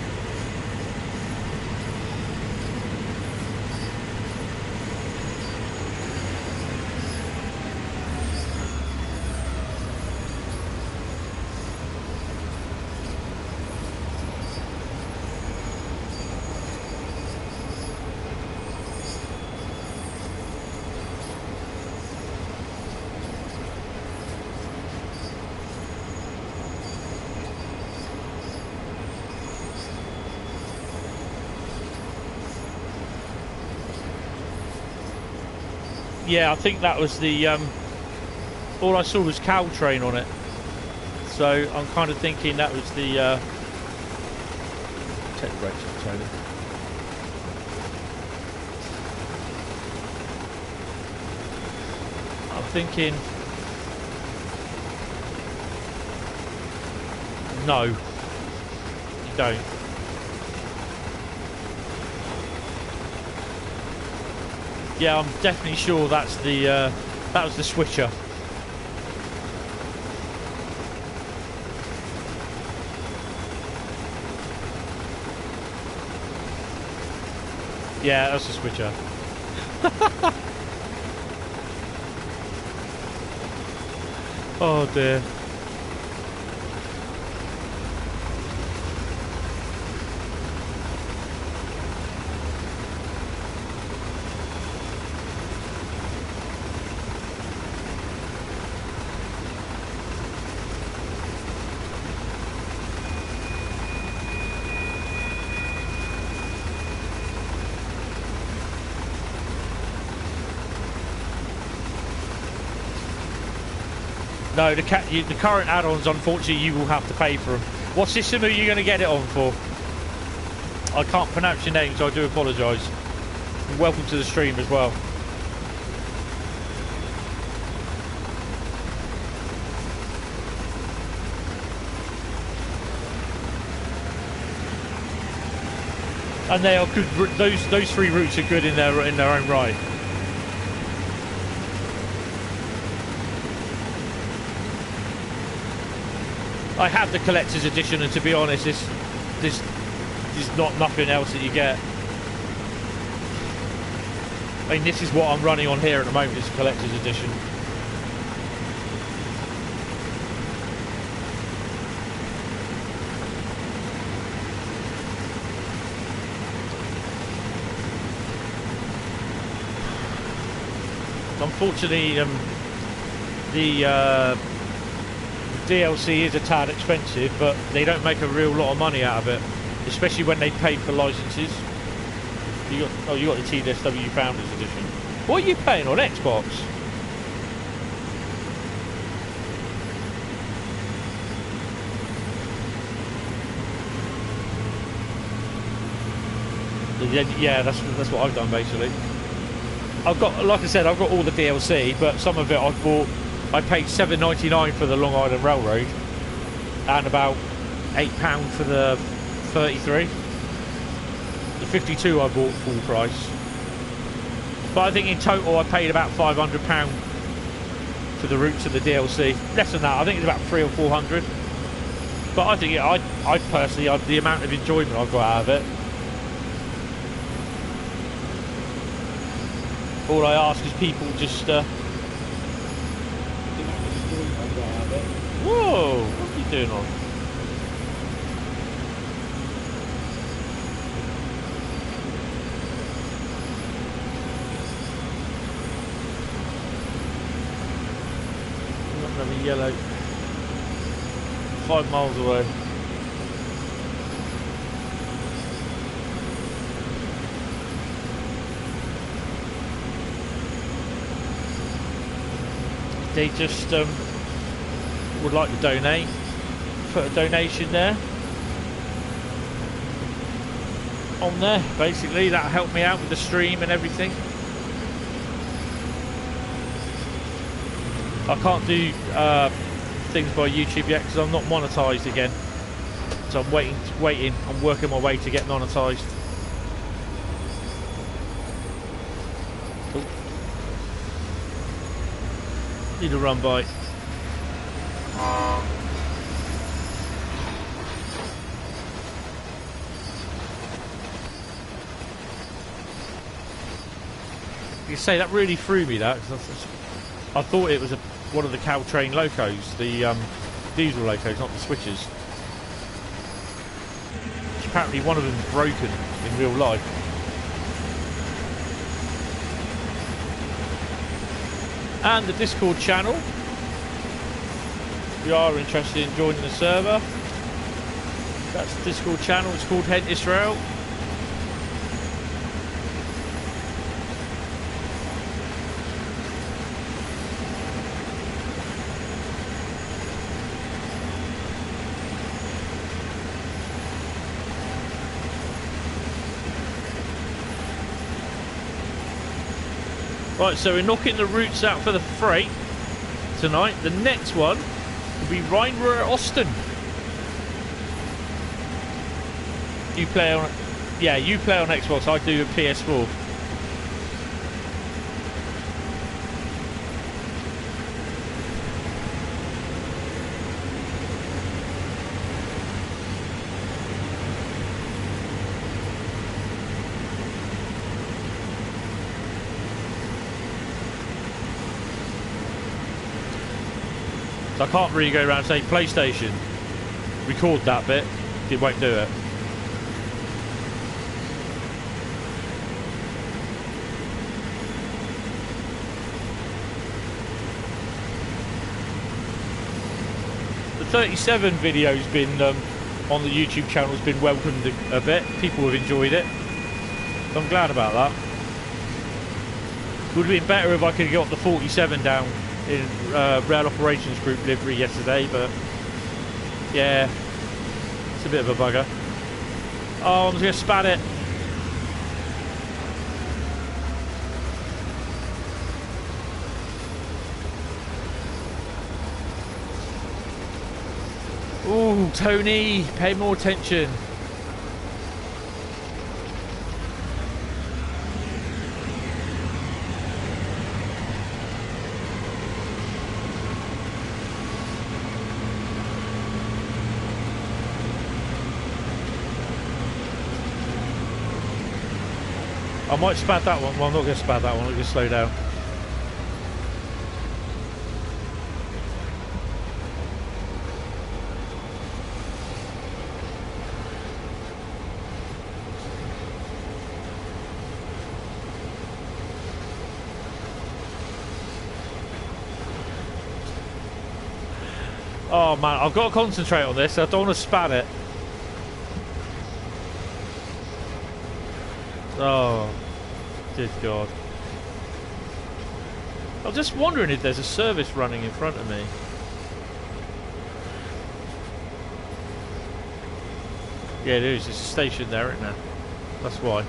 Yeah, I think that was the all I saw was Caltrain on it, so I'm kind of thinking that was the take the brakes off, Tony. I'm thinking no, you don't. Yeah, I'm definitely sure that's the that was the switcher. Yeah, that's the switcher. Oh dear. No, the current add-ons, unfortunately, you will have to pay for them. What system are you going to get it on for? I can't pronounce your name, so I do apologise. Welcome to the stream as well. And they are good. Those 3 routes are good in their own right. I have the collector's edition, and to be honest, there's not nothing else that you get. I mean, this is what I'm running on here at the moment. It's a collector's edition. Unfortunately, the DLC is a tad expensive, but they don't make a real lot of money out of it, especially when they pay for licenses. You got the TSW Founders Edition. What are you paying on Xbox? Yeah, that's what I've done basically. I've got, like I said, I've got all the DLC, but some of it I bought. I paid $7.99 for the Long Island Railroad, and about £8 for the 33. The 52 I bought full price. But I think in total I paid about £500 for the routes of the DLC. Less than that, I think it's about 300 or 400. But I think I personally, the amount of enjoyment I've got out of it. All I ask is people just whoa, what are you doing on? Another yellow. 5 miles away. They just would like to donate. Put a donation there. On there, basically. That'll help me out with the stream and everything. I can't do things by YouTube yet because I'm not monetized again. So I'm waiting. I'm working my way to get monetized. Need a run by. You say that really threw me, that, because I thought it was one of the Caltrain locos, the diesel locos, not the switches. Which apparently one of them's broken in real life. And the Discord channel. If you are interested in joining the server, that's the Discord channel. It's called Hentis Rail. Right, so we're knocking the routes out for the freight tonight. The next one will be Rhine, Rhur, Osten. You play on, yeah, you play on Xbox. I do a PS4. I can't really go around and say PlayStation, record that bit, it won't do it. The 37 video's been on the YouTube channel, has been welcomed a bit. People have enjoyed it. So I'm glad about that. Would have been better if I could have got the 47 down in Rail Operations Group livery yesterday, but yeah, it's a bit of a bugger. Oh, I'm just going to spat it. Ooh, Tony, pay more attention. I might spat that one. Well, I'm not going to spat that one. I'm going to slow down. Oh man, I've got to concentrate on this. I don't want to spat it. Oh, good God. I'm just wondering if there's a service running in front of me. Yeah, there is. There's a station there, isn't there? That's why.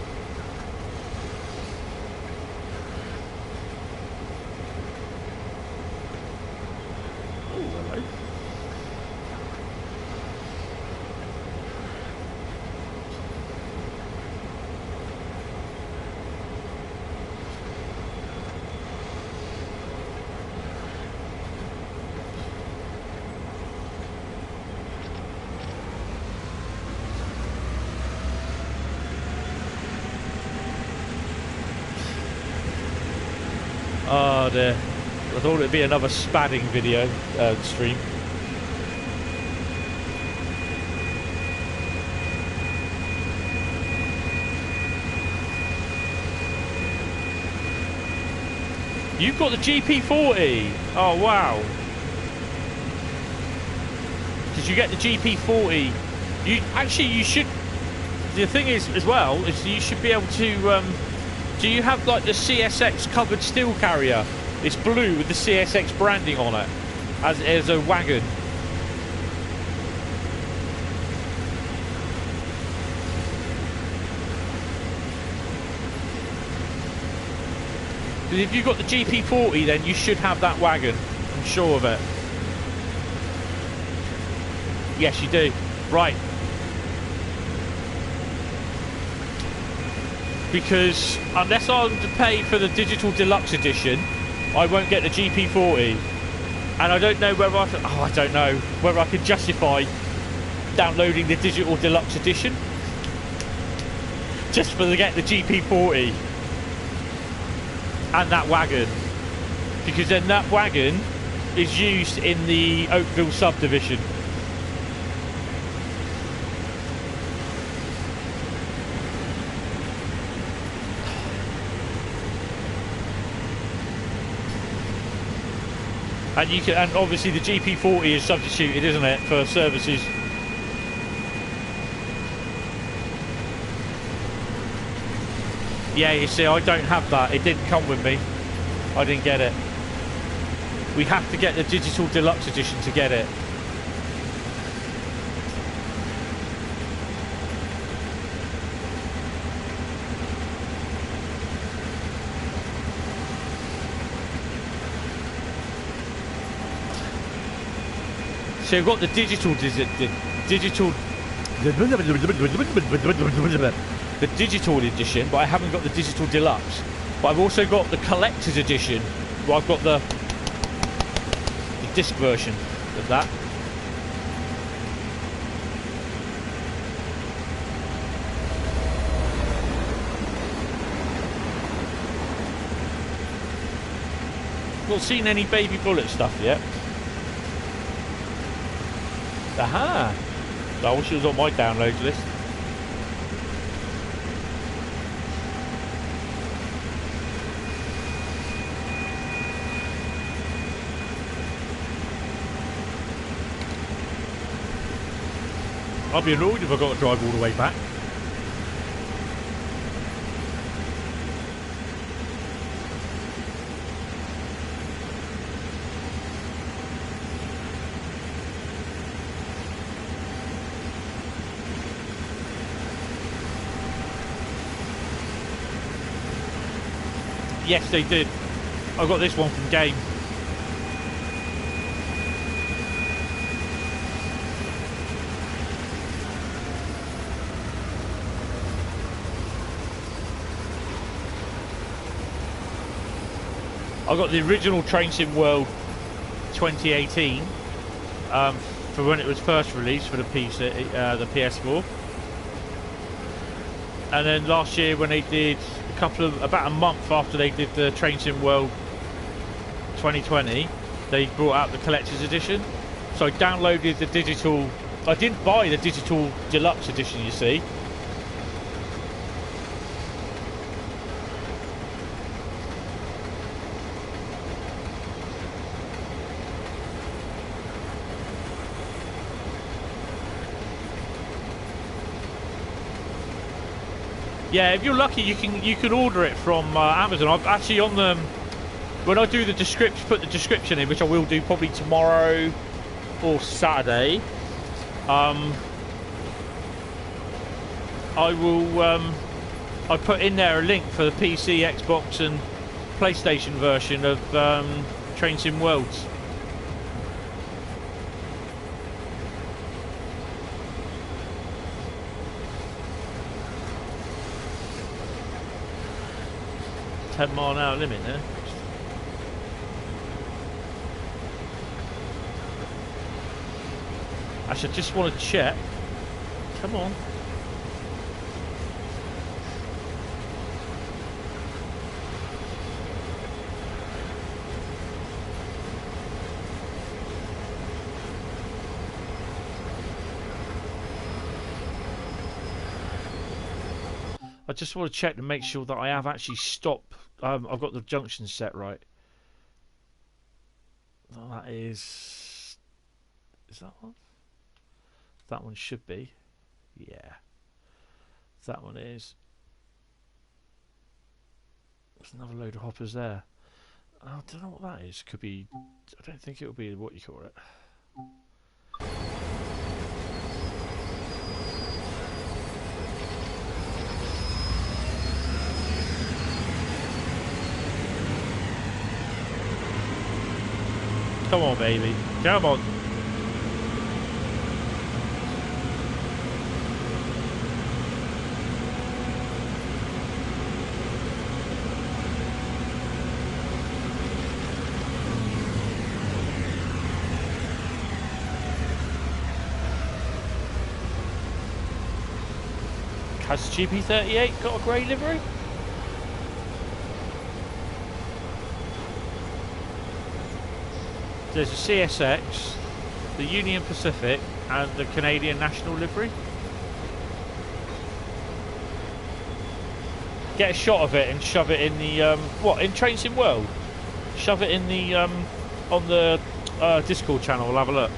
Oh dear. I thought it'd be another spatting video stream. You've got the GP40. Oh wow. Because you get the GP40. You should. The thing is, as well, is you should be able to. Do you have like the CSX covered steel carrier? It's blue with the CSX branding on it, as a wagon. Because if you've got the GP40, then you should have that wagon. I'm sure of it. Yes, you do. Right. Because unless I'm to pay for the digital deluxe edition, I won't get the GP40. And I don't know whether I don't know whether I can justify downloading the digital deluxe edition just for to get the GP40 and that wagon, because then that wagon is used in the Oakville subdivision. And you can, and obviously the GP40 is substituted, isn't it, for services? Yeah, you see, I don't have that. It didn't come with me. I didn't get it. We have to get the digital deluxe edition to get it. So you've got the digital edition, but I haven't got the digital deluxe. But I've also got the collector's edition, where I've got the disc version of that. Not seen any baby bullet stuff yet. Aha! I wish it was on my downloads list. I'll be annoyed if I've got to drive all the way back. Yes, they did. I got this one from Game. I got the original Train Sim World 2018 for when it was first released for the the PS4, and then last year when they did about a month after they did the Train Sim World 2020, they brought out the collector's edition. So I downloaded the digital. I didn't buy the digital deluxe edition, you see. Yeah, if you're lucky, you can order it from Amazon. I've actually on the when I do the description, put the description in, which I will do probably tomorrow or Saturday. I put in there a link for the PC, Xbox, and PlayStation version of Train Sim Worlds. $10-mile-an-hour limit there. Actually, I just want to check. Come on. I just want to check to make sure that I have actually stopped. I've got the junction set right. Oh, that is that one? That one should be. Yeah. That one is. There's another load of hoppers there. I don't know what that is. Could be. I don't think it will be what you call it. Come on, baby. Come on. Has GP38 got a grey livery? There's a CSX, the Union Pacific, and the Canadian National livery. Get a shot of it and shove it in the in Train Sim World. Shove it in the on the Discord channel. We'll have a look.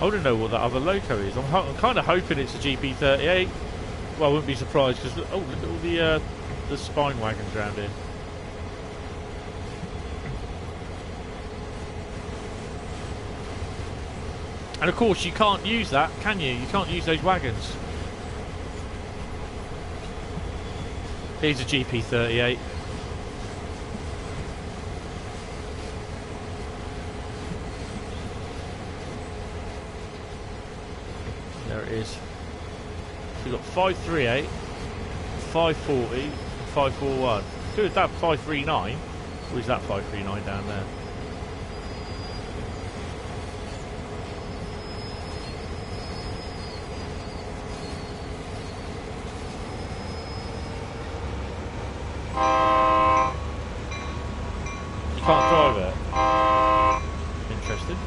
I don't know what that other loco is. I'm kind of hoping it's a GP38. Well, I wouldn't be surprised because look at all the spine wagons around here. And of course, you can't use that, can you? You can't use those wagons. Here's a GP38. There it is. So you've got 538, 540, 541. Could that 539? Or is that 539 down there? You can't drive it. Interesting.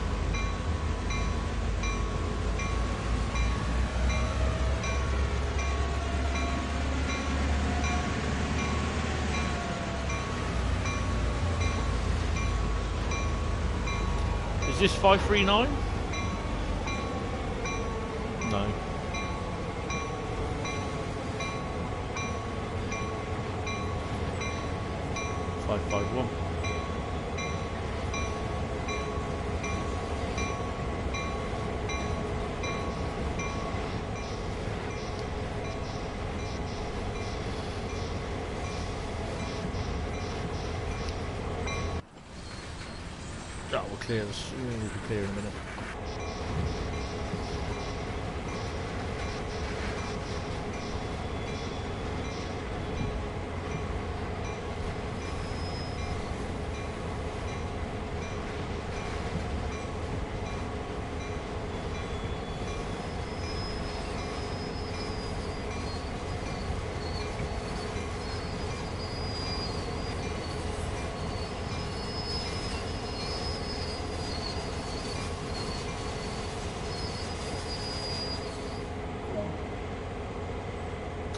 Is this 539? No. Oh, we'll clear this. We'll be clear in a minute.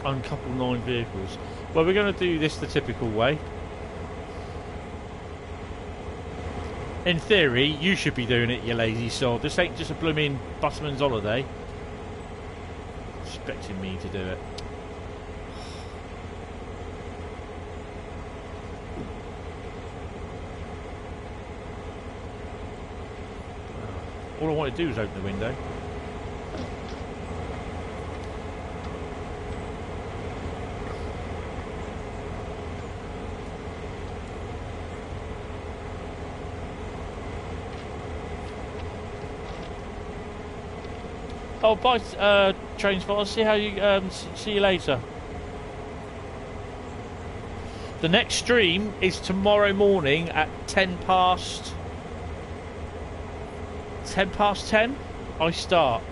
Uncouple 9 vehicles. Well, we're going to do this the typical way. In theory, you should be doing it, you lazy sod. This ain't just a blooming busman's holiday. Expecting me to do it. All I want to do is open the window. Oh, bye, train spotter. See how you. See you later. The next stream is tomorrow morning at 10 past 10. I start.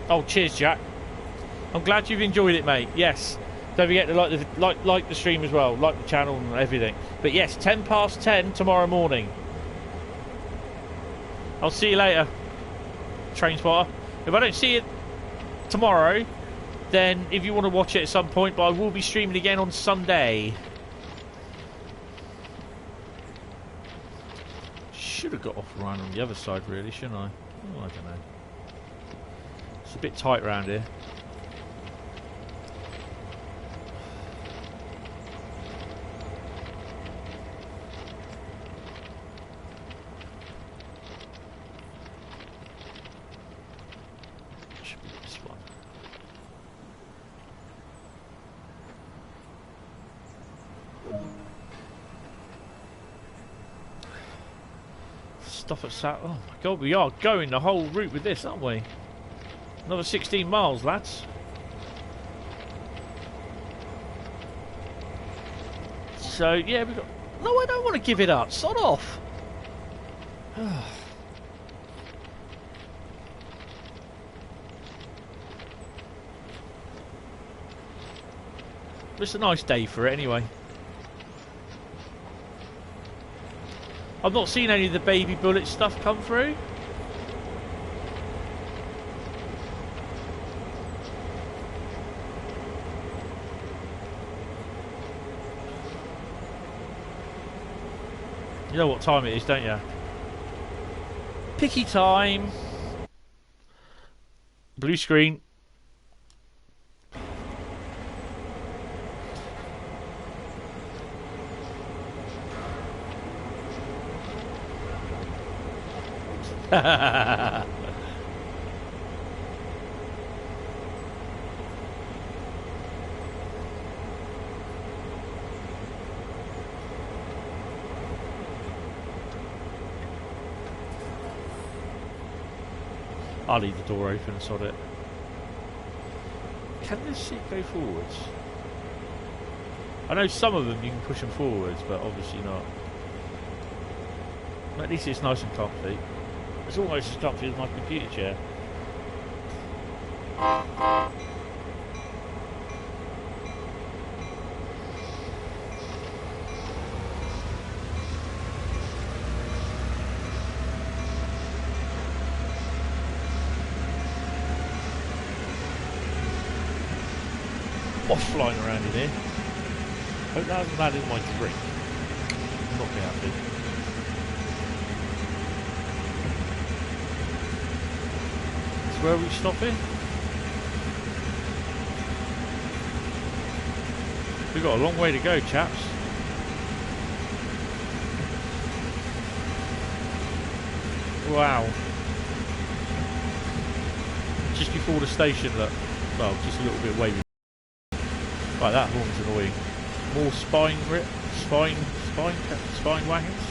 Oh, cheers, Jack. I'm glad you've enjoyed it, mate. Yes. Don't forget to like the stream as well, like the channel and everything. But yes, 10 past 10 tomorrow morning. I'll see you later, train spotter. If I don't see it tomorrow, then if you want to watch it at some point, but I will be streaming again on Sunday. Should have got off Rhine on the other side, really, shouldn't I? Oh, I don't know. It's a bit tight around here. Stop at Sat. Oh my god, we are going the whole route with this, aren't we? Another 16 miles, lads. So yeah, we got. No, I don't want to give it up. Sod off. It's a nice day for it, anyway. I've not seen any of the baby bullet stuff come through. You know what time it is, don't you? Picky time. Blue screen. I'll leave the door open and sod it. Can this seat go forwards? I know some of them you can push them forwards, but obviously not. At least it's nice and comfy. It's almost as comfy as my computer chair. What's flying around in here? Hope that hasn't landed in my drink. I'm not very happy. Where are we stopping? We've got a long way to go, chaps. Wow. Just before the station, look. Well, just a little bit away. Right, that horn's annoying. More spine wagons.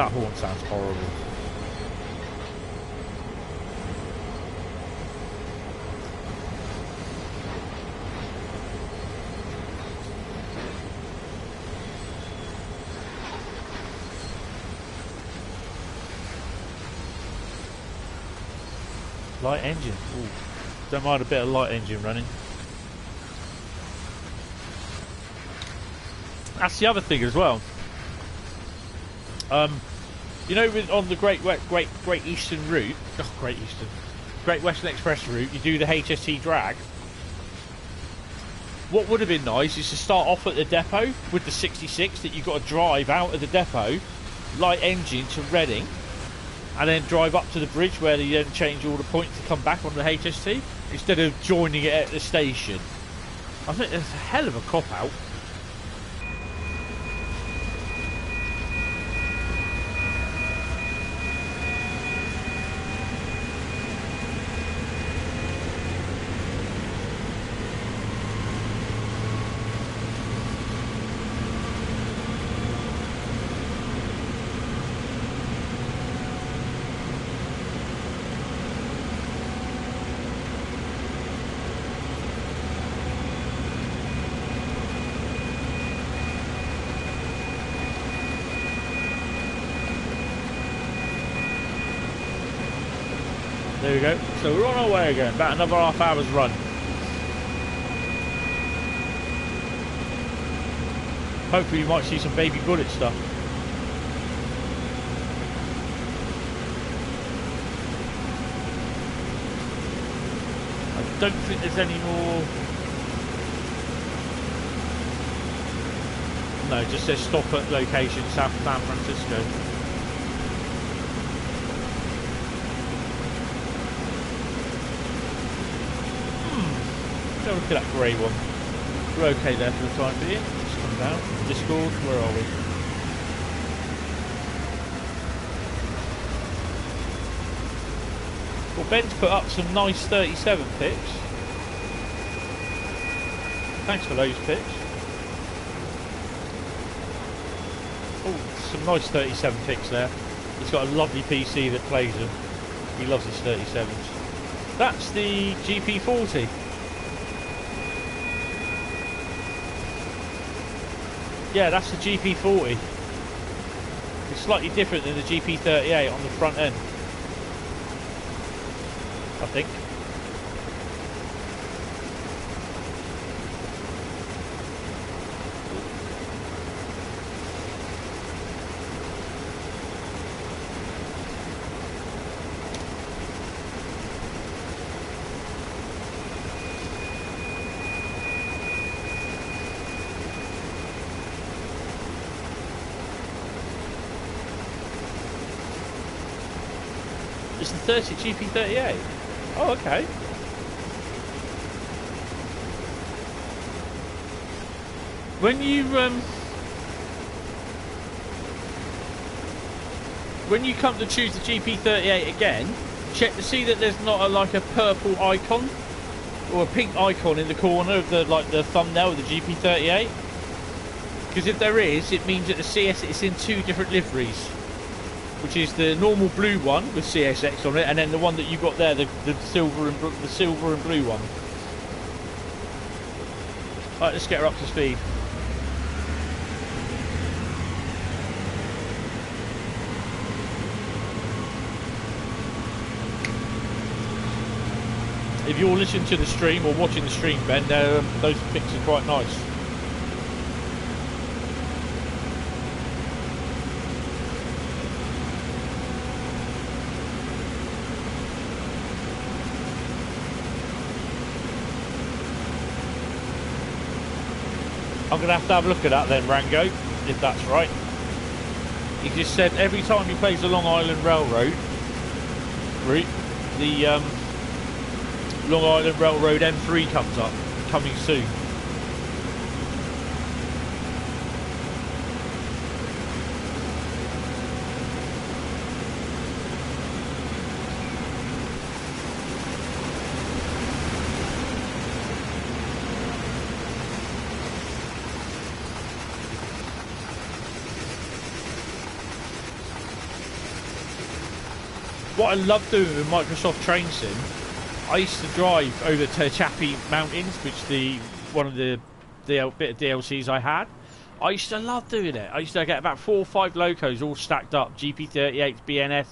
That horn sounds horrible. Light engine. Ooh. Don't mind a bit of light engine running. That's the other thing as well. You know, on the Great Eastern route, Great Western Express route, you do the HST drag. What would have been nice is to start off at the depot with the 66 that you've got to drive out of the depot, light engine to Reading, and then drive up to the bridge where you then change all the points to come back on the HST instead of joining it at the station. I think it's a hell of a cop out. There we go. So we're on our way again. About another half hour's run. Hopefully you might see some baby bullet stuff. I don't think there's any more. No, it just says stop at location South San Francisco. Look at that grey one. We're okay there for the time being. Just come down. Discord, where are we? Well, Ben's put up some nice 37 pics. Thanks for those pics. Oh, some nice 37 pics there. He's got a lovely PC that plays them. He loves his 37s. That's the GP40. Yeah, that's the GP40. It's slightly different than the GP38 on the front end, I think. It's the 30 GP38. Oh, okay. When you come to choose the GP38 again, check to see that there's not like a purple icon or a pink icon in the corner of the thumbnail of the GP38. Because if there is, it means that the CS is in two different liveries. Which is the normal blue one with CSX on it, and then the one that you got there, the silver and blue one. Right, let's get her up to speed. If you're listening to the stream or watching the stream, Ben, those pics are quite nice. I'm going to have a look at that then, Rango, if that's right. He just said every time he plays the Long Island Railroad route, the Long Island Railroad M3 comes up, coming soon. what I love doing with Microsoft Train Sim, I used to drive over to Chappie Mountains, which one of the bit of DLCs I had. I used to love doing it. I used to get about 4 or 5 locos all stacked up, GP38s, BNS,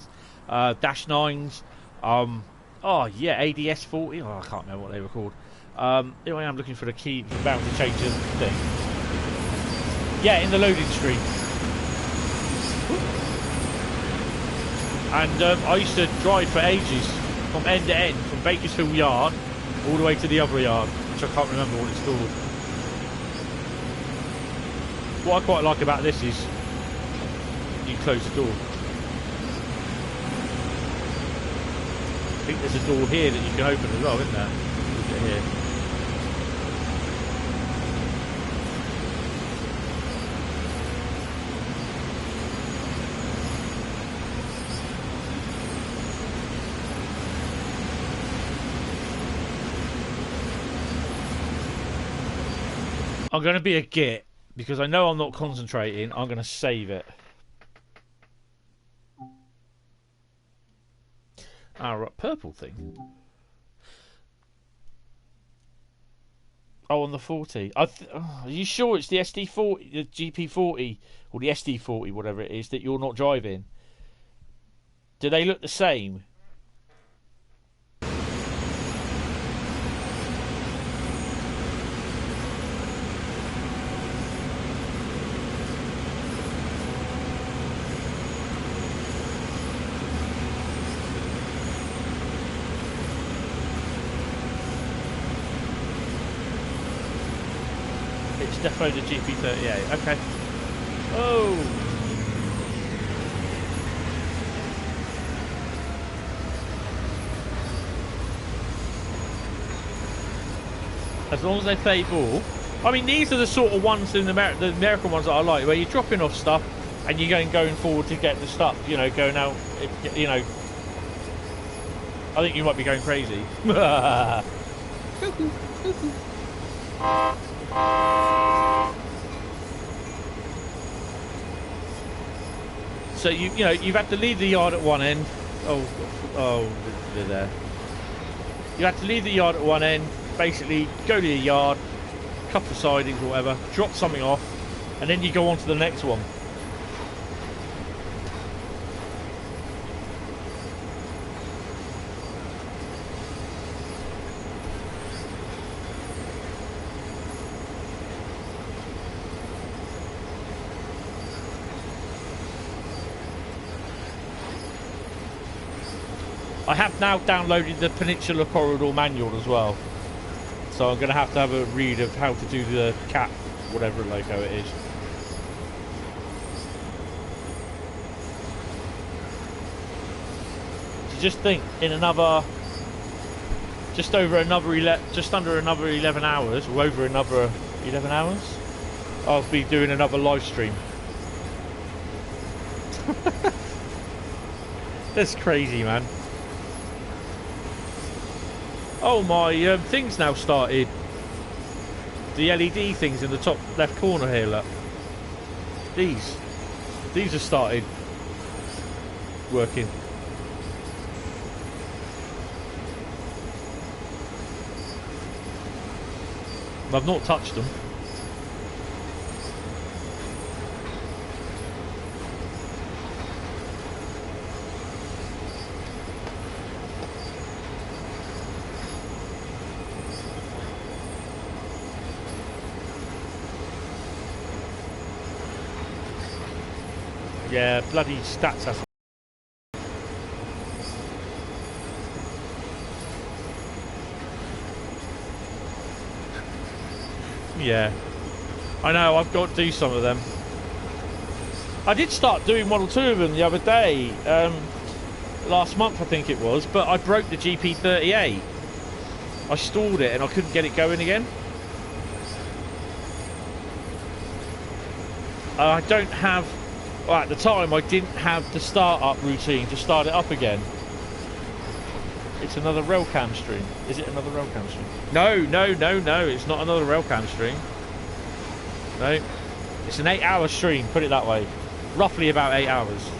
Dash 9s, oh yeah, ADS 40. Oh, I can't remember what they were called. Here I am looking for the key about to change the thing. Yeah, in the loading screen. And I used to drive for ages from end to end, from Bakersfield Yard all the way to the other yard, which I can't remember what it's called. What I quite like about this is you close the door. I think there's a door here that you can open as well, isn't there? Look at here. I'm going to be a git, because I know I'm not concentrating. I'm going to save it. Ah, right, purple thing. Oh, on the 40. Are you sure it's the SD40, the GP40, or the SD40, whatever it is, that you're not driving? Do they look the same? Defo the GP38. Okay. Oh. As long as they play ball. I mean, these are the sort of ones in the American ones that I like, where you're dropping off stuff and you're going forward to get the stuff. You know, going out. You know. I think you might be going crazy. So you know you've had to leave the yard at one end. Oh, they're there. You had to leave the yard at one end. Basically, go to your yard, couple of sidings or whatever, drop something off, and then you go on to the next one. I have now downloaded the Peninsula Corridor manual as well, so I'm going to have a read of how to do the cat, whatever loco it is. So just think, in another, just under another 11 hours, or over another 11 hours, I'll be doing another live stream. That's crazy, man. Oh, my thing's now started. The LED things in the top left corner here, look. These have started working. I've not touched them. Yeah, bloody stats has. Yeah, I know, I've got to do some of them. I did start doing 1 or 2 of them the other day, last month I think it was, but I broke the GP38. I stalled it and I couldn't get it going again. I don't have, well, at the time I didn't have the start-up routine to start it up again. It's another railcam stream. Is it another railcam stream? No, it's not another railcam stream. No, it's an 8-hour stream, put it that way. Roughly about 8 hours.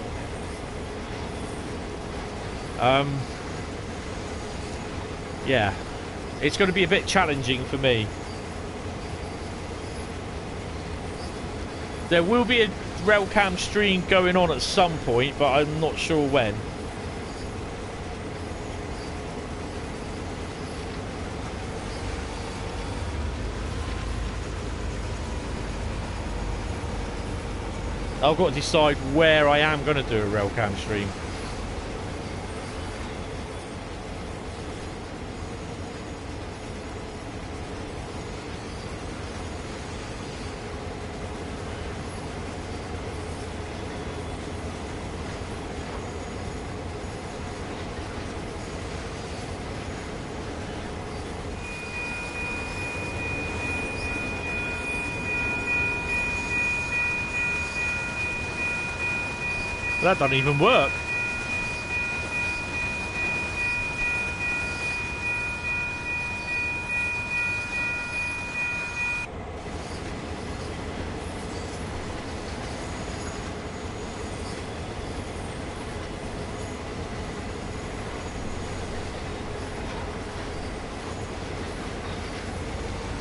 Yeah, it's going to be a bit challenging for me. There will be a railcam stream going on at some point, but I'm not sure when. I've got to decide where I am going to do a railcam stream. That doesn't even work.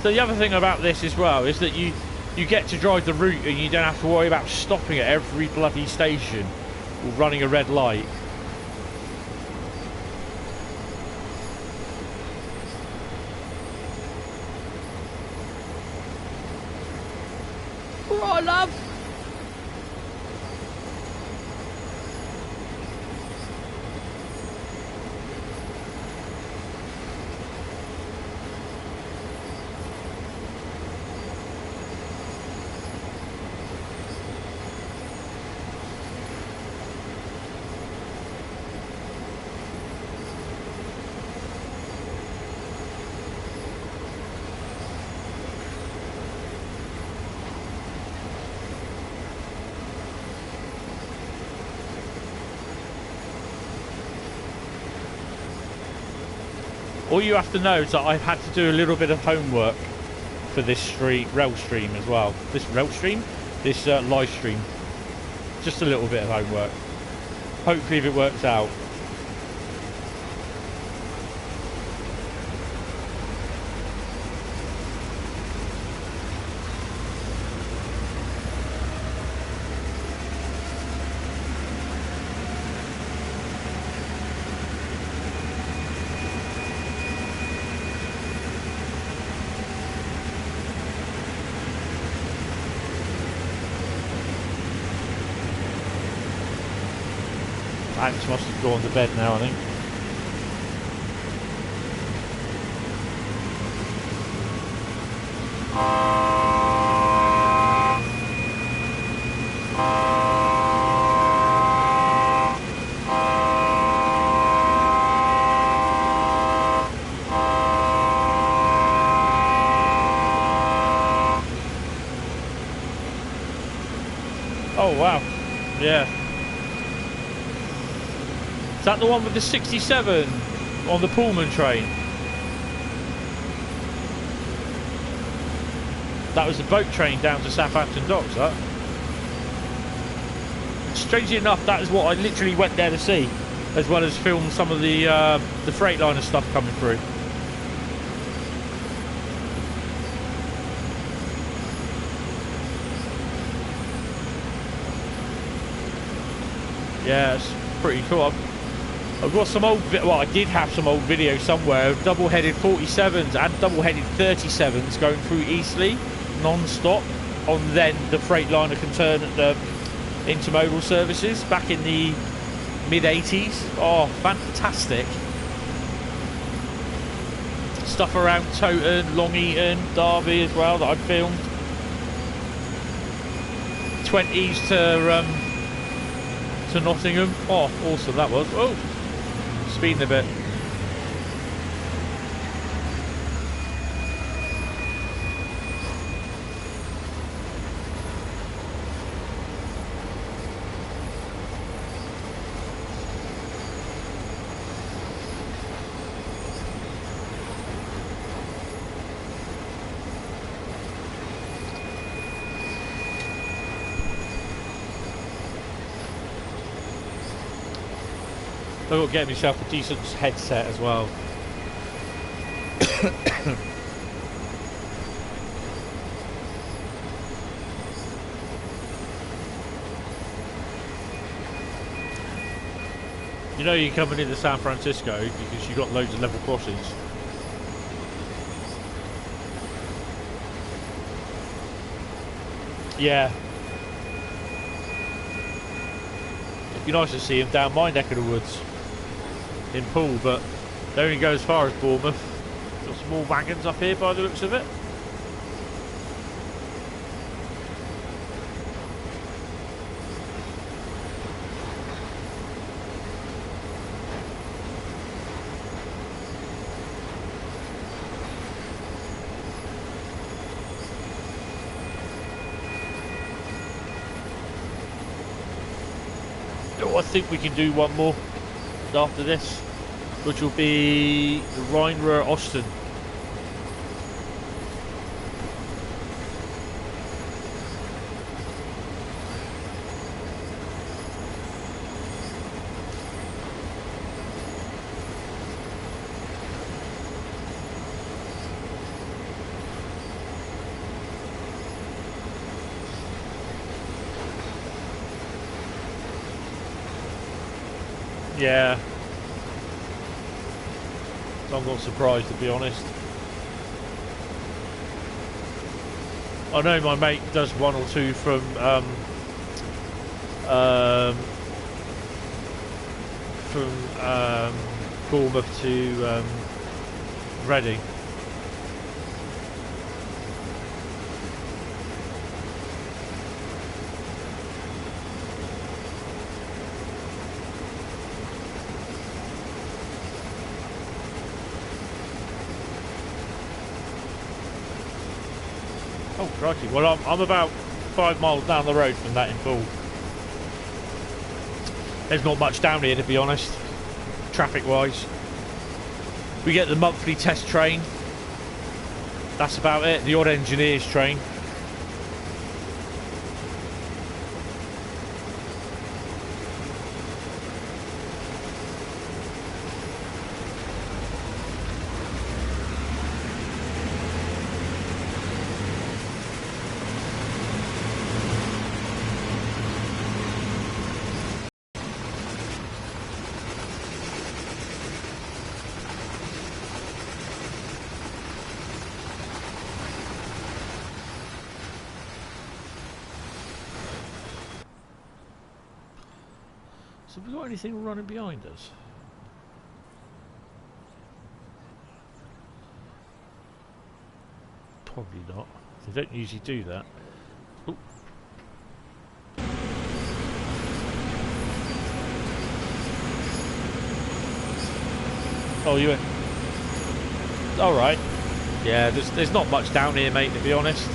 So the other thing about this as well is that you get to drive the route and you don't have to worry about stopping at every bloody station or running a red light. Right, love. All you have to know is that I've had to do a little bit of homework for this rail stream as well. This rail stream? This live stream. Just a little bit of homework. Hopefully if it works out. Alex must have gone to bed now, I think. Oh wow, yeah. Is that the one with the 67 on the Pullman train? That was the boat train down to Southampton Docks, that. Strangely enough, that is what I literally went there to see, as well as film some of the Freightliner stuff coming through. Yeah, it's pretty cool. I've got some old, well, I did have some old video somewhere of double-headed 47s and double-headed 37s going through Eastleigh non-stop on then the Freightliner can turn at the intermodal services back in the mid-80s. Oh, fantastic. Stuff around Toton, Long Eaton, Derby as well that I'd filmed. 20s to Nottingham. Oh, awesome that was. Oh, speeding a bit. I've got to get myself a decent headset as well. You know you're coming into San Francisco because you've got loads of level crossings. Yeah. It'd be nice to see him down my neck of the woods in Poole, but they only go as far as Bournemouth. Got small wagons up here by the looks of it. I think we can do one more after this, which will be the Rhur Osten. Yeah, I'm not surprised, to be honest. I know my mate does one or two from Bournemouth to Reading. Oh, crikey. Well, I'm about 5 miles down the road from that in Poole. There's not much down here, to be honest, traffic-wise. We get the monthly test train. That's about it. The odd engineers train. So have we got anything running behind us? Probably not. They don't usually do that. Ooh. Oh, you went... Alright. Yeah, there's not much down here, mate, to be honest.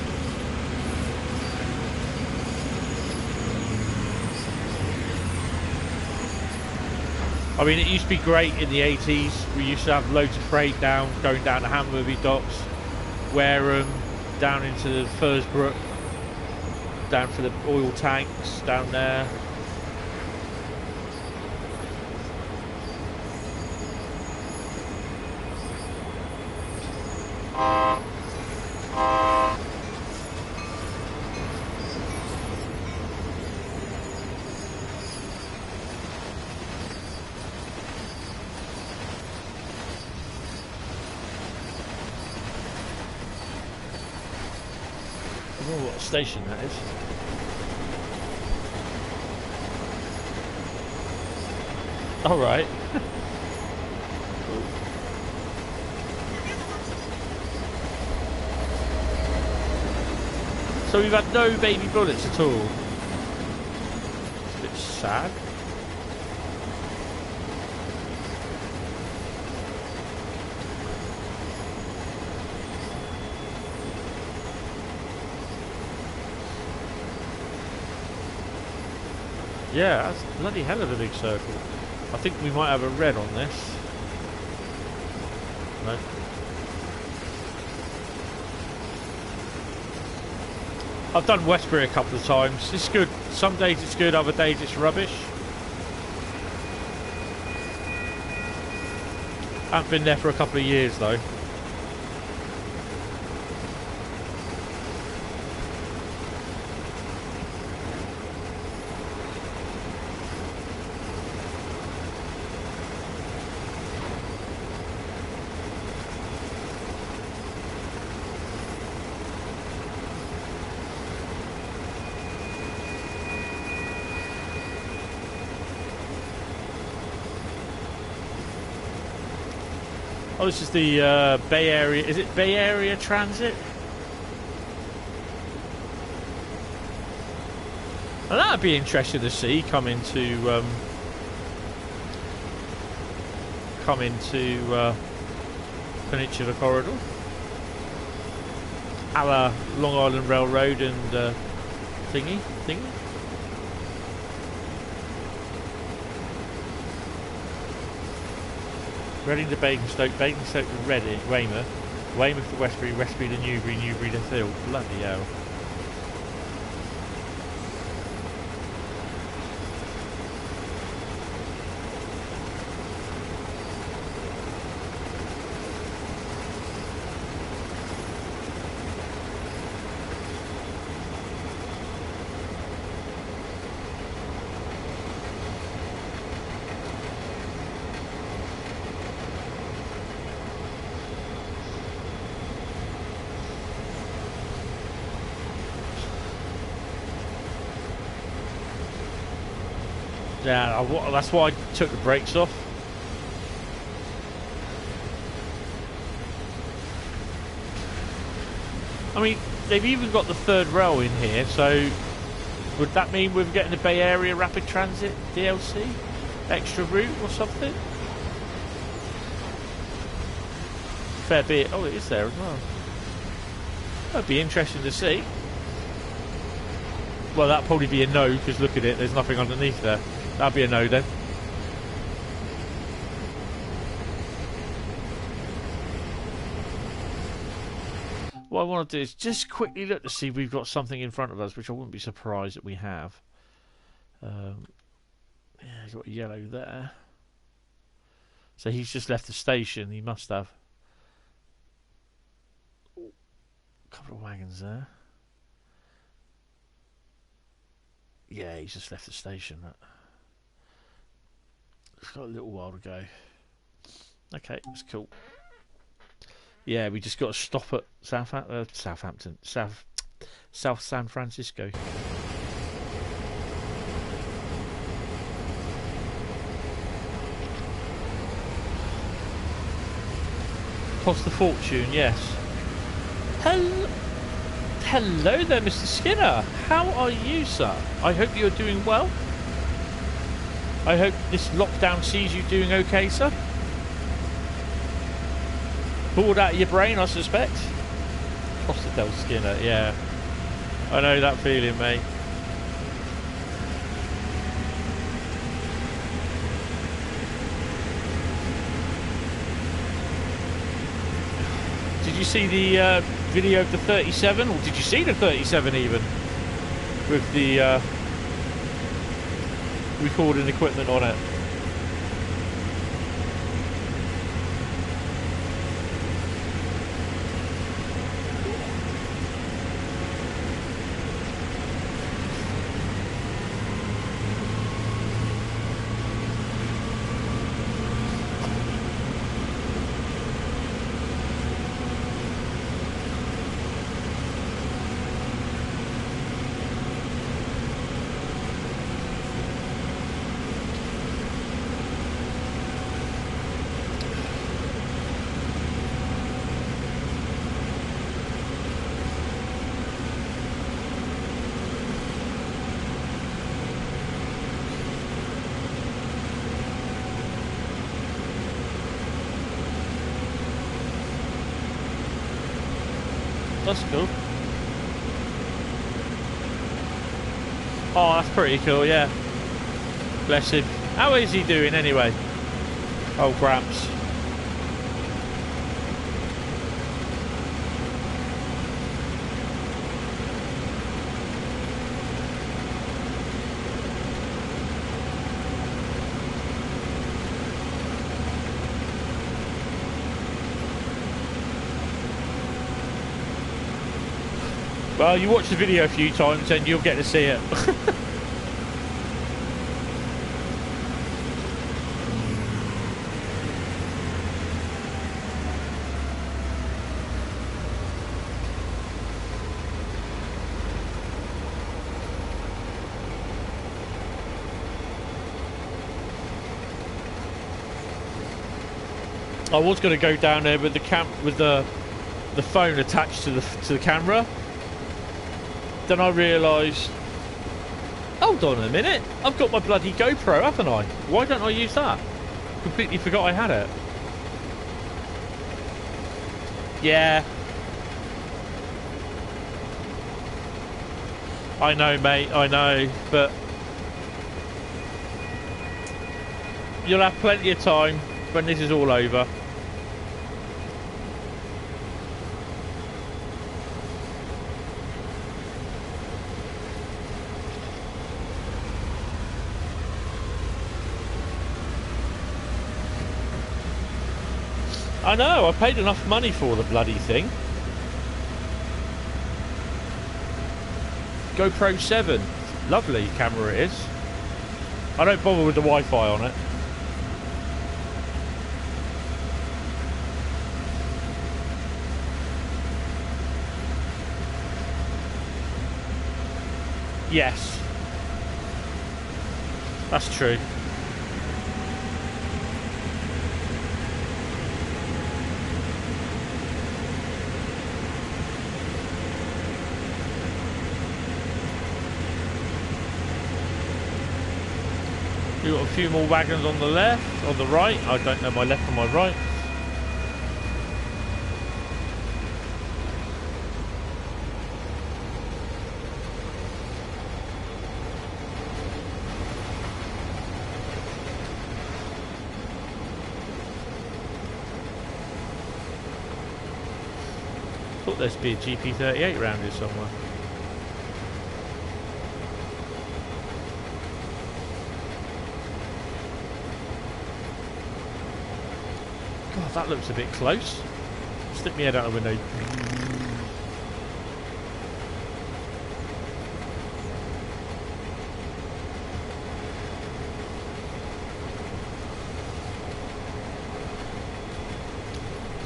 I mean, it used to be great in the 80s. We used to have loads of freight going down to Hammerby docks, Wareham, down into the Fursbrook, down for the oil tanks down there. I don't know what station that is. All right. So we've had no baby bullets at all. It's a bit sad. Yeah, that's a bloody hell of a big circle. I think we might have a red on this. No. I've done Westbury a couple of times. It's good. Some days it's good, other days it's rubbish. Haven't been there for a couple of years though. Oh, this is the Bay Area. Is it Bay Area Transit? And that'd be interesting to see come into Peninsula Corridor, a la Long Island Railroad and thingy. Reading to Basingstoke to Reading, Weymouth, Weymouth to Westbury, Westbury to Newbury, Newbury to Thiel. Bloody hell. Yeah, that's why I took the brakes off. I mean, they've even got the third rail in here, so would that mean we're getting the Bay Area Rapid Transit DLC? Extra route or something? Fair bit. Oh, it is there as well. That'd be interesting to see. Well, that'd probably be a no, because look at it, there's nothing underneath there. That'd be a no then. What I want to do is just quickly look to see if we've got something in front of us, which I wouldn't be surprised that we have. Yeah, got a yellow there. So he's just left the station, he must have. A couple of wagons there. Yeah, he's just left the station. It's got a little while to go. Okay, that's cool. Yeah, we just got to stop at South San Francisco. Cost a fortune, yes. Hello there, Mr. Skinner. How are you, sir? I hope you're doing well. I hope this lockdown sees you doing okay, sir. Bored out of your brain, I suspect. Del Skinner, yeah. I know that feeling, mate. Did you see the video of the 37? Or did you see the 37 even? With the recording equipment on it. That's cool. Oh, that's pretty cool, yeah. Bless him. How is he doing anyway? Oh, Gramps. Well, you watch the video a few times and you'll get to see it. I was going to go down there with the phone attached to the camera. Then I realised, hold on a minute, I've got my bloody GoPro, haven't I? Why don't I use that? Completely forgot I had it. Yeah. I know, mate, I know, but you'll have plenty of time when this is all over. I know, I paid enough money for the bloody thing. GoPro 7. Lovely camera it is. I don't bother with the Wi-Fi on it. Yes. That's true. You've got a few more wagons on the left, on the right. I don't know my left from my right. Thought there'd be a GP38 around here somewhere. God, that looks a bit close. Stick my head out the window.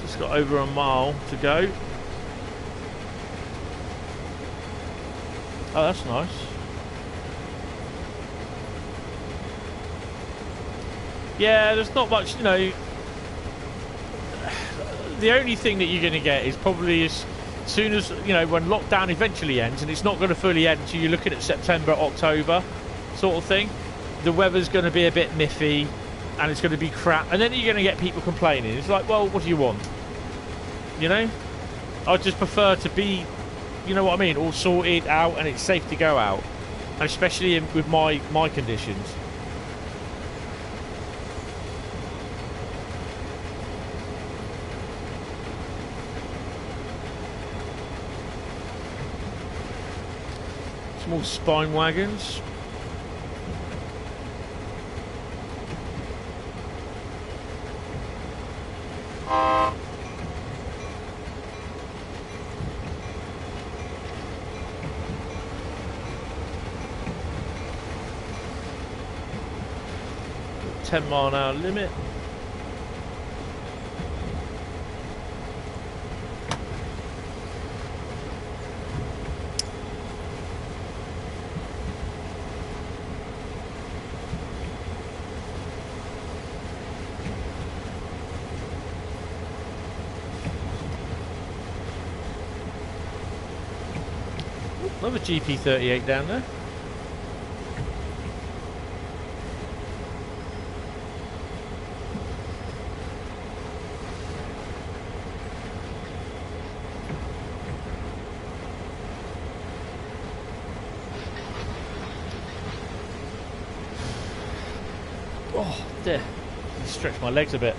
Just got over a mile to go. Oh, that's nice. Yeah, there's not much, you know. The only thing that you're going to get is probably as soon as, you know, when lockdown eventually ends, and it's not going to fully end until you're looking at September, October sort of thing. The weather's going to be a bit miffy and it's going to be crap, and then you're going to get people complaining. It's like, well, what do you want? You know? I'd just prefer to be, you know what I mean, all sorted out and it's safe to go out, and especially with my conditions. Small spine wagons. Got 10-mile-an-hour limit. Another GP38 down there. Oh, dear. Stretch my legs a bit.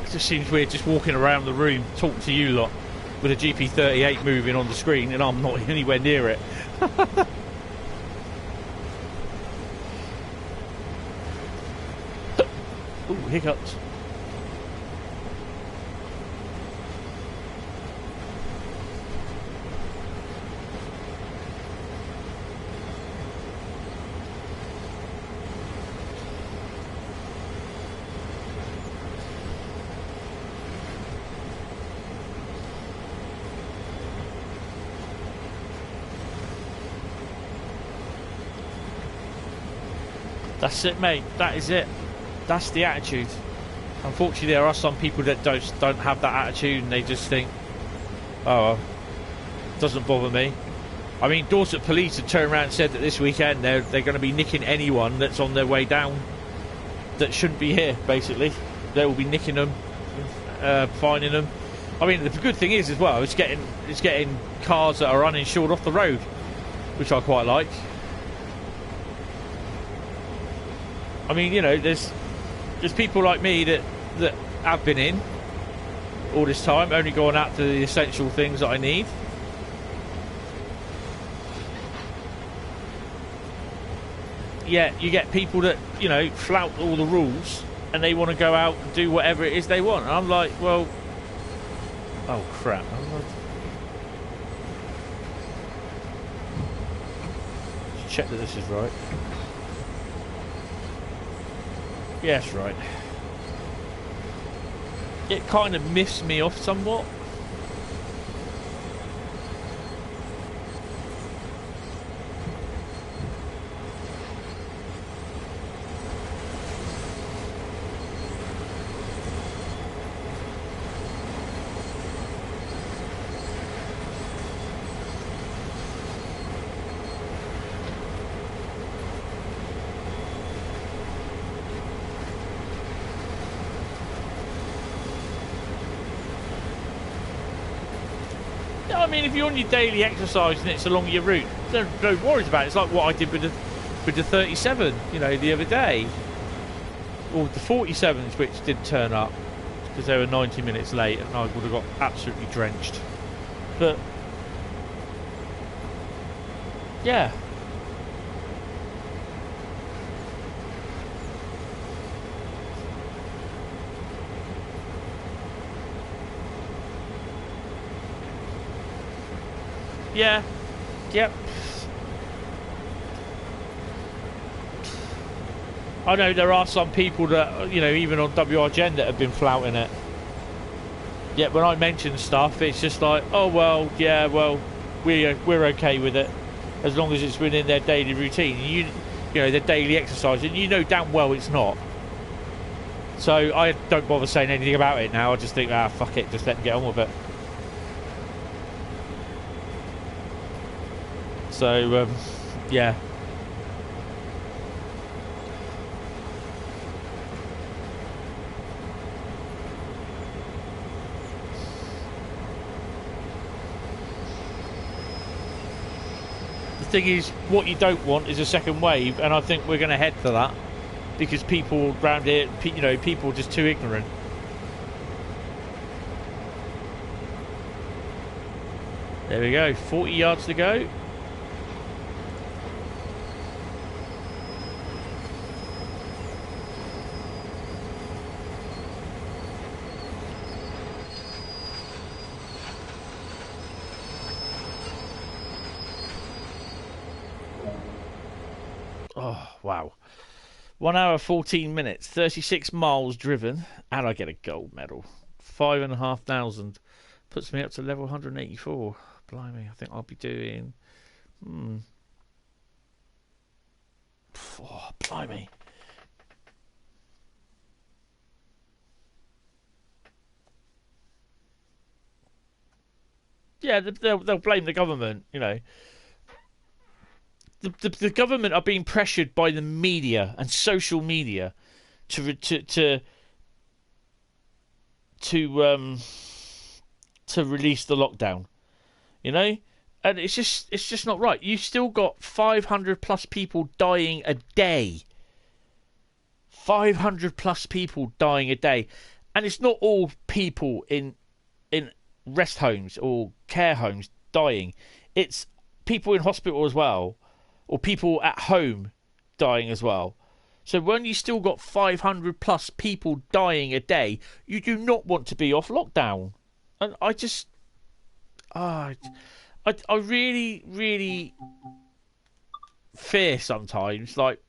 It just seems weird just walking around the room talking to you lot with a GP38 moving on the screen and I'm not anywhere near it. Ooh, hiccups. That's it, mate. That is it. That's the attitude. Unfortunately, there are some people that don't have that attitude, and they just think, oh, well, doesn't bother me. I mean, Dorset Police have turned around and said that this weekend they're going to be nicking anyone that's on their way down that shouldn't be here, basically. They will be nicking them, fining them. I mean, the good thing is, as well, it's getting cars that are uninsured off the road, which I quite like. I mean, you know, there's people like me that have been in all this time, only going out to the essential things that I need. Yeah, you get people that, you know, flout all the rules and they want to go out and do whatever it is they want. And I'm like, well, oh crap. Check that this is right. Yes, right. It kind of missed me off somewhat. I mean, if you're on your daily exercise and it's along your route, no worries about it. It's like what I did with the 37, you know, the other day, or the 47s, which did turn up because they were 90 minutes late, and I would have got absolutely drenched. But yeah. Yeah, yep. I know there are some people that, you know, even on WRGN that have been flouting it. Yet when I mention stuff, it's just like, oh well, yeah, well, we're okay with it as long as it's within their daily routine. You know, their daily exercise, and you know damn well it's not. So I don't bother saying anything about it now. I just think, fuck it, just let them get on with it. So, yeah. The thing is, what you don't want is a second wave, and I think we're going to head for that because people around here, you know, people are just too ignorant. There we go, 40 yards to go. Oh, wow. 1 hour, 14 minutes, 36 miles driven, and I get a gold medal. 5,500. Puts me up to level 184. Blimey, I think I'll be doing... Oh, blimey. Yeah, they'll blame the government, you know. The government are being pressured by the media and social media to release the lockdown, you know, and it's just not right. You've still got 500 plus people dying a day. 500 plus people dying a day, and it's not all people in rest homes or care homes dying. It's people in hospital as well. Or people at home dying as well. So when you still got 500 plus people dying a day, you do not want to be off lockdown. And I just... I really, really fear sometimes, like,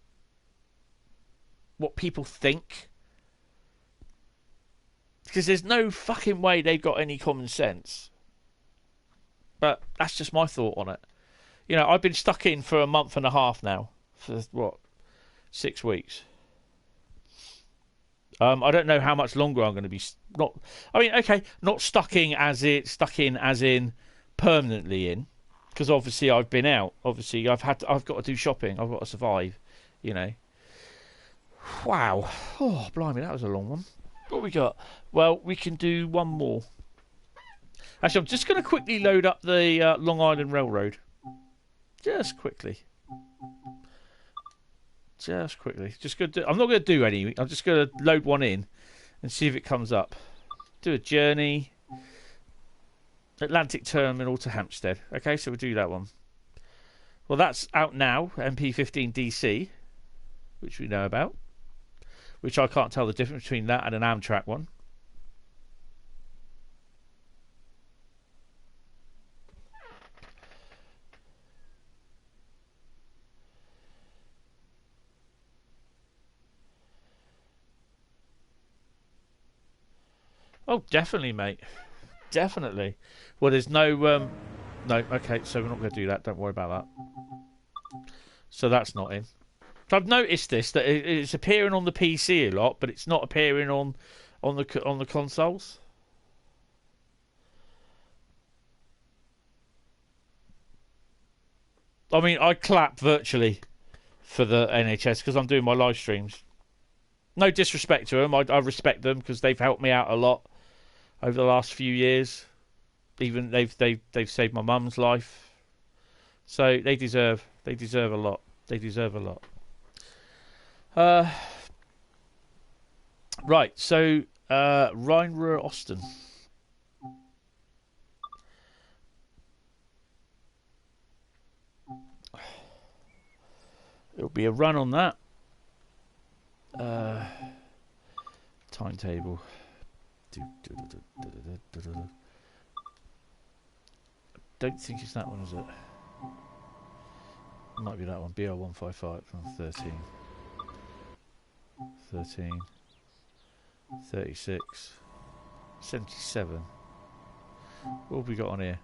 what people think. Because there's no fucking way they've got any common sense. But that's just my thought on it. You know, I've been stuck in for a month and a half now. For what? 6 weeks. I don't know how much longer I'm going to be not. I mean, okay, not stuck in as in permanently in, because obviously I've been out. Obviously I've got to do shopping. I've got to survive. You know. Wow. Oh, blimey, that was a long one. What we got? Well, we can do one more. Actually, I'm just going to quickly load up the Long Island Railroad. Just quickly. Just quickly. Just going to. I'm not going to do any. I'm just going to load one in and see if it comes up. Do a journey. Atlantic Terminal to Hampstead. Okay, so we'll do that one. Well, that's out now. MP15 DC, which we know about. Which I can't tell the difference between that and an Amtrak one. Oh, definitely, mate. Definitely. Well, there's no... no, okay, so we're not going to do that. Don't worry about that. So that's not in. So I've noticed this, that it's appearing on the PC a lot, but it's not appearing on the consoles. I mean, I clap virtually for the NHS because I'm doing my live streams. No disrespect to them. I respect them because they've helped me out a lot over the last few years. Even they've saved my mum's life. So they deserve a lot. They deserve a lot. Right, so Rhine, Rhur, Osten. It'll be a run on that. Timetable. Don't think it's that one, is it? It might be that one. BR155 on 13. 13. 36. 77. What have we got on here?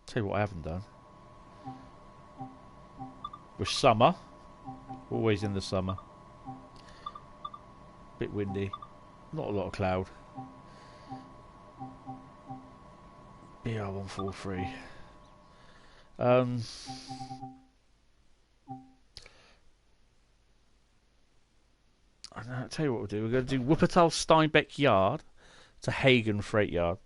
Tell you what I haven't done. With summer. Always in the summer. Bit windy. Not a lot of cloud. BR143. I'll tell you what we'll do. We're going to do Wuppertal Steinbeck Yard to Hagen Freight Yard.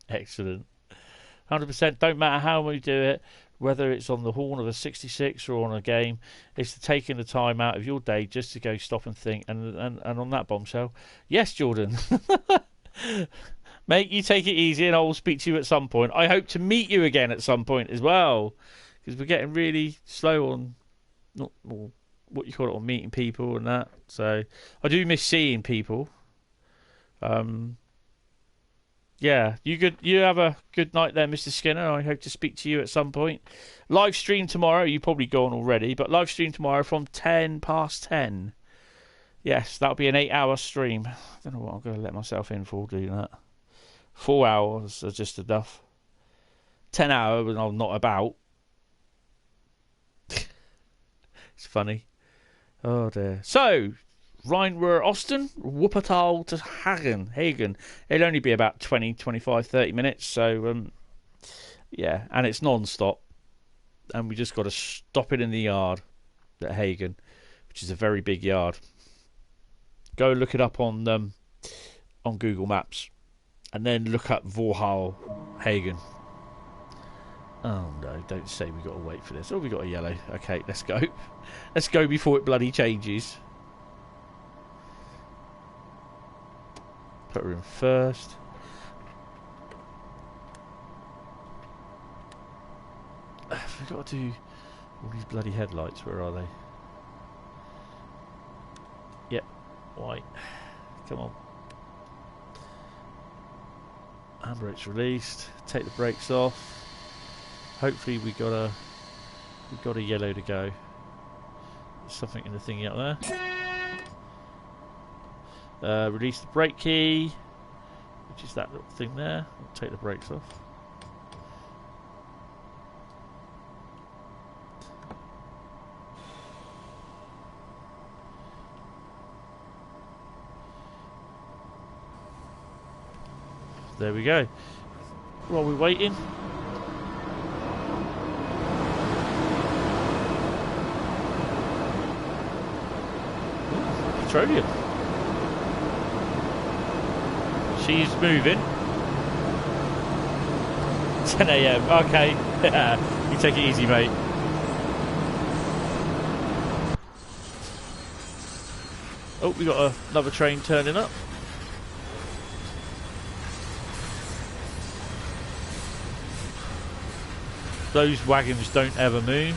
Excellent. 100%. Don't matter how we do it, whether it's on the horn of a 66 or on a game, it's taking the time out of your day just to go stop and think. And on that bombshell, yes, Jordan. Mate, you take it easy and I will speak to you at some point. I hope to meet you again at some point as well, because we're getting really slow on what you call it, on meeting people and that. So I do miss seeing people. Yeah, you have a good night there, Mr. Skinner. I hope to speak to you at some point. Live stream tomorrow. You've probably gone already, but live stream tomorrow from 10 past 10. Yes, that'll be an 8-hour stream. I don't know what I'm going to let myself in for doing that. 4 hours are just enough. 10 hours, I'm not about. It's funny. Oh dear. So, Rhine, Rhur, Osten, Wuppertal to Hagen. It'll only be about 20, 25, 30 minutes. So, yeah, and it's non-stop. And we just got to stop it in the yard at Hagen, which is a very big yard. Go look it up on Google Maps, and then look up Vorhal Hagen. Oh no! Don't say we got to wait for this. Oh, we got a yellow. Okay, let's go. Let's go before it bloody changes. Put her in first. We've got to do all these bloody headlights. Where are they? Yep, white. Come on. Handbrake's released. Take the brakes off. Hopefully we got a yellow to go. There's something in the thingy up there. Release the brake key, which is that little thing there. I'll take the brakes off. There we go. While we're waiting, petroleum. She's moving. 10 AM. Okay. You take it easy, mate. Oh, we got another train turning up. Those wagons don't ever move.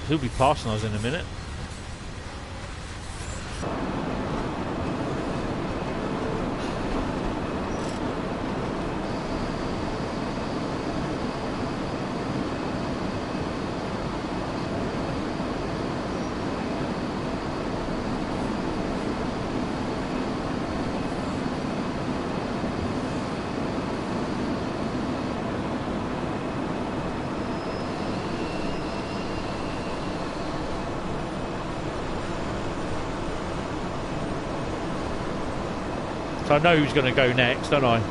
He'll be passing us in a minute. I know who's going to go next, don't I?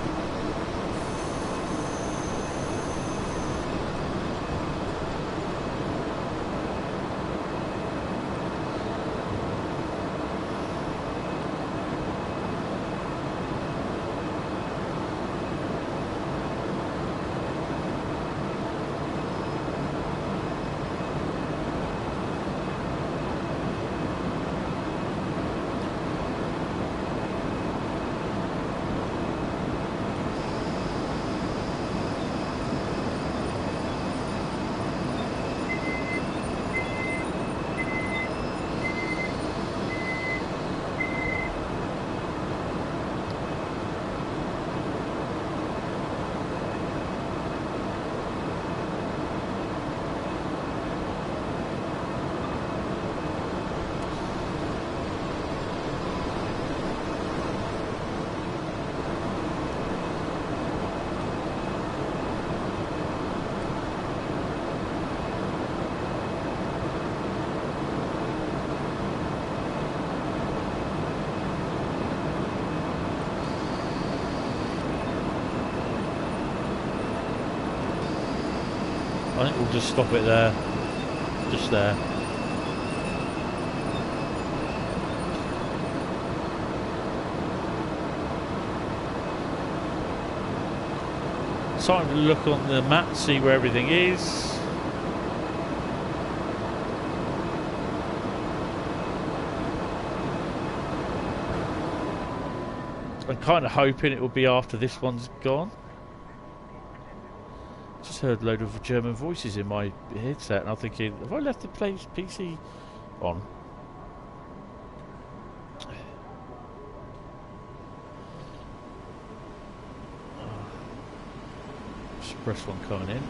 I think we'll just stop it there. Just there. Time to look on the map, see where everything is. I'm kind of hoping it will be after this one's gone. Just heard a load of German voices in my headset, and I'm thinking, have I left the PC on? Express one coming in.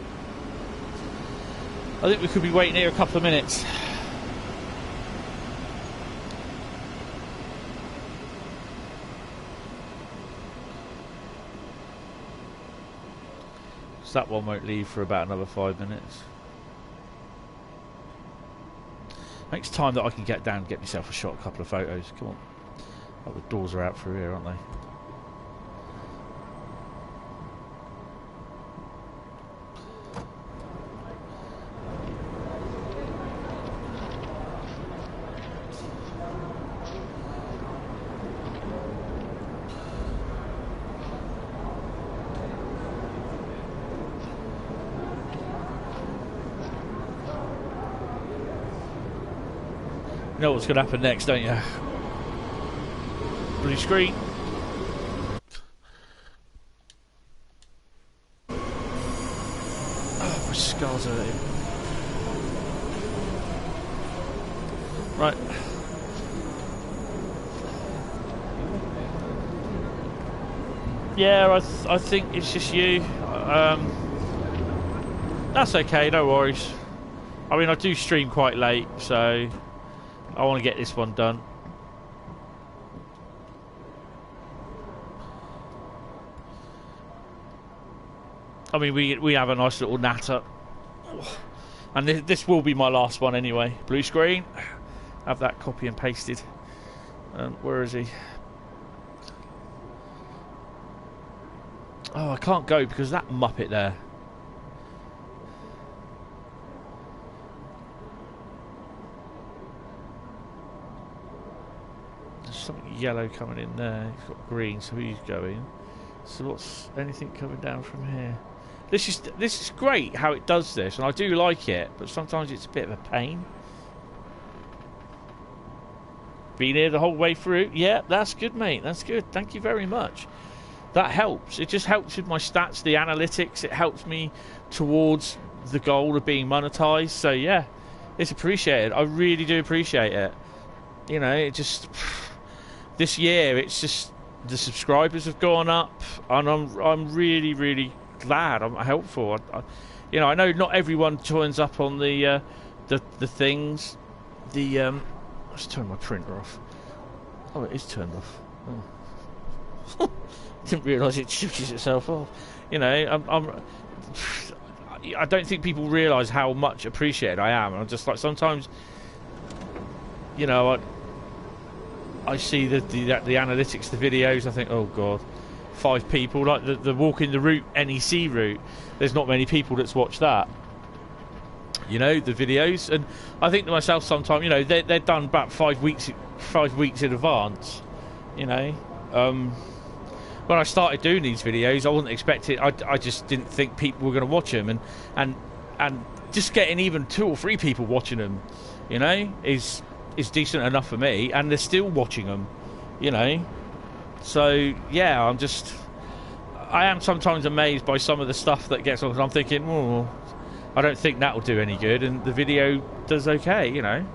I think we could be waiting here a couple of minutes. So that one won't leave for about another 5 minutes. I think it's time that I can get down and get myself a shot, a couple of photos. Come on. Oh, the doors are out through here, aren't they? You know what's going to happen next, don't you? Blue screen. Oh, my scars are hurting. Right. Yeah, I think it's just you. That's okay, no worries. I mean, I do stream quite late, so I want to get this one done. I mean, we have a nice little natter. And this will be my last one anyway. Blue screen. Have that copy and pasted. Where is he? Oh, I can't go because that muppet there. There's something yellow coming in there. He's got green, so he's going. So what's anything coming down from here? This is great how it does this, and I do like it, but sometimes it's a bit of a pain. Been here the whole way through? Yeah, that's good, mate. That's good. Thank you very much. That helps. It just helps with my stats, the analytics. It helps me towards the goal of being monetized. So yeah, it's appreciated. I really do appreciate it. You know, it just this year, it's just the subscribers have gone up, and I'm really, really glad. I'm helpful. You know, I know not everyone turns up on the things. Let's turn my printer off. Oh, it is turned off. Oh. Didn't realise it switches itself off. You know, I don't think people realise how much appreciated I am. I'm just like, sometimes, you know, I see the analytics, the videos. I think, oh god, 5 people, like the walking the route NEC route. There's not many people that's watched that. You know, the videos, and I think to myself sometimes, you know, they're done about 5 weeks in advance. You know, when I started doing these videos, I wasn't expecting. I just didn't think people were going to watch them, and just getting even 2 or 3 people watching them, you know, is decent enough for me, and they're still watching them, you know. So yeah, I am sometimes amazed by some of the stuff that gets on, because I'm thinking, oh, I don't think that'll do any good, and the video does okay, you know.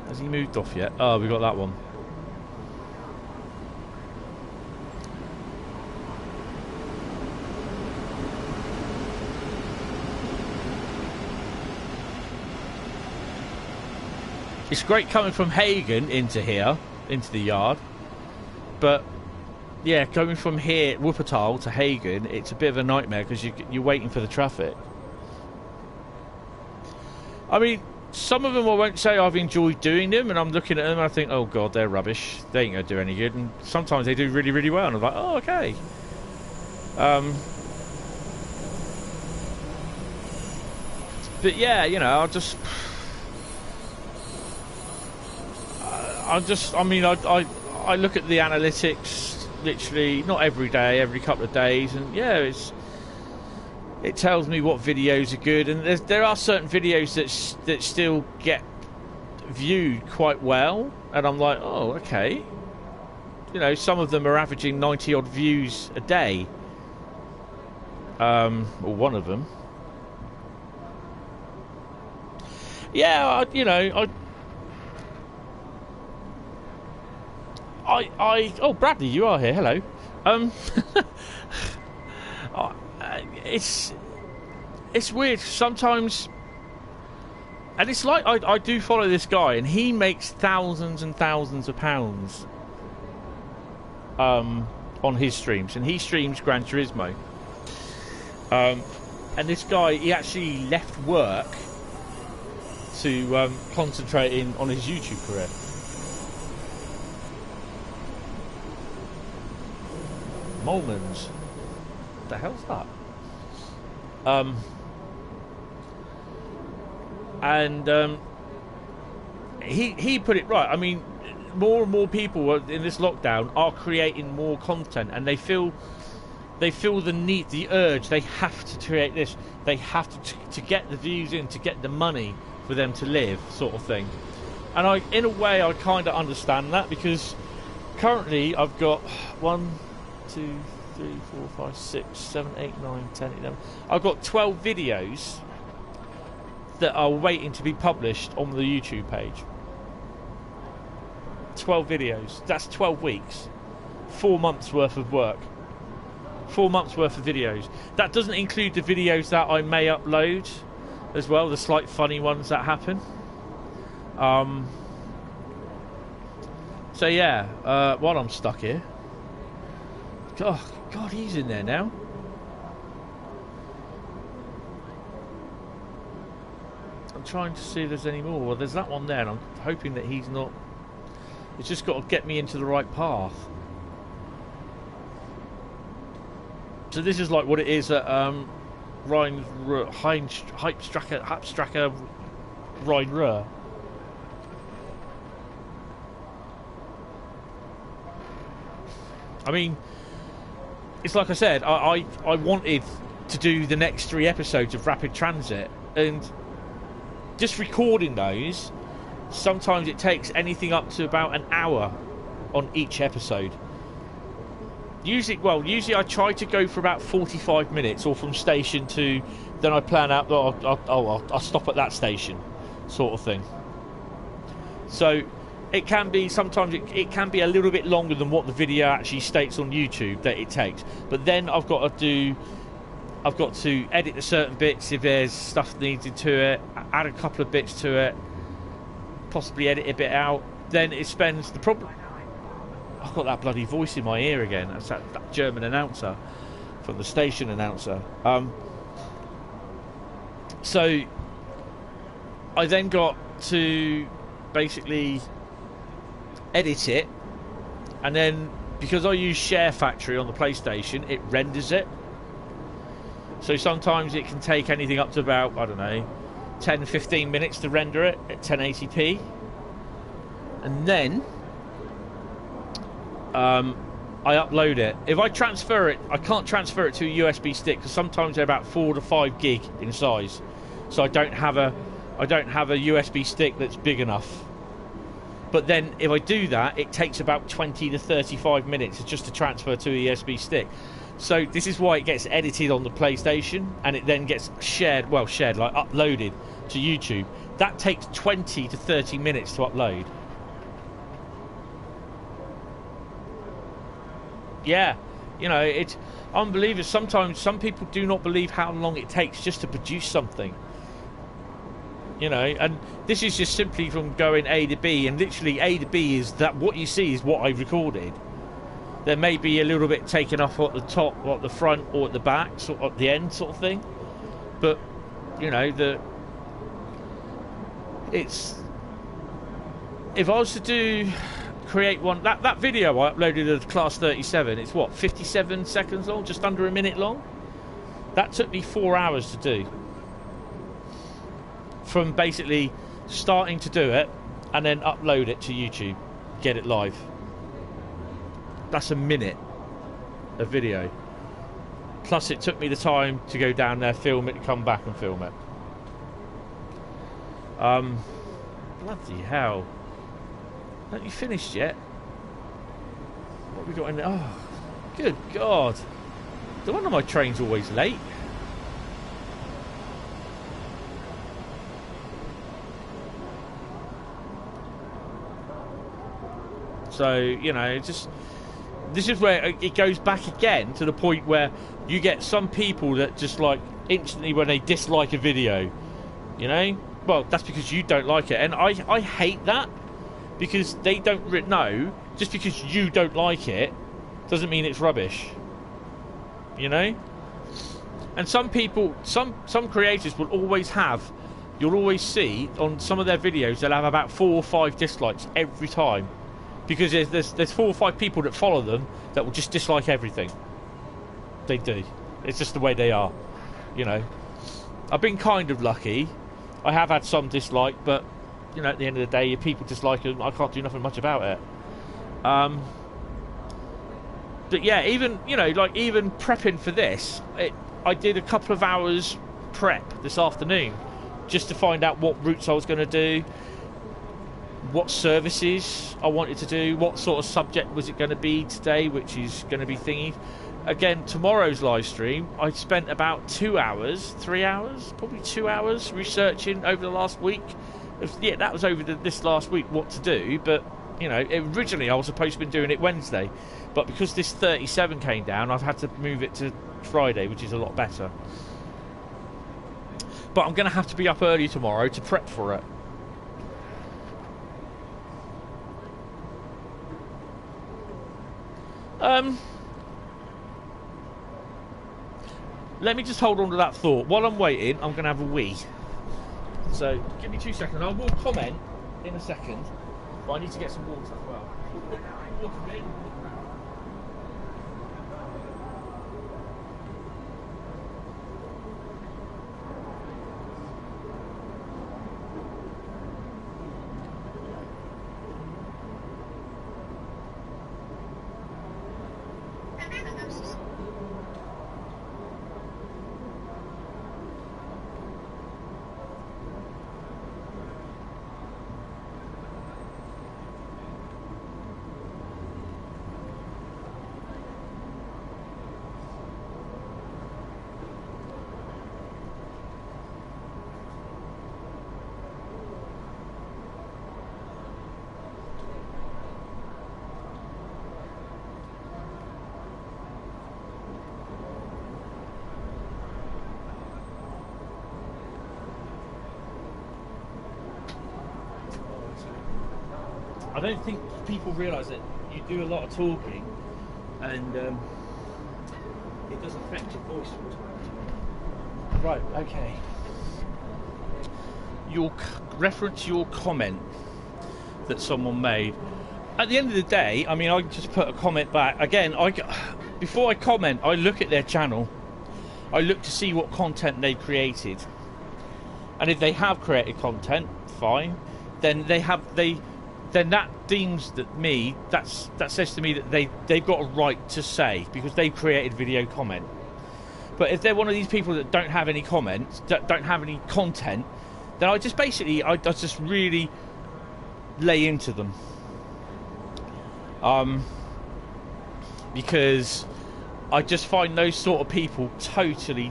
Has he moved off yet? Oh, we got that one. It's great coming from Hagen into here, into the yard, but yeah, going from here, Wuppertal to Hagen, it's a bit of a nightmare because you're waiting for the traffic. I mean, some of them I won't say I've enjoyed doing them, and I'm looking at them and I think, oh god, they're rubbish. They ain't going to do any good. And sometimes they do really, really well, and I'm like, oh, okay. But yeah, you know, I mean, I look at the analytics literally not every day, every couple of days, and yeah, it tells me what videos are good, and there are certain videos that still get viewed quite well, and I'm like, oh, okay. You know, some of them are averaging 90 odd views a day, or one of them. Yeah, you know, oh, Bradley, you are here. Hello. It's weird sometimes, and it's like I do follow this guy, and he makes thousands and thousands of pounds on his streams, and he streams Gran Turismo. And this guy, he actually left work to concentrate on his YouTube career. Molmans. What the hell's that? He put it right. I mean, more and more people in this lockdown are creating more content, and they feel the need, the urge. They have to create this. They have to get the views in, to get the money for them to live, sort of thing. And in a way, I kind of understand that, because currently I've got 1, 2, 3, 4, 5, 6, 7, 8, 9, 10, 11. I've got 12 videos that are waiting to be published on the YouTube page. 12 videos. That's 12 weeks. 4 months worth of work 4 months worth of videos. That doesn't include the videos that I may upload as well, the slight funny ones that happen. So yeah, while I'm stuck here, God, he's in there now. I'm trying to see if there's any more. Well, there's that one there, and I'm hoping that he's not. It's just got to get me into the right path. So this is like what it is at Rhine, Hapstracker, Rhine, Rhur. I mean, it's like I said, I wanted to do the next 3 episodes of Rapid Transit, and just recording those, sometimes it takes anything up to about an hour on each episode. Usually I try to go for about 45 minutes, or from station to, then I plan out, I'll stop at that station, sort of thing. So it can be, sometimes it can be a little bit longer than what the video actually states on YouTube that it takes. But then I've got to edit the certain bits if there's stuff needed to it, add a couple of bits to it, possibly edit a bit out. Then it spends the problem. I've got that bloody voice in my ear again. That's that German announcer from the station announcer. So I then got to basically edit it, and then because I use Share Factory on the PlayStation, it renders it. So sometimes it can take anything up to about, I don't know, 10-15 minutes to render it at 1080p. And then I upload it. If I transfer it, I can't transfer it to a USB stick because sometimes they're about 4 to 5 gig in size. So I don't have a USB stick that's big enough. But then if I do that, it takes about 20 to 35 minutes just to transfer to a USB stick. So this is why it gets edited on the PlayStation, and it then gets shared, like uploaded to YouTube. That takes 20 to 30 minutes to upload. Yeah, you know, it's unbelievable. Sometimes some people do not believe how long it takes just to produce something. You know, and this is just simply from going A to B, and literally A to B is that what you see is what I've recorded. There may be a little bit taken off at the top, or at the front, or at the back, sort of at the end, sort of thing. But you know, it's, if I was to create one, that video I uploaded of Class 37, it's what, 57 seconds long, just under a minute long. That took me 4 hours to do. From basically starting to do it and then upload it to YouTube, get it live. That's a minute of video. Plus it took me the time to go down there, film it, come back and film it. Bloody hell. Haven't you finished yet? What have we got in there? Oh, good God. No wonder my train's always late. So, you know, just, this is where it goes back again to the point where you get some people that just like instantly when they dislike a video, you know, well, that's because you don't like it. And I hate that, because they don't know, just because you don't like it doesn't mean it's rubbish, you know. And some people, some creators will always have, you'll always see on some of their videos, they'll have about 4 or 5 dislikes every time. Because there's 4 or 5 people that follow them that will just dislike everything. They do. It's just the way they are, you know. I've been kind of lucky. I have had some dislike, but you know, at the end of the day, if people dislike them, I can't do nothing much about it. But yeah, even, you know, like even prepping for this, I did a couple of hours prep this afternoon just to find out what routes I was going to do, what services I wanted to do, what sort of subject was it going to be today, which is going to be thingy. Again, tomorrow's live stream, I spent about 2 hours, 3 hours, probably 2 hours researching over the last week. Yeah, that was over this last week, what to do, but You know, originally I was supposed to be doing it Wednesday, but because this 37 came down, I've had to move it to Friday, which is a lot better. But I'm going to have to be up early tomorrow to prep for it. Let me just hold on to that thought. While I'm waiting, I'm going to have a wee. So, give me 2 seconds. I will comment in a second, but I need to get some water as well. Water in. I don't think people realise that you do a lot of talking, and it does affect your voice. Right, okay. Reference your comment that someone made. At the end of the day, I mean, I just put a comment back. Again, before I comment, I look at their channel. I look to see what content they've created. And if they have created content, fine. Then then that deems that says to me that they've got a right to say, because they've created video comment. But if they're one of these people that don't have any comments, that don't have any content, then I just really lay into them. Because I just find those sort of people totally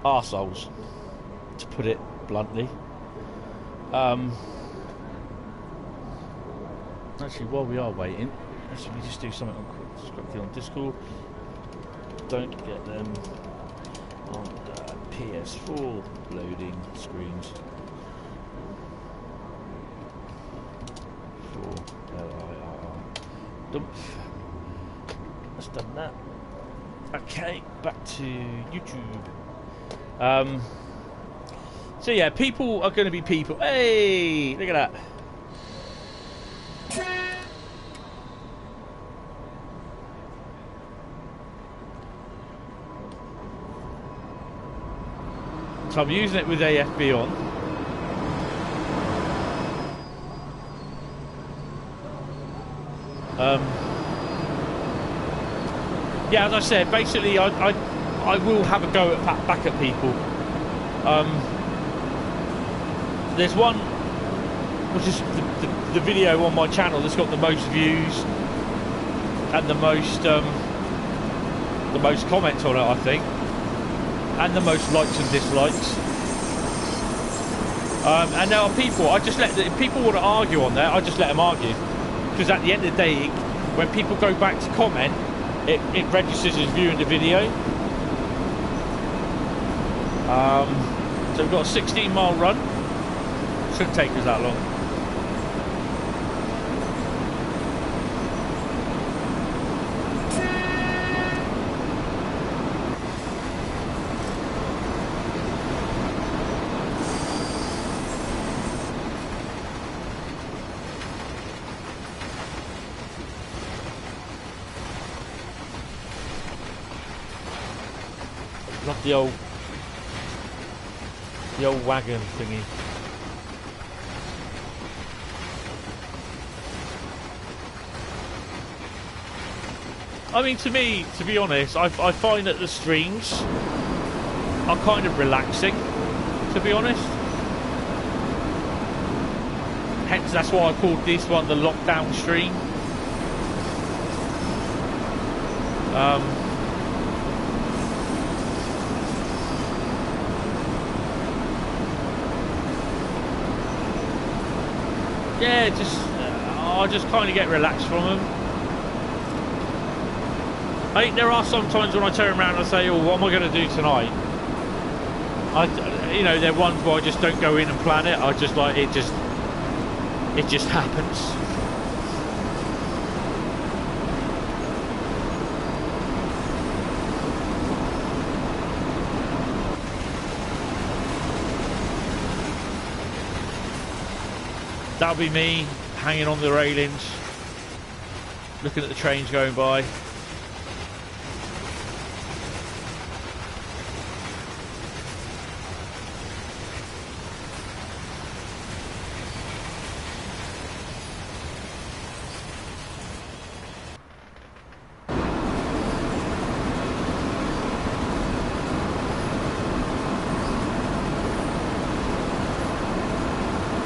arseholes, to put it bluntly. Actually, while we are waiting, actually, we just do something quickly on Discord. Don't get them on PS4 loading screens. For dump. That's done that. Okay, back to YouTube. So yeah, people are going to be people. Hey, look at that. So I'm using it with AFB on. Yeah, as I said, basically I will have a go at back at people. There's one, which is the video on my channel that's got the most views and the most comments on it, I think, and the most likes and dislikes. And there are people, if people want to argue on there, I just let them argue, because at the end of the day, when people go back to comment, it registers as viewing the video. So we've got a 16-mile run. Shouldn't take us that long. Love the old wagon thingy. I mean, to me, to be honest, I find that the streams are kind of relaxing, to be honest. Hence, that's why I called this one the lockdown stream. just I just kind of get relaxed from them. I think there are some times when I turn around and I say, oh, what am I going to do tonight? You know, there are ones where I just don't go in and plan it. I just like, it just happens. That'll be me hanging on the railings, looking at the trains going by.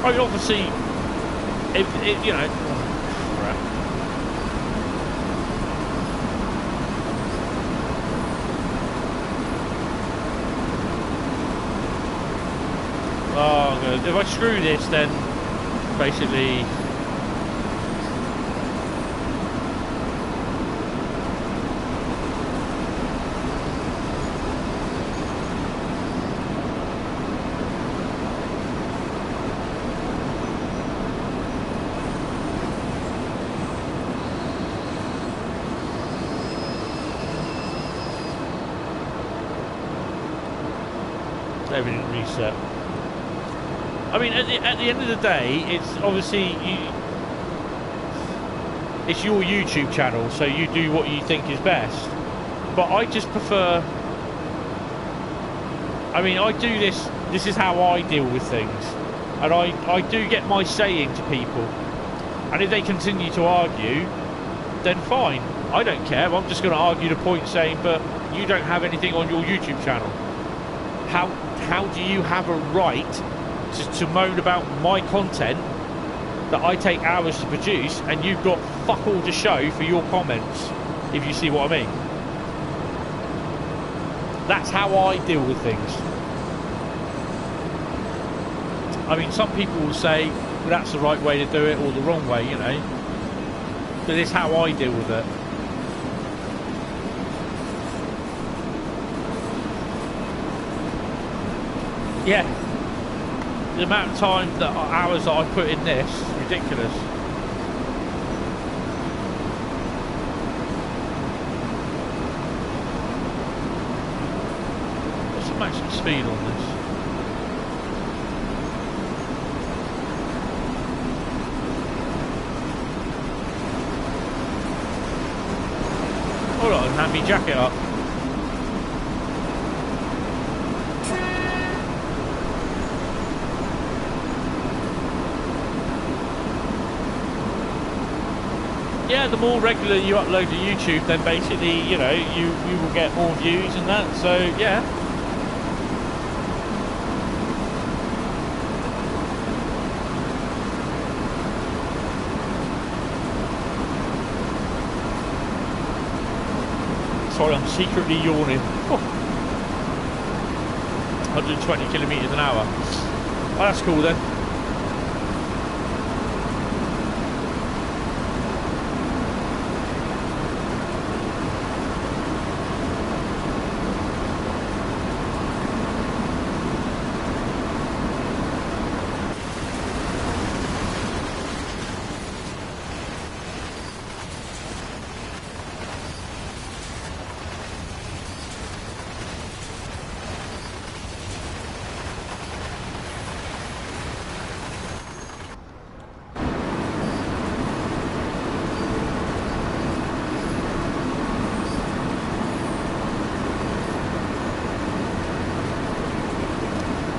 I mean, obviously, if you know, oh, good. If I screw this, then basically, everything reset. I mean, at the end of the day, it's obviously it's your YouTube channel, so you do what you think is best. But I just prefer. I mean, I do this. This is how I deal with things, and I do get my say into people. And if they continue to argue, then fine. I don't care. I'm just going to argue the point, saying, but you don't have anything on your YouTube channel. How do you have a right to moan about my content that I take hours to produce, and you've got fuck all to show for your comments, if you see what I mean? That's how I deal with things. I mean, some people will say, well, that's the right way to do it, or the wrong way, you know. But it's how I deal with it. Yeah, the amount of time, hours that I put in this is ridiculous. What's the maximum speed on this? Hold on, hand me jacket up. Yeah, the more regular you upload to YouTube, then basically, you know, you will get more views and that, so yeah. Sorry, I'm secretly yawning. 120 kilometres an hour. Oh, that's cool then.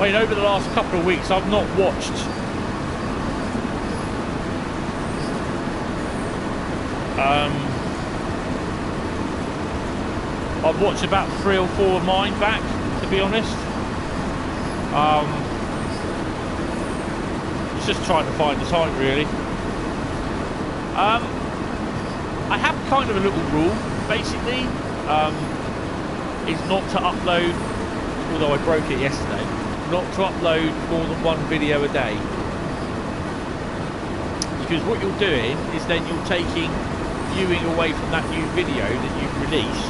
I mean, over the last couple of weeks, I've not watched I've watched about 3 or 4 of mine back, to be honest. It's just trying to find the time, really. I have kind of a little rule, basically, is not to upload, although I broke it yesterday, not to upload more than 1 video a day. because what you're doing is then you're taking viewing away from that new video that you've released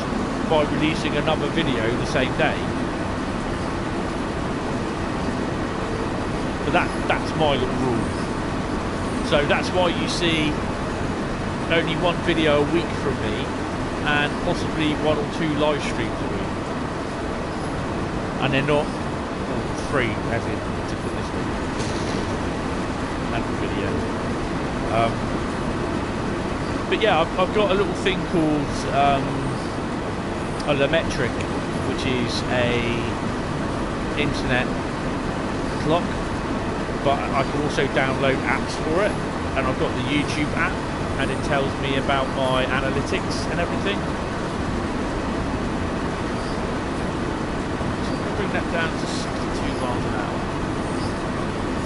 by releasing another video the same day. But that's my little rule. So that's why you see only one video a week from me and possibly 1 or 2 live streams a week. And they're not free, as in to put this week. And the video. But yeah, I've got a little thing called a LOCOMOTIVE, which is a internet clock, but I can also download apps for it, and I've got the YouTube app, and it tells me about my analytics and everything. So I'm going to bring that down to 62 miles an hour.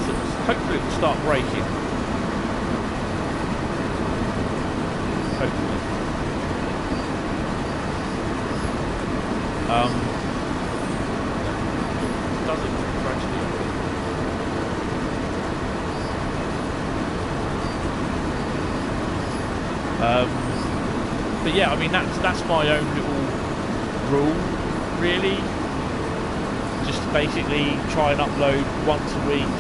So hopefully it will start braking. Hopefully. Doesn't actually. But yeah, I mean that's my own little rule, really. Just to basically try and upload once a week.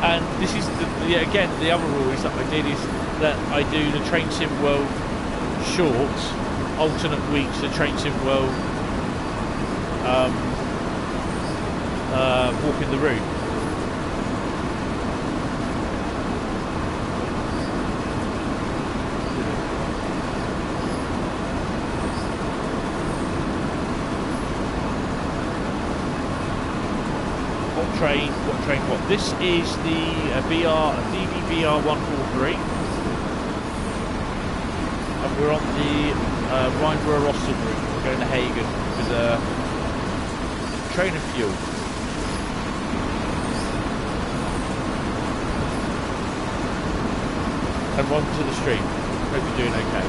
And this is again the other rule is that I did is that I do the Train Sim World shorts, alternate weeks. The Train Sim World walking the route. What? This is the DBVR 143, and we're on the Rhine Rhur Osten route. We're going to Hagen with a train of fuel. And one to the stream. Hope you're doing okay.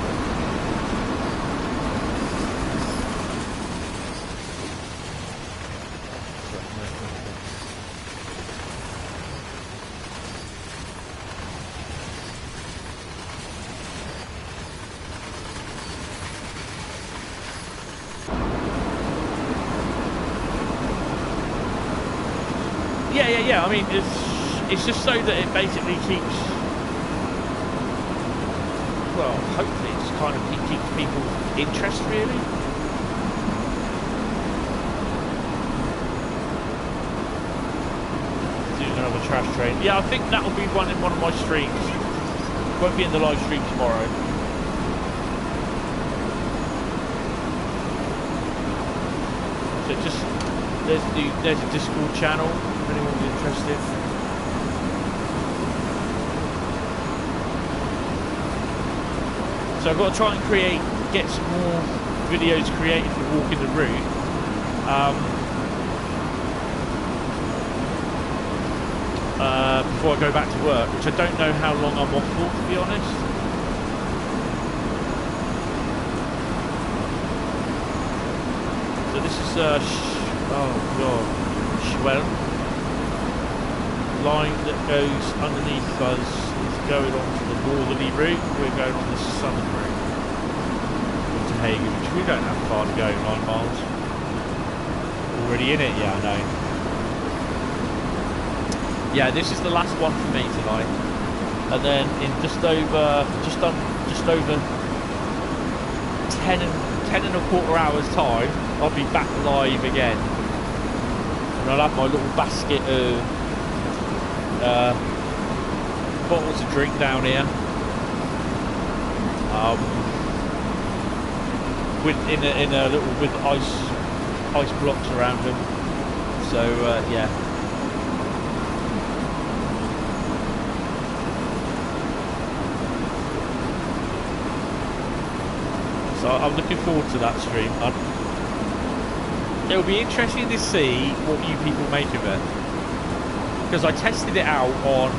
Yeah, I mean, it's just so that it basically keeps, well, hopefully it's kind of keeps people interest, really. Doing another trash train. Yeah, I think that'll be one in one of my streams. Won't be in the live stream tomorrow. So just there's a Discord channel. If anyone's interested. So I've got to try and get some more videos created for walking the route. Before I go back to work, which I don't know how long I'm off for, to be honest. So this is oh god, Schwell. Line that goes underneath us is going on to the northerly route. We're going on the southern route to Hagen, which we don't have far to go, 9 miles. Already in it, yeah, I know. Yeah, this is the last one for me tonight, and then in just over 10 and a quarter hours time, I'll be back live again, and I'll have my little basket of bottles of drink down here, in a little with ice blocks around them. So yeah. So I'm looking forward to that stream. It'll be interesting to see what you people make of it, because I tested it out on,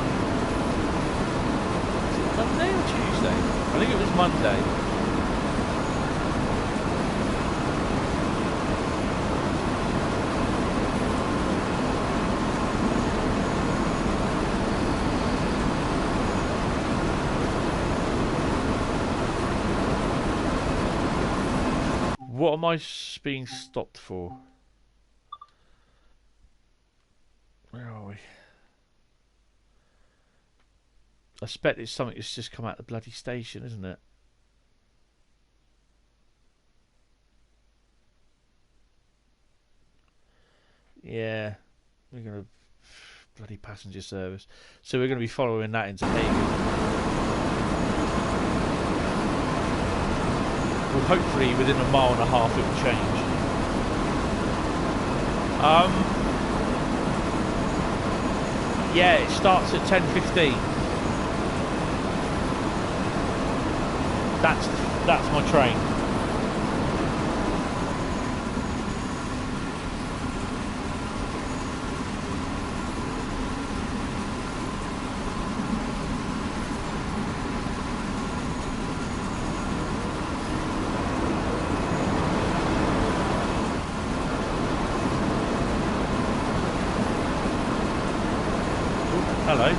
was it Monday or Tuesday? I think it was Monday. What am I being stopped for? Where are we? I expect it's something that's just come out of the bloody station, isn't it? Yeah. We're going to... Bloody passenger service. So we're going to be following that into Hagen. Well, hopefully within a mile and a half it will change. Yeah, it starts at 10:15. That's my train. Hello.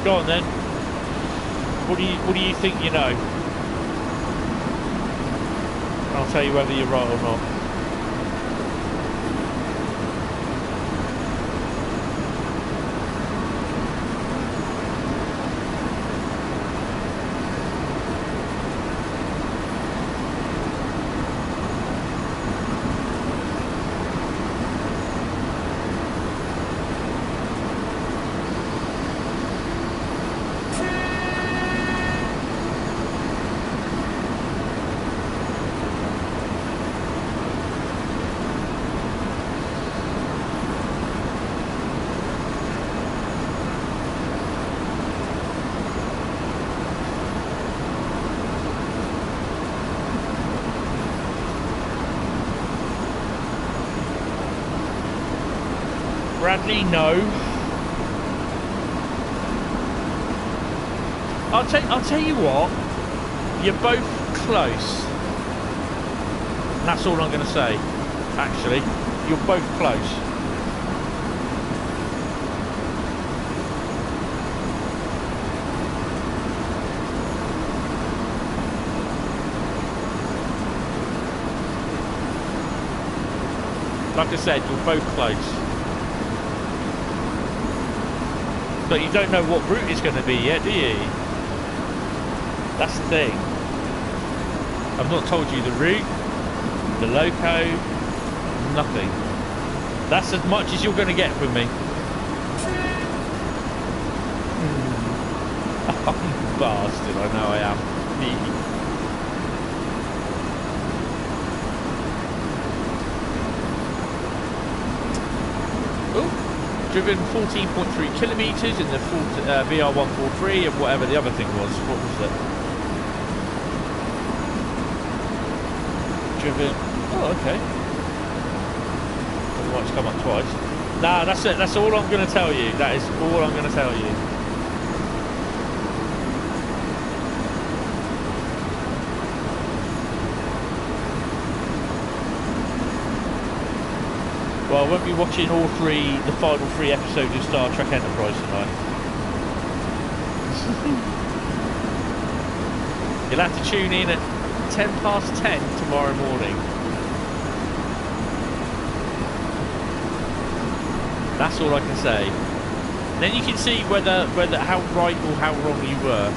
Go on then. What do you think you know? I'll tell you whether you're right or not. Bradley, no. I'll tell you what. You're both close. That's all I'm going to say. Actually, you're both close. Like I said, you're both close. But you don't know what route it's going to be yet, do you? That's the thing. I've not told you the route, the loco, nothing. That's as much as you're going to get from me. I'm a bastard, I know I am. Driven 14.3 kilometres in the VR143 and whatever the other thing was. What was it? Driven. Oh, okay. It might come up twice. Nah, that's it. That's all I'm going to tell you. That is all I'm going to tell you. Well, I won't be watching the final three episodes of Star Trek Enterprise tonight. You'll have to tune in at 10:10 tomorrow morning. That's all I can say. Then you can see whether how right or how wrong you were.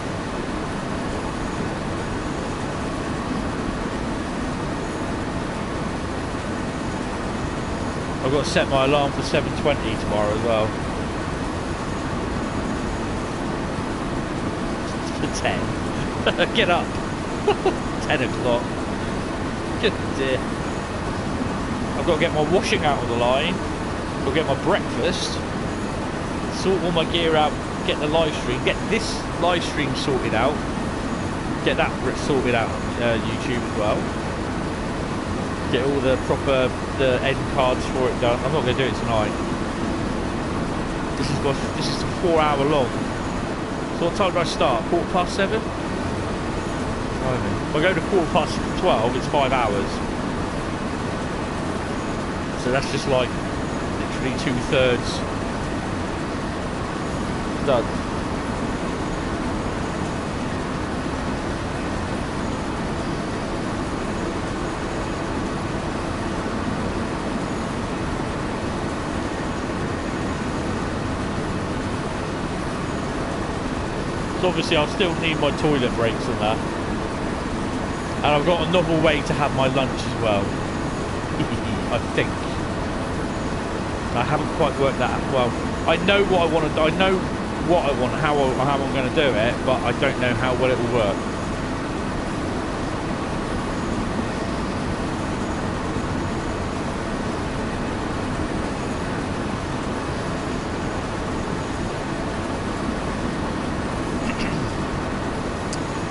I've got to set my alarm for 7:20 tomorrow as well. For 10. Get up. 10 o'clock. Good dear. I've got to get my washing out of the line. I've got to get my breakfast. Sort all my gear out. Get the live stream. Get this live stream sorted out. Get that sorted out on YouTube as well. Get all the proper end cards for it done. I'm not going to do it tonight. This is 4 hour long. So what time do I start? 7:15? timing. If I go to 12:15, it's 5 hours. So that's just like literally 2/3 done. So obviously I'll still need my toilet breaks and that. And I've got a novel way to have my lunch as well. I think. I haven't quite worked that out. Well, I know what I want to do. I know what I want, how I'm going to do it, but I don't know how well it will work.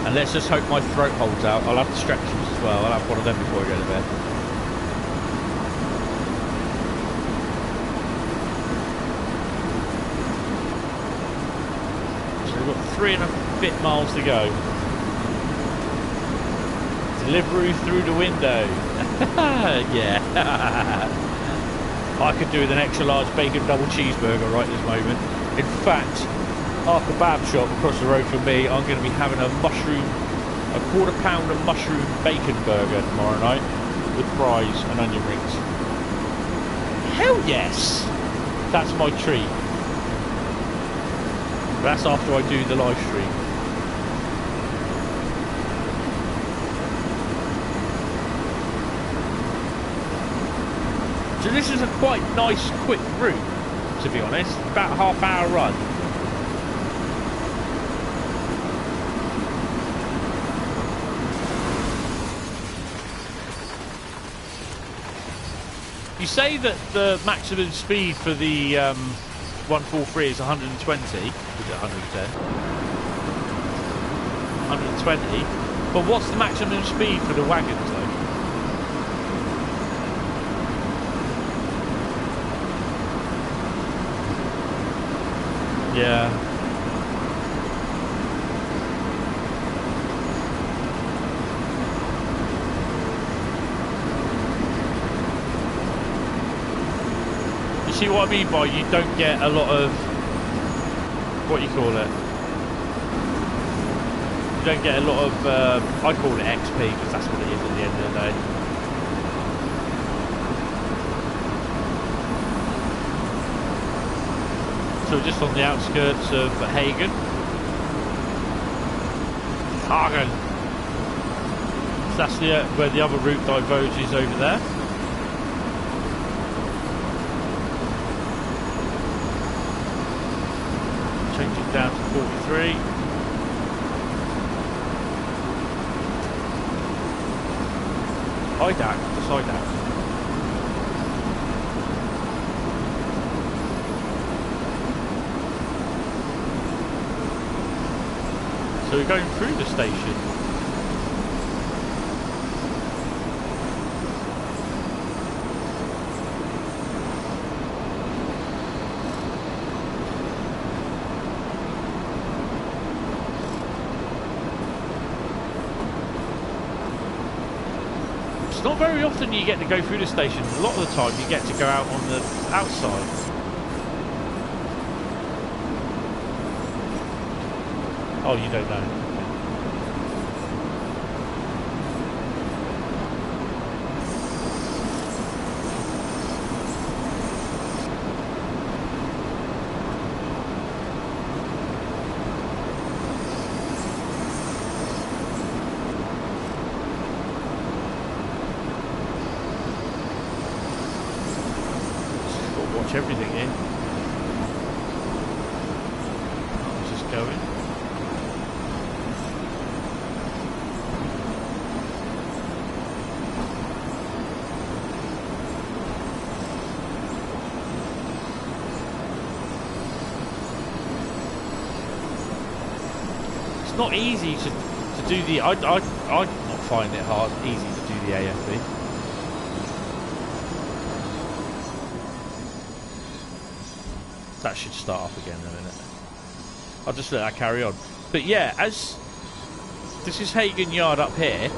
And let's just hope my throat holds out. I'll have the stretchers as well. I'll have one of them before I go to bed. So we've got 3.5 miles to go. Delivery through the window. Yeah. I could do with an extra large bacon double cheeseburger right this moment. In fact, at the kebab shop across the road from me, I'm going to be having a quarter pounder mushroom bacon burger tomorrow night with fries and onion rings. Hell yes! That's my treat. That's after I do the live stream. So this is a quite nice quick route, to be honest. About a half-hour run. You say that the maximum speed for the 143 is 120. Is it 110? 120. But what's the maximum speed for the wagons, though? Yeah. See what I mean by you don't get a lot of, what you call it, you don't get a lot of, I call it XP because that's what it is at the end of the day. So we're just on the outskirts of Hagen. So that's where the other route diverges over there. Change it down to 43. Hideout, just hideout. So we're going through the station. It's not very often you get to go through the station. A lot of the time you get to go out on the outside. Oh, you don't know. Everything in. It's just going. It's not easy to do the. I not find it easy to do the AFB. That should start off again in a minute. I'll just let that carry on. But yeah, as this is Hagen Yard up here,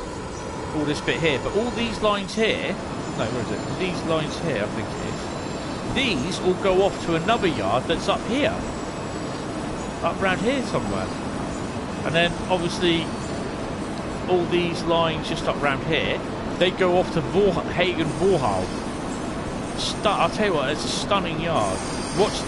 all this bit here, but all these lines here, no, where is it? These lines here, I think it is. These all go off to another yard that's up here, up around here somewhere, and then obviously all these lines just up around here, they go off to Hagen Vorhal. I'll tell you what, it's a stunning yard. Watch.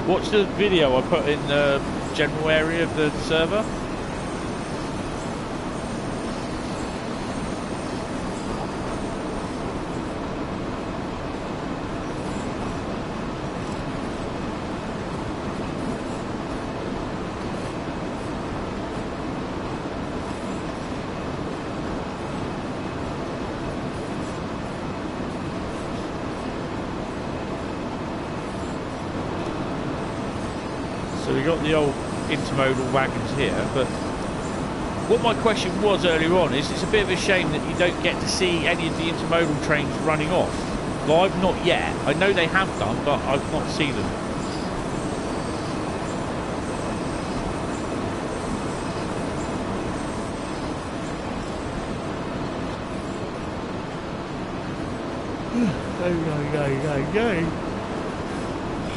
Watch the video I put in the general area of the server. So we got the old intermodal wagons here, but what my question was earlier on is it's a bit of a shame that you don't get to see any of the intermodal trains running off. Well, I've not yet. I know they have done, but I've not seen them.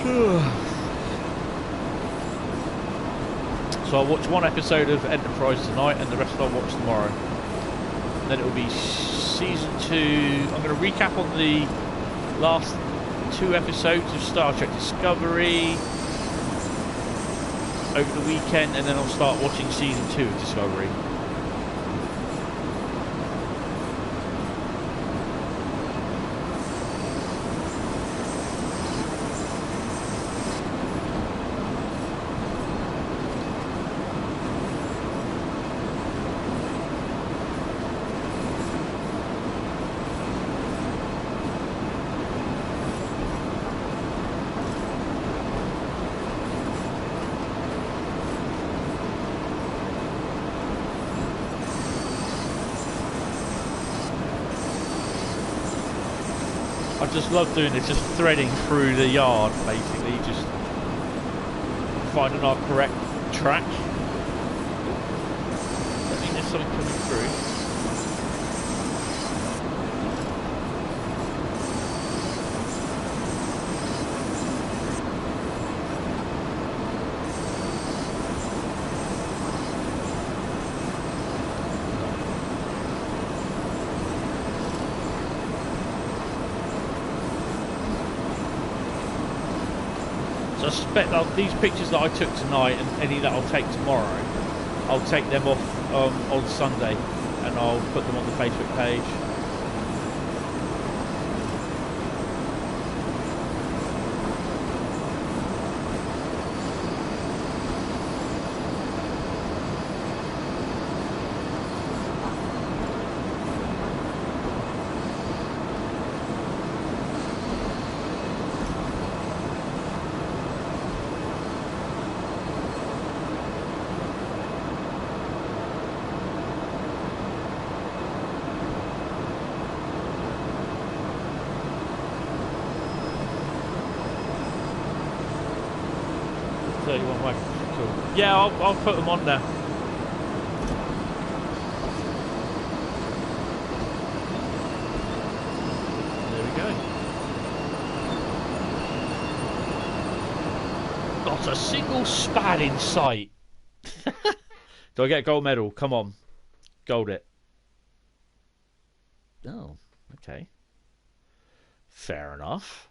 Go. So I'll watch one episode of Enterprise tonight and the rest I'll watch tomorrow. Then it'll be season 2. I'm going to recap on the last 2 episodes of Star Trek Discovery over the weekend, and then I'll start watching season 2 of Discovery. I just love doing this, just threading through the yard, basically, just finding our correct track. I think there's something coming through. So I suspect that these pictures that I took tonight and any that I'll take tomorrow, I'll take them off on Sunday and I'll put them on the Facebook page. Cool. Yeah, I'll put them on there. There we go. Not a single spad in sight. Do I get a gold medal? Come on. Gold it. Oh, okay. Fair enough.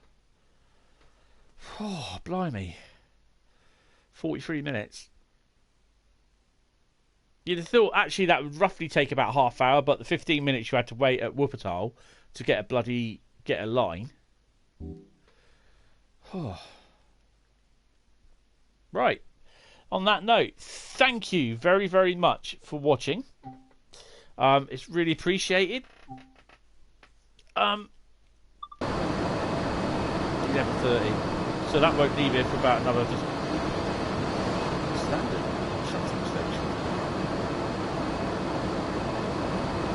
Oh, blimey. 43 minutes. You'd have thought actually that would roughly take about half hour, but the 15 minutes you had to wait at Wuppertal to get a line. Oh. Right. On that note, thank you very, very much for watching. It's really appreciated. 11:30. So that won't leave it for about another.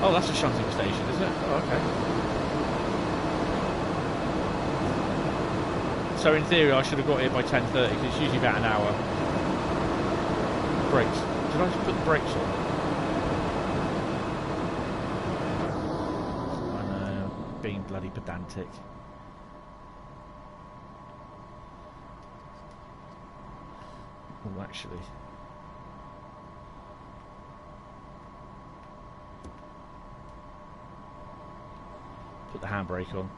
Oh, that's a shunting station, is it? Oh, okay. So in theory, I should have got here by 10:30 because it's usually about an hour. Brakes. Did I just put the brakes on? I know, being bloody pedantic. Oh, actually. Put the handbrake on.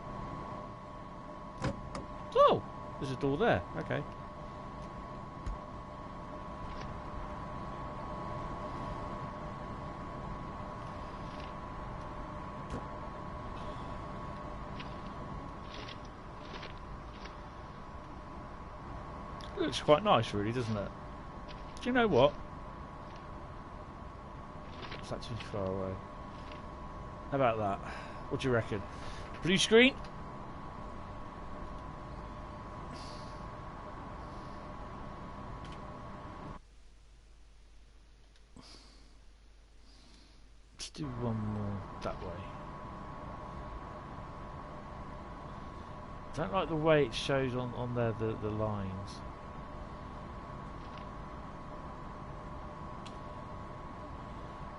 Oh! There's a door there. Okay. It looks quite nice, really, doesn't it? Do you know what? It's not too far away. How about that? What do you reckon? Blue screen? Let's do one more that way. I don't like the way it shows on there the lines.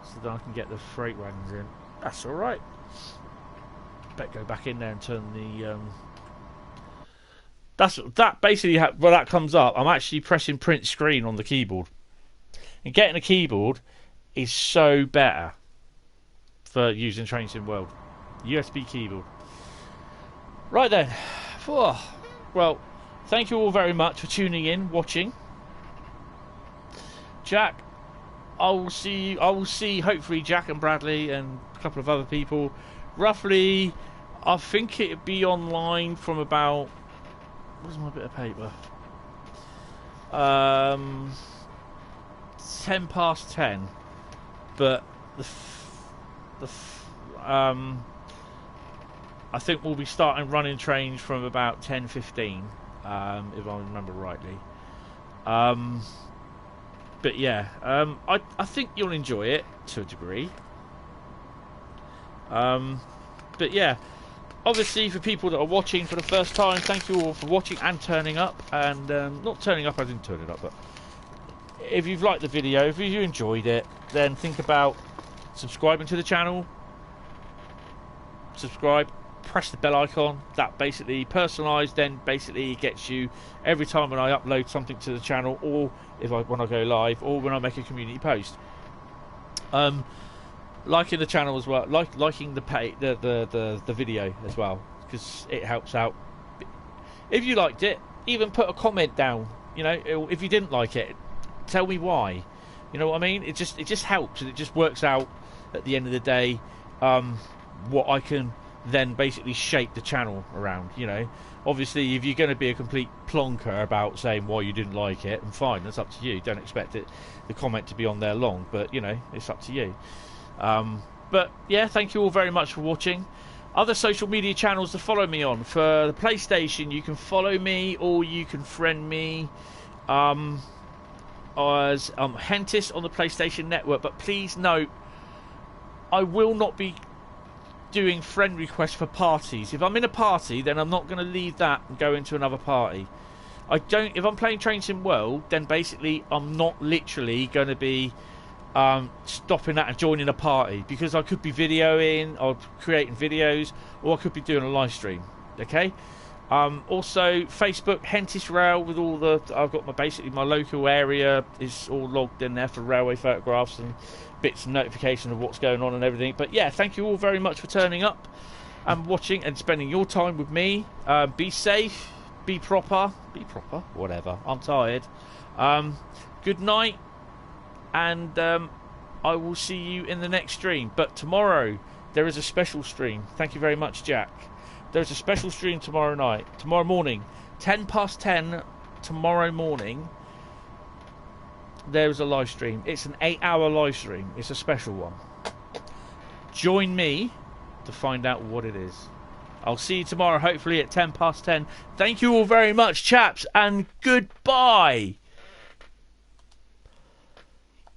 So that I can get the freight wagons in. That's alright. Better go back in there and turn the that basically when that comes up, I'm actually pressing print screen on the keyboard, and getting a keyboard is so better for using Train Sim World. USB keyboard. Right then. Well, thank you all very much for tuning in, watching. Jack, I will see hopefully Jack and Bradley and a couple of other people roughly. I think it'd be online from about, where's my bit of paper? 10:10. But I think we'll be starting running trains from about 10:15, if I remember rightly. But yeah, I think you'll enjoy it to a degree. But yeah, obviously for people that are watching for the first time, thank you all for watching and turning up. And not turning up, I didn't turn it up, but if you've liked the video, if you enjoyed it, then think about subscribing to the channel. Subscribe, press the bell icon. That basically personalised, then basically gets you every time when I upload something to the channel, or when I go live, or when I make a community post. Liking the channel as well, liking the video as well, because it helps out. If you liked it, even put a comment down. You know, if you didn't like it, tell me why. You know what I mean? It just helps, and it just works out at the end of the day. What I can then basically shape the channel around. You know, obviously, if you're going to be a complete plonker about saying why you didn't like it, and fine, that's up to you. Don't expect the comment to be on there long, but you know, it's up to you. But yeah, thank you all very much for watching. Other social media channels to follow me on. For the PlayStation, you can follow me or you can friend me as Hentis on the PlayStation Network. But please note, I will not be doing friend requests for parties. If I'm in a party, then I'm not going to leave that and go into another party. If I'm playing Train Sim World, then basically I'm not literally going to be stopping that and joining a party, because I could be videoing or creating videos, or I could be doing a live stream. Okay. Also Facebook Hentis Rail, with all I've got basically my local area is all logged in there for railway photographs and bits and notification of what's going on and everything. But yeah, thank you all very much for turning up and watching and spending your time with me. Be safe, be proper, whatever. I'm tired. Good night. And I will see you in the next stream. But tomorrow there is a special stream. Thank you very much, Jack. There's a special stream tomorrow morning, 10:10 tomorrow morning. There's a live stream. It's an 8-hour live stream. It's a special one. Join me to find out what it is. I'll see you tomorrow, hopefully at 10:10. Thank you all very much, chaps, and goodbye.